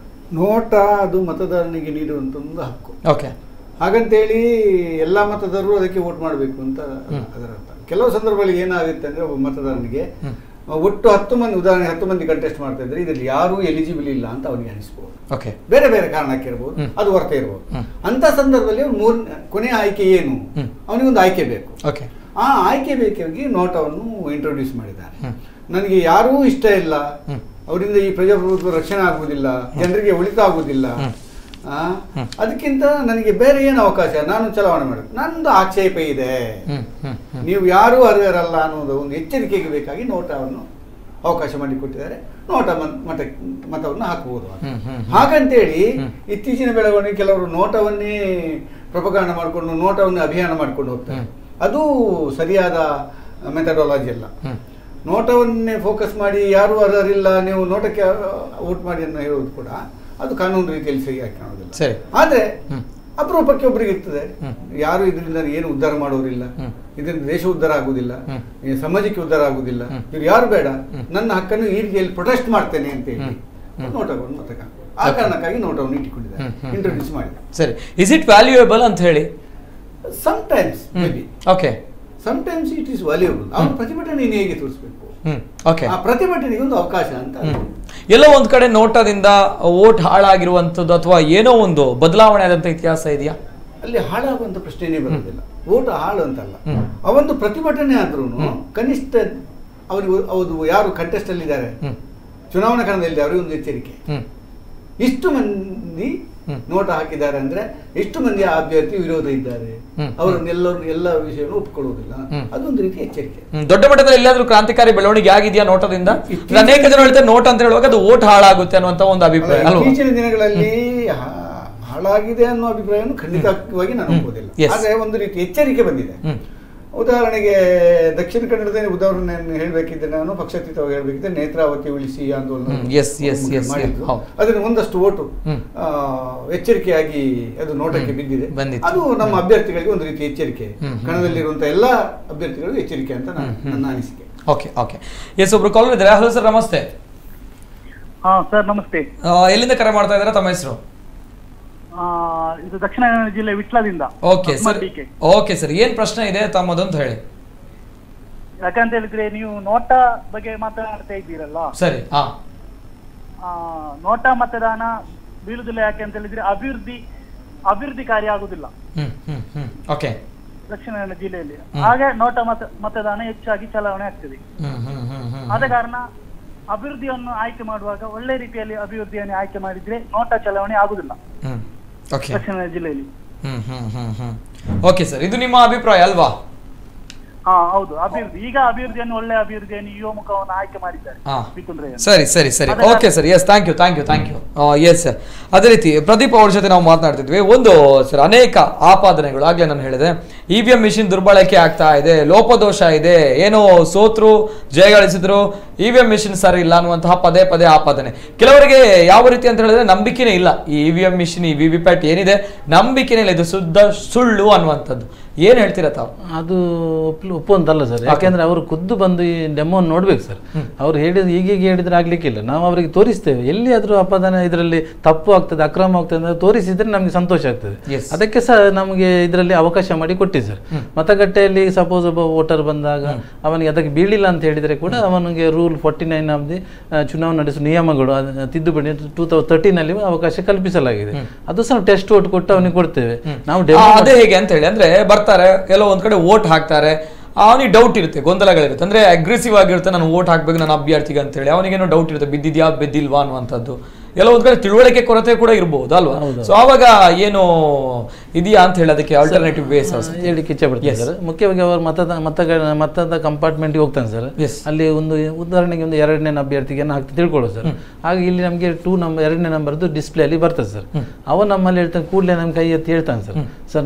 ನೋಟ ಅದು ಮತದಾರನಿಗೆ ನೀಡುವಂತ ಒಂದು ಹಕ್ಕು. ಓಕೆ, ಹಾಗಂತೇಳಿ ಎಲ್ಲ ಮತದಾರರು ಅದಕ್ಕೆ ವೋಟ್ ಮಾಡಬೇಕು ಅಂತ ಅದರ ಅರ್ಥ. ಕೆಲವು ಸಂದರ್ಭಗಳಲ್ಲಿ ಏನಾಗುತ್ತೆ ಅಂದ್ರೆ ಒಬ್ಬ ಮತದಾರನಿಗೆ ಒಟ್ಟು 10 ಮಂದಿ, ಉದಾಹರಣೆ 10 ಮಂದಿ ಕಂಟೆಸ್ಟ್ ಮಾಡ್ತಾ ಇದ್ರೆ ಇದರಲ್ಲಿ ಯಾರು ಎಲಿಜಿಬಲ್ ಇಲ್ಲ ಅಂತ ಅವನಿಗೆ ಅನಿಸ್ಬೋದು, ಬೇರೆ ಬೇರೆ ಕಾರಣಕ್ಕೆ ಇರ್ಬೋದು, ಅದು ಹೊರತೆ ಇರ್ಬೋದು. ಅಂತ ಸಂದರ್ಭದಲ್ಲಿ ಕೊನೆಯ ಆಯ್ಕೆ ಏನು, ಅವನಿಗೊಂದು ಆಯ್ಕೆ ಬೇಕು. ಆ ಆಯ್ಕೆ ಬೇಕಾಗಿ ನೋಟವನ್ನು ಇಂಟ್ರೊಡ್ಯೂಸ್ ಮಾಡಿದ್ದಾರೆ. ನನಗೆ ಯಾರೂ ಇಷ್ಟ ಇಲ್ಲ, ಅವರಿಂದ ಈ ಪ್ರಜಾಪ್ರಭುತ್ವ ರಕ್ಷಣೆ ಆಗುವುದಿಲ್ಲ, ಜನರಿಗೆ ಒಳಿತ ಆಗುವುದಿಲ್ಲ, ಅದಕ್ಕಿಂತ ನನಗೆ ಬೇರೆ ಏನು ಅವಕಾಶ, ನಾನು ಚಲಾವಣೆ ಮಾಡಬೇಕು, ನಂದು ಆಕ್ಷೇಪ ಇದೆ, ನೀವು ಯಾರೂ ಅರ್ಹರಲ್ಲ ಅನ್ನೋದು ಒಂದು ಎಚ್ಚರಿಕೆಗೆ ಬೇಕಾಗಿ ನೋಟವನ್ನು ಅವಕಾಶ ಮಾಡಿಕೊಟ್ಟಿದ್ದಾರೆ. ನೋಟ ಮತವನ್ನು ಹಾಕಬಹುದು. ಹಾಗಂತೇಳಿ ಇತ್ತೀಚಿನ ಬೆಳವಣಿಗೆ ಕೆಲವರು ನೋಟವನ್ನೇ ಪ್ರಪಗಾಂಡ ಮಾಡಿಕೊಂಡು ನೋಟವನ್ನು ಅಭಿಯಾನ ಮಾಡಿಕೊಂಡು ಹೋಗ್ತಾರೆ. ಅದು ಸರಿಯಾದ ಮೆಥಡಾಲಜಿ ಅಲ್ಲ. ನೋಟವನ್ನೇ ಫೋಕಸ್ ಮಾಡಿ ಯಾರು ಅರ್ಹರಿಲ್ಲ, ನೀವು ನೋಟಕ್ಕೆ ವೋಟ್ ಮಾಡಿ ಅನ್ನೋ ಹೇಳೋದು ಕೂಡ ಅದು ಕಾನೂನು ರೀತಿಯಲ್ಲಿ ಸರಿಯಾಗಿ ಕಾಣೋದಿಲ್ಲ. ಆದ್ರೆ ಅಪರೂಪಕ್ಕೆ ಒಬ್ಬರಿಗೆ ಇರ್ತದೆ, ಯಾರು ಇದರಿಂದ ಏನು ಉದ್ಧಾರ ಮಾಡೋರಿಲ್ಲ, ಇದರಿಂದ ದೇಶ ಉದ್ಧಾರ ಆಗುದಿಲ್ಲ, ಸಮಾಜಕ್ಕೆ ಉದ್ಧಾರ ಆಗುದಿಲ್ಲ, ಇವ್ರು ಯಾರು ಬೇಡ, ನನ್ನ ಹಕ್ಕನ್ನು ಈ ರೀತಿಯಲ್ಲಿ ಪ್ರೊಟೆಸ್ಟ್ ಮಾಡ್ತೇನೆ ಅಂತ ಹೇಳಿ ನೋಟವನ್ನು ಆ ಕಾರಣಕ್ಕಾಗಿ ನೋಟವನ್ನು ಇಟ್ಟುಕೊಂಡಿದ್ದಾರೆ, ಇಂಟ್ರೊಡ್ಯೂಸ್ ಮಾಡಿದ್ದಾರೆ. ಸರಿ, ಇಸ್ ಇಟ್ ವ್ಯಾಲ್ಯೂಯಬಲ್ ಅಂತ ಹೇಳಿ? Sometimes maybe, okay, sometimes it is valuable. ಅವನ ಪ್ರತಿಭಟನೆ ಹೇಗೆ ತೋರಿಸಬೇಕು, ಆ ಪ್ರತಿಭಟನೆಗೆ ಒಂದು ಅವಕಾಶ ಅಂತ. ಎಲ್ಲೋ ಒಂದ್ ಕಡೆ ನೋಟದಿಂದ ವೋಟ್ ಹಾಳಾಗಿರುವಂತದ್ದು ಅಥವಾ ಏನೋ ಒಂದು ಬದಲಾವಣೆ ಆದಂತ ಇತಿಹಾಸ ಇದೆಯಾ? ಅಲ್ಲಿ ಹಾಳಾಗುವಂತ ಪ್ರಶ್ನೆನೇ ಬರೋದಿಲ್ಲ. ವೋಟ್ ಹಾಳು ಅಂತಲ್ಲ, ಅವೊಂದು ಪ್ರತಿಭಟನೆ ಆದ್ರೂ ಕನಿಷ್ಠ ಅವರು ಯಾರು ಕಂಟೆಸ್ಟ್ ಅಲ್ಲಿ ಇದ್ದಾರೆ, ಚುನಾವಣಾ ಕಣದಲ್ಲಿ ಅವರಿಗೆ ಒಂದು ಎಚ್ಚರಿಕೆ. ಇಷ್ಟು ಮಂದಿ ನೋಟ ಹಾಕಿದ್ದಾರೆ ಅಂದ್ರೆ ಎಷ್ಟು ಮಂದಿ ಆ ಅಭ್ಯರ್ಥಿ ವಿರೋಧ ಇದ್ದಾರೆ, ಅವರನ್ನೆಲ್ಲರೂ ಎಲ್ಲ ವಿಷಯವನ್ನು ಒಪ್ಪಿಕೊಳ್ಳುವುದಿಲ್ಲ. ಅದೊಂದು ರೀತಿ ಎಚ್ಚರಿಕೆ. ದೊಡ್ಡ ಮಟ್ಟದಲ್ಲಿ ಎಲ್ಲಾದ್ರೂ ಕ್ರಾಂತಿಕಾರಿ ಬೆಳವಣಿಗೆ ಆಗಿದೆಯಾ ನೋಟದಿಂದ? ಅನೇಕ ಜನ ಹೇಳ್ತಾರೆ ನೋಟ್ ಅಂತ ಹೇಳುವಾಗ ಅದು ವೋಟ್ ಹಾಳಾಗುತ್ತೆ ಅನ್ನುವಂತ ಒಂದು ಅಭಿಪ್ರಾಯ. ಇತ್ತೀಚಿನ ದಿನಗಳಲ್ಲಿ ಹಾಳಾಗಿದೆ ಅನ್ನೋ ಅಭಿಪ್ರಾಯವನ್ನು ಖಂಡಿತವಾಗಿ ನಾನು ಒಪ್ಪುವುದಿಲ್ಲ. ಆದ್ರೆ ಒಂದು ರೀತಿ ಎಚ್ಚರಿಕೆ ಬಂದಿದೆ. ಉದಾಹರಣೆಗೆ ದಕ್ಷಿಣ ಕನ್ನಡದ ಉದಾಹರಣೆಯನ್ನು ಹೇಳಬೇಕಿದ್ರೆ, ನಾನು ಪಕ್ಷಾತೀತವಾಗಿ ಹೇಳಬೇಕಿದ್ರೆ ನೇತ್ರಾವತಿ ಉಳಿಸಿ ಆಂದೋಲನ ಮಾಡಿದ್ರು. ಅದನ್ನು ಒಂದಷ್ಟು ಓಟು ಎಚ್ಚರಿಕೆಯಾಗಿ ಅದು ನೋಟಕ್ಕೆ ಬಿದ್ದಿದೆ. ಅದು ನಮ್ಮ ಅಭ್ಯರ್ಥಿಗಳಿಗೆ ಒಂದು ರೀತಿ ಎಚ್ಚರಿಕೆ, ಕಣದಲ್ಲಿರುವಂತಹ ಎಲ್ಲ ಅಭ್ಯರ್ಥಿಗಳಿಗೂ ಎಚ್ಚರಿಕೆ ಅಂತ ನನ್ನ ಅನಿಸಿಕೆ. ಓಕೆ ಓಕೆ ಎಸ್, ಒಬ್ರು ಕಾಲ್ ಇದ್ದಾರೆ. ಹಲೋ ಸರ್, ನಮಸ್ತೆ. ಸರ್ ನಮಸ್ತೆ. ಎಲ್ಲಿಂದ ಕರೆ ಮಾಡ್ತಾ ಇದ್ದೀರಾ? ತಮ್ಮ ಹೆಸರು? ಇದು ದಕ್ಷಿಣ ಕನ್ನಡ ಜಿಲ್ಲೆ ವಿಟ್ಲದಿಂದ. ಓಕೆ ಸರ್, ಓಕೆ ಸರ್, ಏನ್ ಪ್ರಶ್ನೆ ಇದೆ ತಮ್ಮದು ಅಂತ ಹೇಳಿ. ಯಾಕಂತ ಹೇಳಿದ್ರೆ ನೀವು ನೋಟ ಬಗ್ಗೆ ಮಾತನಾಡ್ತಾ ಇದ್ದೀರಲ್ಲ. ಸರಿ. ನೋಟ ಮತದಾನ ಬೀಳುದಿಲ್ಲ ಯಾಕೆ ಅಂತ ಹೇಳಿದ್ರೆ ಅಭಿವೃದ್ಧಿ ಕಾರ್ಯ ಆಗುದಿಲ್ಲ ಓಕೆ ದಕ್ಷಿಣ ಕನ್ನಡ ಜಿಲ್ಲೆಯಲ್ಲಿ. ಹಾಗೆ ನೋಟ ಮತದಾನ ಹೆಚ್ಚಾಗಿ ಚಲಾವಣೆ ಆಗ್ತದೆ. ಆದ ಕಾರಣ ಅಭಿವೃದ್ಧಿಯನ್ನು ಆಯ್ಕೆ ಮಾಡುವಾಗ ಒಳ್ಳೆ ರೀತಿಯಲ್ಲಿ ಅಭಿವೃದ್ಧಿಯನ್ನು ಆಯ್ಕೆ ಮಾಡಿದ್ರೆ ನೋಟ ಚಲಾವಣೆ ಆಗುದಿಲ್ಲ ದಕ್ಷಿಣ ಕನ್ನಡ ಜಿಲ್ಲೆಯಲ್ಲಿ. ಓಕೆ ಸರ್, ಇದು ನಿಮ್ಮ ಅಭಿಪ್ರಾಯ ಅಲ್ವಾ? ಹೌದು, ಅಭಿವೃದ್ಧಿ. ಈಗ ಅಭಿವೃದ್ಧಿಯನ್ನು ಒಳ್ಳೆ ಅಭಿವೃದ್ಧಿಯನ್ನು ಯುವ ಮುಖವನ್ನು ಆಯ್ಕೆ ಮಾಡಿದ್ದಾರೆ. ಸರಿ ಸರಿ ಸರಿ, okay sir. Yes, thank you thank you thank you. Yes sir, ಅದೇ ರೀತಿ ಪ್ರದೀಪ್ ಅವ್ರ ಜೊತೆ ನಾವು ಮಾತನಾಡ್ತಿದ್ವಿ. ಒಂದು ಸರ್, ಅನೇಕ ಆಪಾದನೆಗಳು ಆಗ್ಲೇ ನಾನು ಹೇಳಿದೆ. EVM ಮಿಷಿನ್ ದುರ್ಬಳಕೆ ಆಗ್ತಾ ಇದೆ, ಲೋಪದೋಷ ಇದೆ, ಏನೋ ಸೋತ್ರು ಜಯಗಳಿಸಿದ್ರು, EVM ಮಿಷಿನ್ ಸರಿ ಇಲ್ಲ ಅನ್ನುವಂತಹ ಪದೇ ಪದೇ ಆಪಾದನೆ. ಕೆಲವರಿಗೆ ಯಾವ ರೀತಿ ಅಂತ ಹೇಳಿದ್ರೆ ನಂಬಿಕೆನೇ ಇಲ್ಲ. ಈ EVM ಮಿಷಿನ್, ಈ VVPAT ಏನಿದೆ ನಂಬಿಕೆನೇ ಇಲ್ಲ, ಇದು ಶುದ್ಧ ಸುಳ್ಳು ಅನ್ನುವಂಥದ್ದು. ಏನ್ ಹೇಳ್ತೀರಾ ತಾವು? ಅದು ಒಪ್ಪುವಂತಲ್ಲ ಸರ್. ಯಾಕೆಂದ್ರೆ ಅವರು ಖುದ್ದು ಬಂದು ಈ ಡೆಮೋನ್ ನೋಡ್ಬೇಕು ಸರ್. ಅವ್ರು ಹೇಳಿದ್ರು ಈಗೀಗ ಹೇಳಿದ್ರೆ ಆಗ್ಲಿಕ್ಕಿಲ್ಲ. ನಾವು ಅವರಿಗೆ ತೋರಿಸ್ತೇವೆ, ಎಲ್ಲಿ ಆದ್ರೂ ಅಪದಾನ ಇದರಲ್ಲಿ ತಪ್ಪು ಆಗ್ತದೆ, ಅಕ್ರಮ ಆಗ್ತದೆ ಅಂತ ತೋರಿಸಿದ್ರೆ ನಮ್ಗೆ ಸಂತೋಷ ಆಗ್ತದೆ. ಅದಕ್ಕೆ ಸಹ ನಮಗೆ ಇದರಲ್ಲಿ ಅವಕಾಶ ಮಾಡಿ ಕೊಟ್ಟಿದ್ದಾರೆ ಸರ್. ಮತಗಟ್ಟೆಯಲ್ಲಿ ಸಪೋಸ್ ಒಬ್ಬ ವೋಟರ್ ಬಂದಾಗ ಅವನಿಗೆ ಅದಕ್ಕೆ ಬೀಳಿಲ್ಲ ಅಂತ ಹೇಳಿದ್ರೆ ಕೂಡ ಅವನಿಗೆ ರೂಲ್ 49 ಆಫ್ ದಿ ಚುನಾವಣೆ ನಡೆಸುವ ನಿಯಮಗಳು ತಿದ್ದುಪಡಿ 2013 ಅವಕಾಶ ಕಲ್ಪಿಸಲಾಗಿದೆ. ಅದು ಸಹ ಟೆಸ್ಟ್ ವೋಟ್ ಕೊಟ್ಟು ಅವನಿಗೆ ಕೊಡ್ತೇವೆ ನಾವು. ಅದೇ ಹೇಗೆ ಅಂತ ಹೇಳಿ ಅಂದ್ರೆ ಬರ್ತಾರೆ, ಕೆಲವೊಂದ್ ಕಡೆ ವೋಟ್ ಹಾಕ್ತಾರೆ, ಅವನಿಗೆ ಡೌಟ್ ಇರುತ್ತೆ, ಗೊಂದಲಗಳಿರುತ್ತೆ. ಅಂದ್ರೆ ಅಗ್ರೆಸಿವ್ ಆಗಿರುತ್ತೆ, ನಾನು ವೋಟ್ ಹಾಕ್ಬೇಕು ನನ್ನ ಅಭ್ಯರ್ಥಿಗೆ ಅಂತ ಹೇಳಿ ಅವನಿಗೇನೋ ಡೌಟ್ ಇರುತ್ತೆ, ಬಿದ್ದಿದ್ಯಾ ಬಿದ್ದಿಲ್ವಾ ಅನ್ನುವಂಥದ್ದು. ಎಲ್ಲ ಒಂದ್ ಕಡೆ ತಿಳುವಳಿಕೆ ಕೊರತೆ ಕೂಡ ಇರಬಹುದು ಅಲ್ವಾ? ಸೊ ಆವಾಗ ಏನು ಇದೆಯಾ ಅಂತ ಹೇಳಿ ಅದಕ್ಕೆ ಆಲ್ಟರ್ನೇಟಿವ್ ವೇಸ್ ಹೇಳಿಕ್ಕೆ ಇಚ್ಛೆ ಪಡ್ತೀನಿ ಸರ್. ಮುಖ್ಯವಾಗಿ ಅವರು ಮತದ ಕಂಪಾರ್ಟ್ಮೆಂಟ್ಗೆ ಹೋಗ್ತಾನೆ ಸರ್. ಅಲ್ಲಿ ಒಂದು ಉದಾಹರಣೆಗೆ ಒಂದು 2ನೇ ಅಭ್ಯರ್ಥಿಗೆ ಹಾಕ್ತಾ ತಿಳ್ಕೊಳ್ಳೋದು ಸರ್. ಹಾಗೆ ಇಲ್ಲಿ ನಮಗೆ 2ನೇ ನಂಬರ್ದು ಡಿಸ್ಪ್ಲೇ ಅಲ್ಲಿ ಬರ್ತದೆ ಸರ್. ಅವ ನಮ್ಮಲ್ಲಿ ಹೇಳ್ತಾನೆ, ಕೂಡಲೇ ನಮ್ಮ ಕೈ ಎತ್ತಿ ಹೇಳ್ತಾನೆ ಸರ್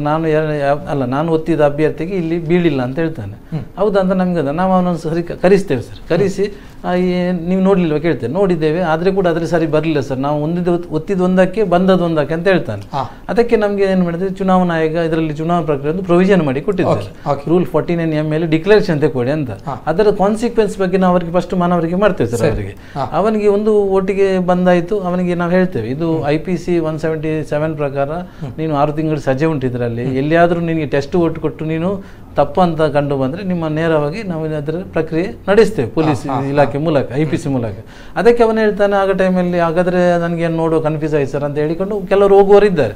ನಾನು ಒತ್ತಿದ ಅಭ್ಯರ್ಥಿಗೆ ಇಲ್ಲಿ ಬೀಳಿಲ್ಲ ಅಂತ ಹೇಳ್ತಾನೆ. ಹೌದಾ ಅಂತ ನಮ್ಗೆ ನಾವು ಅವನೊಂದು ಸರಿ ಕರೆಸ್ತೇವೆ ಸರ್. ಕರೆಸಿ ನೀವು ನೋಡ್ಲಿಲ್ವಾ ಕೇಳ್ತೇವೆ. ನೋಡಿದ್ದೇವೆ, ಆದ್ರೆ ಕೂಡ ಅದ್ರ ಸರಿ ಬರಲಿಲ್ಲ ಸರ್, ನಾವು ಒತ್ತಿದ ಒಂದಕ್ಕೆ ಬಂದದ್ದು ಒಂದಕ್ಕೆ ಅಂತ ಹೇಳ್ತಾನೆ. ಅದಕ್ಕೆ ನಮ್ಗೆ ಏನು ಮಾಡಿದ್ರೆ ಚುನಾವಣಾ ಆಯೋಗ ಇದರಲ್ಲಿ ಚುನಾವಣಾ ಪ್ರಕ್ರಿಯೆ ಒಂದು ಪ್ರೊವಿಷನ್ ಮಾಡಿ ಕೊಟ್ಟಿದ್ದಾರೆ. ರೂಲ್ 49 ಮೇಲೆ ಡಿಕ್ಲರೇಷನ್ ಕೊಡಿ ಅಂತ. ಅದರ ಕಾನ್ಸಿಕ್ವೆನ್ಸ್ ಬಗ್ಗೆ ನಾವು ಅವರಿಗೆ ಫಸ್ಟ್ ಮನವರಿಕೆ ಮಾಡ್ತೇವೆ ಸರ್. ಅವನಿಗೆ ಒಂದು ಓಟಿಗೆ ಬಂದಾಯ್ತು, ಅವನಿಗೆ ನಾವು ಹೇಳ್ತೇವೆ ಇದು IPC 177 ಪ್ರಕಾರ ನೀನು 6 ತಿಂಗಳು ಸಜೆ ಉಂಟು ಇದರಲ್ಲಿ. ಎಲ್ಲಿಯಾದ್ರೂ ನಿನಗೆ ಟೆಸ್ಟ್ ಓಟ್ ಕೊಟ್ಟು ನೀನು ತಪ್ಪು ಅಂತ ಕಂಡು ಬಂದ್ರೆ ನಿಮ್ಮ ನೇರವಾಗಿ ನಾವು ಅದರ ಪ್ರಕ್ರಿಯೆ ನಡೆಸ್ತೇವೆ ಪೊಲೀಸ್ ಇಲಾಖೆ ಮೂಲಕ, IPC ಮೂಲಕ. ಅದಕ್ಕೆ ಅವನು ಹೇಳ್ತಾನೆ ಆಗ ಟೈಮಲ್ಲಿ ಹಾಗಾದ್ರೆ ನನಗೆ ನೋಡೋ ಕನ್ಫ್ಯೂಸ್ ಆಯ್ತು ಸರ್ ಅಂತ ಹೇಳಿಕೊಂಡು ಕೆಲವರು ಹೋಗುವವರು ಇದ್ದಾರೆ.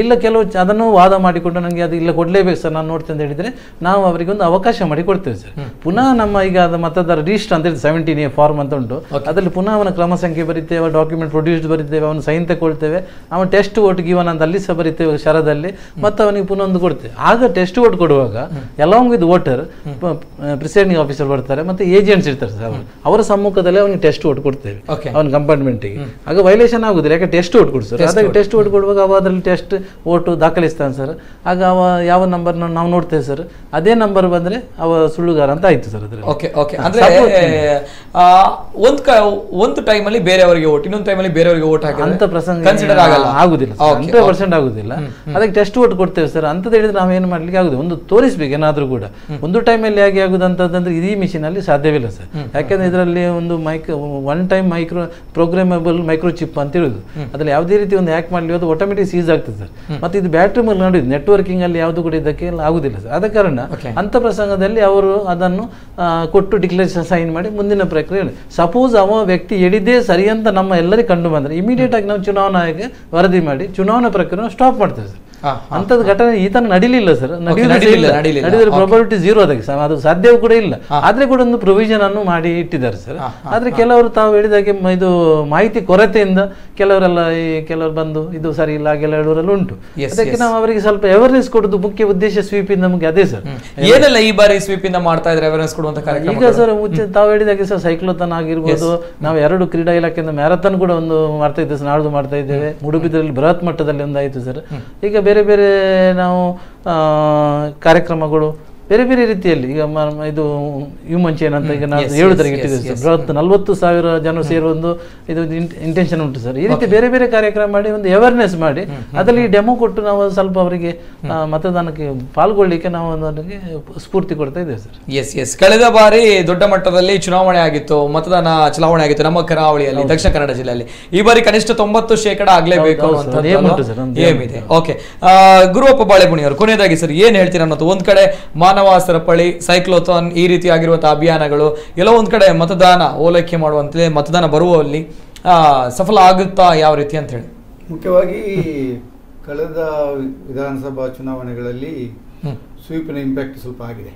ಇಲ್ಲ ಕೆಲವು ಅದನ್ನು ವಾದ ಮಾಡಿಕೊಂಡು ನನಗೆ ಅದು ಇಲ್ಲ ಕೊಡ್ಲೇಬೇಕು ಸರ್ ನಾನು ನೋಡ್ತೇನೆ ಅಂತ ಹೇಳಿದ್ರೆ ನಾವು ಅವರಿಗೆ ಒಂದು ಅವಕಾಶ ಮಾಡಿ ಕೊಡ್ತೇವೆ ಸರ್. ಪುನಃ ನಮ್ಮ ಈಗ ಮತದಾರ ರಿಜಿಸ್ಟರ್ ಅಂತ ಹೇಳಿ 17A ಫಾರ್ಮ್ ಅಂತ ಉಂಟು, ಅದರಲ್ಲಿ ಪುನಃ ಅವನ ಕ್ರಮ ಸಂಖ್ಯೆ ಬರೀತೇವೆ, ಡಾಕ್ಯುಮೆಂಟ್ ಪ್ರೊಡ್ಯೂಸ್ಡ್ ಬರೀತೇವೆ, ಅವನು ಸೈನ್ ತಗೊಳ್ತೇವೆ, ಅವನ ಟೆಸ್ಟ್ ಓಟ್ ಗಿವನ್ ಅಂತ ಅಲ್ಲಿ ಸಹ ಬರೀತೇವೆ ಶರದಲ್ಲಿ, ಮತ್ತು ಅವನಿಗೆ ಪುನಃ ಒಂದು ಕೊಡ್ತೇವೆ. ಆಗ ಟೆಸ್ಟ್ ಓಟ್ ಕೊಡುವಾಗ along with voter presiding officer ಬರ್ತಾರೆ ಮತ್ತೆ ಏಜೆಂಟ್ಸ್ ಇರ್ತಾರೆ ಸರ್. ಅವರ ಸಮ್ಮುಖದಲ್ಲಿ ಅವನಿಗೆ ಟೆಸ್ಟ್ ಓಟ್ ಕೊಡ್ತೇವೆ ಅವನ ಕಂಪಾರ್ಟ್ಮೆಂಟ್ಗೆ. ಆಗ ವೈಲೇಷನ್ ಆಗುದಿಲ್ಲ, ಯಾಕೆ ಟೆಸ್ಟ್ ಓಟ್ ಕೊಡ್ತಾರೆ. ಅದಕ್ಕೆ ಟೆಸ್ಟ್ ಓಟ್ ಕೊಡುವಾಗ ಅವ ಅದರಲ್ಲಿ ಟೆಸ್ಟ್ ಓಟು ದಾಖಲಿಸ್ತಾನೆ ಸರ್. ಆಗ ಅವ ಯಾವ ನಂಬರ್ ನಾವು ನೋಡ್ತೇವೆ ಸರ್, ಅದೇ ನಂಬರ್ ಬಂದ್ರೆ ಅವ ಸುಳ್ಳುಗಾರ ಅಂತ ಆಯ್ತು ಸರ್. ಅದ್ರಲ್ಲಿ ಒಂದು ಟೈಮಲ್ಲಿ ಬೇರೆಯವರಿಗೆ ಓಟ್, ಇನ್ನೊಂದು ಟೈಮಲ್ಲಿ ಬೇರೆಯವರಿಗೆ ಓಟ್ ಹಾಕಿ ಅಂತ ಪ್ರಸಂಗ ಆಗುದಿಲ್ಲ, 100% ಆಗುದಿಲ್ಲ. ಅದಕ್ಕೆ ಟೆಸ್ಟ್ ಓಟ್ ಕೊಡ್ತೇವೆ ಸರ್. ಅಂತ ಹೇಳಿದ್ರೆ ನಾವೇನು ಮಾಡ್ಲಿಕ್ಕೆ ಆಗುದಿಲ್ಲ, ಒಂದು ತೋರಿಸ್ಬೇಕು ಏನಾದ್ರೂ ಕೂಡ. ಒಂದು ಟೈಮಲ್ಲಿ ಹೇಗೆ ಆಗುದಂತಂದ್ರೆ ಈ ಮಿಷಿನ್ ಅಲ್ಲಿ ಸಾಧ್ಯವಿಲ್ಲ ಸರ್. ಯಾಕಂದ್ರೆ ಇದರಲ್ಲಿ ಒಂದು ಒನ್ ಟೈಮ್ ಪ್ರೋಗ್ರಾಮಬಲ್ ಮೈಕ್ರೋಚಿಪ್ ಅಂತ ಹೇಳುದು, ಅದ್ರಲ್ಲಿ ಯಾವುದೇ ರೀತಿ ಒಂದು ಹ್ಯಾಕ್ ಮಾಡಲಿ ಅದು ಆಟೋಮೆಟಿಕ್ ಸೀಸ್ ಆಗ್ತದೆ ಸರ್. ಮತ್ತೆ ಇದು ಬ್ಯಾಟ್ರಿ ಮೇಲೆ ನಡೆಯುದು, ನೆಟ್ವರ್ಕಿಂಗ್ ಅಲ್ಲಿ ಯಾವುದು ಕೂಡ ಇದಕ್ಕೆ ಆಗುದಿಲ್ಲ ಸರ್. ಆದ ಕಾರಣ ಅಂತ ಪ್ರಸಂಗದಲ್ಲಿ ಅವರು ಅದನ್ನು ಕೊಟ್ಟು ಡಿಕ್ಲರೇಷನ್ ಸೈನ್ ಮಾಡಿ ಮುಂದಿನ ಪ್ರಕ್ರಿಯೆ. ಸಪೋಸ್ ಅವ ವ್ಯಕ್ತಿ ಹೇಳಿದ್ದೇ ಸರಿ ಅಂತ ನಮ್ಮ ಎಲ್ಲರಿಗೂ ಕಂಡು ಬಂದ್ರೆ ಇಮಿಡಿಯೇಟ್ ಆಗಿ ನಾವು ಚುನಾವಣಾ ಆಯೋಗ ವರದಿ ಮಾಡಿ ಚುನಾವಣಾ ಪ್ರಕ್ರಿಯೆ ಸ್ಟಾಪ್ ಮಾಡ್ತೇವೆ ಸರ್. ಅಂತದ್ ಘಟನೆ ಈತನ ನಡಿಲಿಲ್ಲ ಸರ್, ನಡೀಲಿಲ್ಲ. ನಡೆದ್ರೆ ಪ್ರಾಬಬಿಲಿಟಿ ಝೀರೋ ಅದಕ್ಕೆ ಅದು ಸಾಧ್ಯವೂ ಕೂಡ ಇಲ್ಲ. ಆದ್ರೆ ಕೂಡ ಒಂದು ಪ್ರೊವಿಷನ್ ಅನ್ನು ಮಾಡಿ ಇಟ್ಟಿದ್ದಾರೆ ಸರ್. ಆದ್ರೆ ಕೆಲವರು ತಾವು ಹೇಳಿದಾಗೆ ಇದು ಮಾಹಿತಿ ಕೊರತೆಯಿಂದ ಕೆಲವರು ಬಂದು ಇದು ಸರಿ ಇಲ್ಲ ಹಾಗೆಲ್ಲ ಹೇಳುವರೆಲ್ಲ ಉಂಟು. ಅದಕ್ಕೆ ನಾವು ಅವರಿಗೆ ಸ್ವಲ್ಪ ಅವೇರ್ನೆಸ್ ಕೊಡುದು ಮುಖ್ಯ ಉದ್ದೇಶ ಸ್ವೀಪ್ ಇಂದ ನಮಗೆ ಅದೇ ಸರ್. ಏನೆಲ್ಲ ಈ ಬಾರಿ ಸ್ವೀಪ್ ಇಂದ ಮಾಡ್ತಾ ಇದ್ರೆ ಅವೇರ್ನೆಸ್ ಕೊಡುವಂತ ಕಾರ್ಯಕ್ರಮ? ಈಗ ಸರ್ ಮುಂಚೆ ತಾವು ಹೇಳಿದಾಗೆ ಸರ್ ಸೈಕ್ಲೋಥಾನ್ ಆಗಿರ್ಬೋದು, ನಾವು 2 ಕ್ರೀಡಾ ಇಲಾಖೆಯಿಂದ ಮ್ಯಾರಥಾನ್ ಕೂಡ ಒಂದು ಮಾಡ್ತಾ ಇದ್ದೇವೆ, ನಾಳ್ದು ಮಾಡ್ತಾ ಇದ್ದೇವೆ. ಉಡುಪಿದಲ್ಲಿ ಬೃಹತ್ ಮಟ್ಟದಲ್ಲಿ ಒಂದು ಆಯಿತು ಸರ್. ಈಗ ಬೇರೆ ಬೇರೆ ನಾವು ಕಾರ್ಯಕ್ರಮಗಳು ಬೇರೆ ಬೇರೆ ರೀತಿಯಲ್ಲಿ ಈಗ ಇದು ಹ್ಯೂಮನ್ ಚೈನ್ ಅಂತ ಈಗ ನಾವು 7 ತಾರೀಕು ಇಟ್ಟಿದ್ದೇವೆ ಸರ್. ಬೃಹತ್ 40,000 ಜನ ಸೇರುವ ಒಂದು ಇದು ಇಂಟೆನ್ಷನ್ ಉಂಟು ಸರ್. ಈ ರೀತಿ ಬೇರೆ ಬೇರೆ ಕಾರ್ಯಕ್ರಮ ಮಾಡಿ ಒಂದು ಅವೇರ್ನೆಸ್ ಮಾಡಿ ಅದರಲ್ಲಿ ಡೆಮೋ ಕೊಟ್ಟು ನಾವು ಸ್ವಲ್ಪ ಅವರಿಗೆ ಮತದಾನಕ್ಕೆ ಪಾಲ್ಗೊಳ್ಳಿಕ್ಕೆ ನಾವು ಅವರಿಗೆ ಸ್ಫೂರ್ತಿ ಕೊಡ್ತಾ ಇದ್ದೇವೆ ಸರ್. ಎಸ್ ಕಳೆದ ಬಾರಿ ದೊಡ್ಡ ಮಟ್ಟದಲ್ಲಿ ಚುನಾವಣೆ ಆಗಿತ್ತು, ಮತದಾನ ಚಲಾವಣೆ ಆಗಿತ್ತು ನಮ್ಮ ಕರಾವಳಿಯಲ್ಲಿ, ದಕ್ಷಿಣ ಕನ್ನಡ ಜಿಲ್ಲೆಯಲ್ಲಿ. ಈ ಬಾರಿ ಕನಿಷ್ಠ 90% ಆಗ್ಲೇಬೇಕು ಏಮಿದೆ. ಓಕೆ, ಗುರುವಪ್ಪ ಬಾಳೆಗುಣಿ ಅವರು ಕೊನೆಯದಾಗಿ ಸರ್ ಏನ್ ಹೇಳ್ತೀರಾ ಅನ್ನೋದು? ಒಂದ್ ಕಡೆ ಮಾನವ ಸರಪಳಿ, ಸೈಕ್ಲೋಥಾನ್, ಈ ರೀತಿ ಆಗಿರುವಂತಹ ಅಭಿಯಾನಗಳು ಎಲ್ಲ ಒಂದ್ ಕಡೆ ಮತದಾನ ಓಲೈಕೆ ಮಾಡುವಂತೆ ಮತದಾನ ಬರುವಲ್ಲಿ ಸಫಲ ಆಗುತ್ತಾ ಯಾವ ರೀತಿ ಅಂತ ಹೇಳಿ? ಮುಖ್ಯವಾಗಿ ಕಳೆದ ವಿಧಾನಸಭಾ ಚುನಾವಣೆಗಳಲ್ಲಿ ಸ್ವೀಪಿನ ಇಂಪ್ಯಾಕ್ಟ್ ಸ್ವಲ್ಪ ಆಗಿದೆ,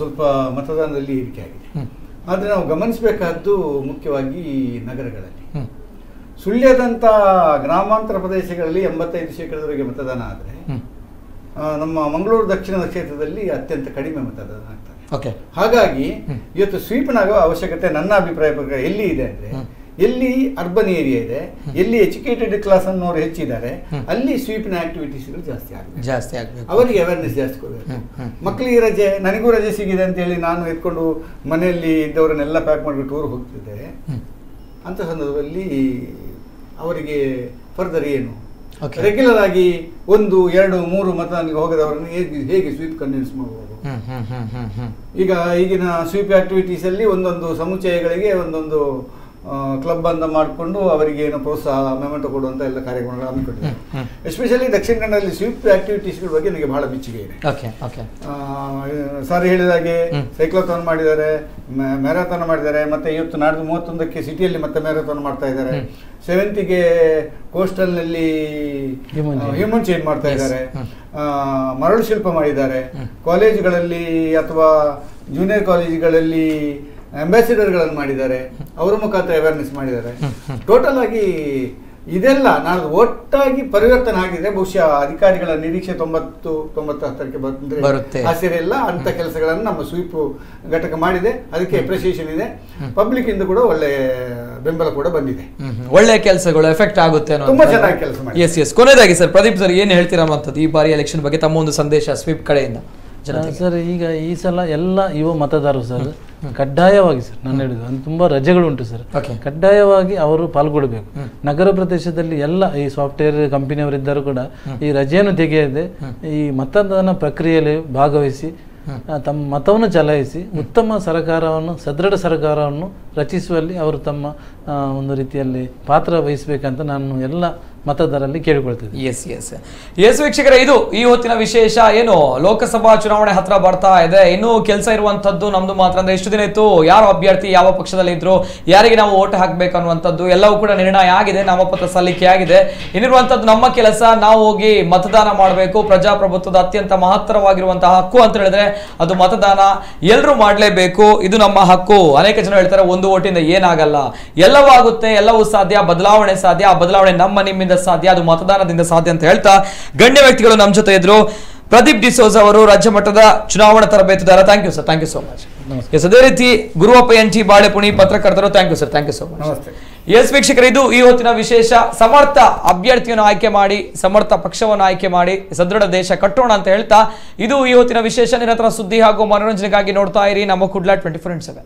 ಸ್ವಲ್ಪ ಮತದಾನದಲ್ಲಿ ಏರಿಕೆ ಆಗಿದೆ. ಆದರೆ ನಾವು ಗಮನಿಸಬೇಕಾದ್ದು ಮುಖ್ಯವಾಗಿ ನಗರಗಳಲ್ಲಿ, ಸುಳ್ಯದಂಥ ಗ್ರಾಮಾಂತರ ಪ್ರದೇಶಗಳಲ್ಲಿ 85%ವರೆಗೆ ಮತದಾನ ಆದರೆ ನಮ್ಮ ಮಂಗಳೂರು ದಕ್ಷಿಣದ ಕ್ಷೇತ್ರದಲ್ಲಿ ಅತ್ಯಂತ ಕಡಿಮೆ ಮತದಾನ ಆಗ್ತದೆ. ಹಾಗಾಗಿ ಇವತ್ತು ಸ್ವೀಪ್ನಾಗ ಅವಶ್ಯಕತೆ ನನ್ನ ಅಭಿಪ್ರಾಯ ಪ್ರಕಾರ ಎಲ್ಲಿ ಇದೆ ಅಂದ್ರೆ, ಎಲ್ಲಿ ಅರ್ಬನ್ ಏರಿಯಾ ಇದೆ, ಎಲ್ಲಿ ಎಜುಕೇಟೆಡ್ ಕ್ಲಾಸ್ ಅನ್ನೋರು ಹೆಚ್ಚಿದ್ದಾರೆ, ಅಲ್ಲಿ ಸ್ವೀಪ್ನ ಆಕ್ಟಿವಿಟೀಸ್ಗಳು ಜಾಸ್ತಿ ಆಗಬೇಕು. ಅವರಿಗೆ ಅವೇರ್ನೆಸ್ ಜಾಸ್ತಿ ಕೊಡಬೇಕು. ಮಕ್ಕಳಿಗೆ ರಜೆ, ನನಗೂ ರಜೆ ಸಿಗಿದೆ ಅಂತ ಹೇಳಿ ನಾನು ಎತ್ಕೊಂಡು ಮನೆಯಲ್ಲಿ ಇದ್ದವರನ್ನೆಲ್ಲ ಪ್ಯಾಕ್ ಮಾಡಿಬಿಟ್ಟು ಟೂರ್ ಹೋಗ್ತಿದ್ದೆ. ಅಂತ ಸಂದರ್ಭದಲ್ಲಿ ಅವರಿಗೆ ಫರ್ದರ್ ಏನು, ರೆಗ್ಯುಲರ್ ಆಗಿ 1, 2, 3 ಮತದಾನಕ್ಕೆ ಹೋಗದವರನ್ನು ಹೇಗೆ ಸ್ವೀಪ್ ಕನ್ವಿನ್ಸ್ ಮಾಡಬಹುದು? ಈಗಿನ ಸ್ವೀಪ್ ಆಕ್ಟಿವಿಟೀಸ್ ಅಲ್ಲಿ ಒಂದೊಂದು ಸಮುಚ್ಚಯಗಳಿಗೆ ಒಂದೊಂದು ಕ್ಲಬ್ ಅಂತ ಮಾಡಿಕೊಂಡು ಅವರಿಗೆ ಏನು ಪ್ರೋತ್ಸಾಹ ಮೆಮೆಂಟೋ ಕೊಡುವಂತ ಎಲ್ಲ ಕಾರ್ಯಕ್ರಮಗಳು ಹಮ್ಮಿಕೊಂಡಿದ್ದಾರೆ. ಎಸ್ಪೆಷಲಿ ದಕ್ಷಿಣ ಕನ್ನಡದಲ್ಲಿ ಸ್ವೀಪ್ ಆಕ್ಟಿವಿಟೀಸ್ಗಳ ಬಗ್ಗೆ ನನಗೆ ಬಹಳ ಮೆಚ್ಚುಗೆ ಇದೆ. ಸಾರಿ ಹೇಳಿದಾಗೆ ಸೈಕ್ಲೋಥಾನ್ ಮಾಡಿದ್ದಾರೆ, ಮ್ಯಾರಥಾನ್ ಮಾಡಿದ್ದಾರೆ, ಮತ್ತೆ ಇವತ್ತು ನಾಡ್ದು 31ಕ್ಕೆ ಸಿಟಿಯಲ್ಲಿ ಮತ್ತೆ ಮ್ಯಾರಥಾನ್ ಮಾಡ್ತಾ ಇದ್ದಾರೆ. 7th ಕೋಸ್ಟಲ್ ನಲ್ಲಿ ಹ್ಯೂಮನ್ ಚೈನ್ ಮಾಡ್ತಾ ಇದ್ದಾರೆ, ಮರಳು ಶಿಲ್ಪ ಮಾಡಿದ್ದಾರೆ. ಕಾಲೇಜುಗಳಲ್ಲಿ ಅಥವಾ ಜೂನಿಯರ್ ಕಾಲೇಜುಗಳಲ್ಲಿ ಅಂಬಾಸಿಡರ್ಗಳನ್ನು ಮಾಡಿದ್ದಾರೆ, ಅವರ ಮುಖಾಂತರ ಅವೇರ್ನೆಸ್ ಮಾಡಿದ್ದಾರೆ. ಟೋಟಲ್ ಆಗಿ ಇದೆಲ್ಲ ನಾನು ಒಟ್ಟಾಗಿ ಪರಿವರ್ತನೆ ಆಗಿದೆ. ಬಹುಶಃ ಅಧಿಕಾರಿಗಳ ನಿರೀಕ್ಷೆ 90-90 ಬಂದ್ರೆ ಆಶ್ಚರ್ಯ ಇಲ್ಲ. ಅಂತ ಕೆಲಸಗಳನ್ನು ನಮ್ಮ ಸ್ವೀಪ್ ಘಟಕ ಮಾಡಿದೆ, ಅದಕ್ಕೆ ಅಪ್ರಿಸಿಯೇಷನ್ ಇದೆ. ಪಬ್ಲಿಕ್ ಇಂದ ಕೂಡ ಒಳ್ಳೆ ಬೆಂಬಲ ಕೂಡ ಬಂದಿದೆ. ಒಳ್ಳೆ ಕೆಲಸಗಳು ಎಫೆಕ್ಟ್ ಆಗುತ್ತೆ, ತುಂಬಾ ಚೆನ್ನಾಗಿ ಕೆಲಸ ಮಾಡಿ. ಎಸ್ ಕೊನೆಯದಾಗಿ ಸರ್ ಪ್ರದೀಪ್ ಸರ್ ಏನ್ ಹೇಳ್ತೀರಾ ಅನ್ನುವಂಥದ್ದು ಈ ಬಾರಿ ಎಲೆಕ್ಷನ್ ಬಗ್ಗೆ ತಮ್ಮ ಒಂದು ಸಂದೇಶ ಸ್ವೀಪ್ ಕಡೆಯಿಂದ? ಸರ್ ಈಗ ಈ ಸಲ ಎಲ್ಲ ಯುವ ಮತದಾರರು ಸರ್ ಕಡ್ಡಾಯವಾಗಿ ಸರ್ ನಾನು ಹೇಳಿದ್ದು ಅಂದ್ರೆ ತುಂಬಾ ರಜೆಗಳು ಉಂಟು ಸರ್, ಕಡ್ಡಾಯವಾಗಿ ಅವರು ಪಾಲ್ಗೊಳ್ಳಬೇಕು. ನಗರ ಪ್ರದೇಶದಲ್ಲಿ ಎಲ್ಲ ಈ ಸಾಫ್ಟ್ವೇರ್ ಕಂಪನಿಯವರಿದ್ದರೂ ಕೂಡ ಈ ರಜೆಯನ್ನು ತೆಗೆಯದೆ ಈ ಮತದಾನ ಪ್ರಕ್ರಿಯೆಯಲ್ಲಿ ಭಾಗವಹಿಸಿ ತಮ್ಮ ಮತವನ್ನು ಚಲಾಯಿಸಿ ಉತ್ತಮ ಸರ್ಕಾರವನ್ನು, ಸದೃಢ ಸರ್ಕಾರವನ್ನು ರಚಿಸುವಲ್ಲಿ ಅವರು ತಮ್ಮ ಒಂದು ರೀತಿಯಲ್ಲಿ ಪಾತ್ರ ವಹಿಸಬೇಕಂತ ನಾನು ಎಲ್ಲ ಮತದಾರರಲ್ಲಿ ಕೇಳಿಕೊಳ್ತಿದ್ದೆ. ಎಸ್ ವೀಕ್ಷಕರೇ, ಇದು ಈ ಹೊತ್ತಿನ ವಿಶೇಷ. ಏನು ಲೋಕಸಭಾ ಚುನಾವಣೆ ಹತ್ರ ಬರ್ತಾ ಇದೆ, ಇನ್ನೂ ಕೆಲಸ ಇರುವಂತದ್ದು ನಮ್ದು ಮಾತ್ರ. ಅಂದ್ರೆ ಎಷ್ಟು ದಿನ ಇತ್ತು, ಯಾವ ಅಭ್ಯರ್ಥಿ ಯಾವ ಪಕ್ಷದಲ್ಲಿ ಇದ್ರು, ಯಾರಿಗೆ ನಾವು ಓಟ್ ಹಾಕ್ಬೇಕು ಅನ್ನುವಂಥದ್ದು ಎಲ್ಲವೂ ಕೂಡ ನಿರ್ಣಯ ಆಗಿದೆ, ನಾಮಪತ್ರ ಸಲ್ಲಿಕೆ ಆಗಿದೆ. ಇನ್ನಿರುವಂತದ್ದು ನಮ್ಮ ಕೆಲಸ, ನಾವು ಹೋಗಿ ಮತದಾನ ಮಾಡಬೇಕು. ಪ್ರಜಾಪ್ರಭುತ್ವದ ಅತ್ಯಂತ ಮಹತ್ತರವಾಗಿರುವಂತಹ ಹಕ್ಕು ಅಂತ ಹೇಳಿದ್ರೆ ಅದು ಮತದಾನ, ಎಲ್ಲರೂ ಮಾಡಲೇಬೇಕು, ಇದು ನಮ್ಮ ಹಕ್ಕು. ಅನೇಕ ಜನ ಹೇಳ್ತಾರೆ ಒಂದು ಓಟಿಂದ ಏನಾಗಲ್ಲ, ಎಲ್ಲವೂ ಆಗುತ್ತೆ, ಎಲ್ಲವೂ ಸಾಧ್ಯ, ಬದಲಾವಣೆ ಸಾಧ್ಯ. ಆ ಬದಲಾವಣೆ ನಮ್ಮ ನಿಮ್ಮಿಂದ ಸಾಧ್ಯ, ಅದು ಮತದಾನದಿಂದ ಸಾಧ್ಯ ಅಂತ ಹೇಳ್ತಾ ಗಣ್ಯ ವ್ಯಕ್ತಿಗಳು ನಮ್ಮ ಜೊತೆ ಇದ್ರು. ಪ್ರದೀಪ್ ಡಿಸೋಜ್ ಅವರು ರಾಜ್ಯ ಮಟ್ಟದ ಚುನಾವಣಾ ತರಬೇತುದಾರ, thank you sir, thank you so much. Yes, ಅದೇ ರೀತಿ ಗುರುವಪ್ಪ NT ಬಾಳೆಪುಣಿ ಪತ್ರಕರ್ತರು, thank you sir, thank you so much. Yes ವೀಕ್ಷಕರು, ಇದು ಈ ಹೊತ್ತಿನ ವಿಶೇಷ. ಸಮರ್ಥ ಅಭ್ಯರ್ಥಿಯನ್ನು ಆಯ್ಕೆ ಮಾಡಿ, ಸಮರ್ಥ ಪಕ್ಷವನ್ನು ಆಯ್ಕೆ ಮಾಡಿ ಸದೃಢ ದೇಶ ಕಟ್ಟೋಣ ಅಂತ ಹೇಳ್ತಾ ಇದು ಈ ಹೊತ್ತಿನ ವಿಶೇಷ. ನಿರಂತರ ಸುದ್ದಿ ಹಾಗೂ ಮನೋರಂಜನೆಗಾಗಿ ನೋಡ್ತಾ ಇರಿ ನಮ್ಮ ಕುಡ್ಲ 24/7.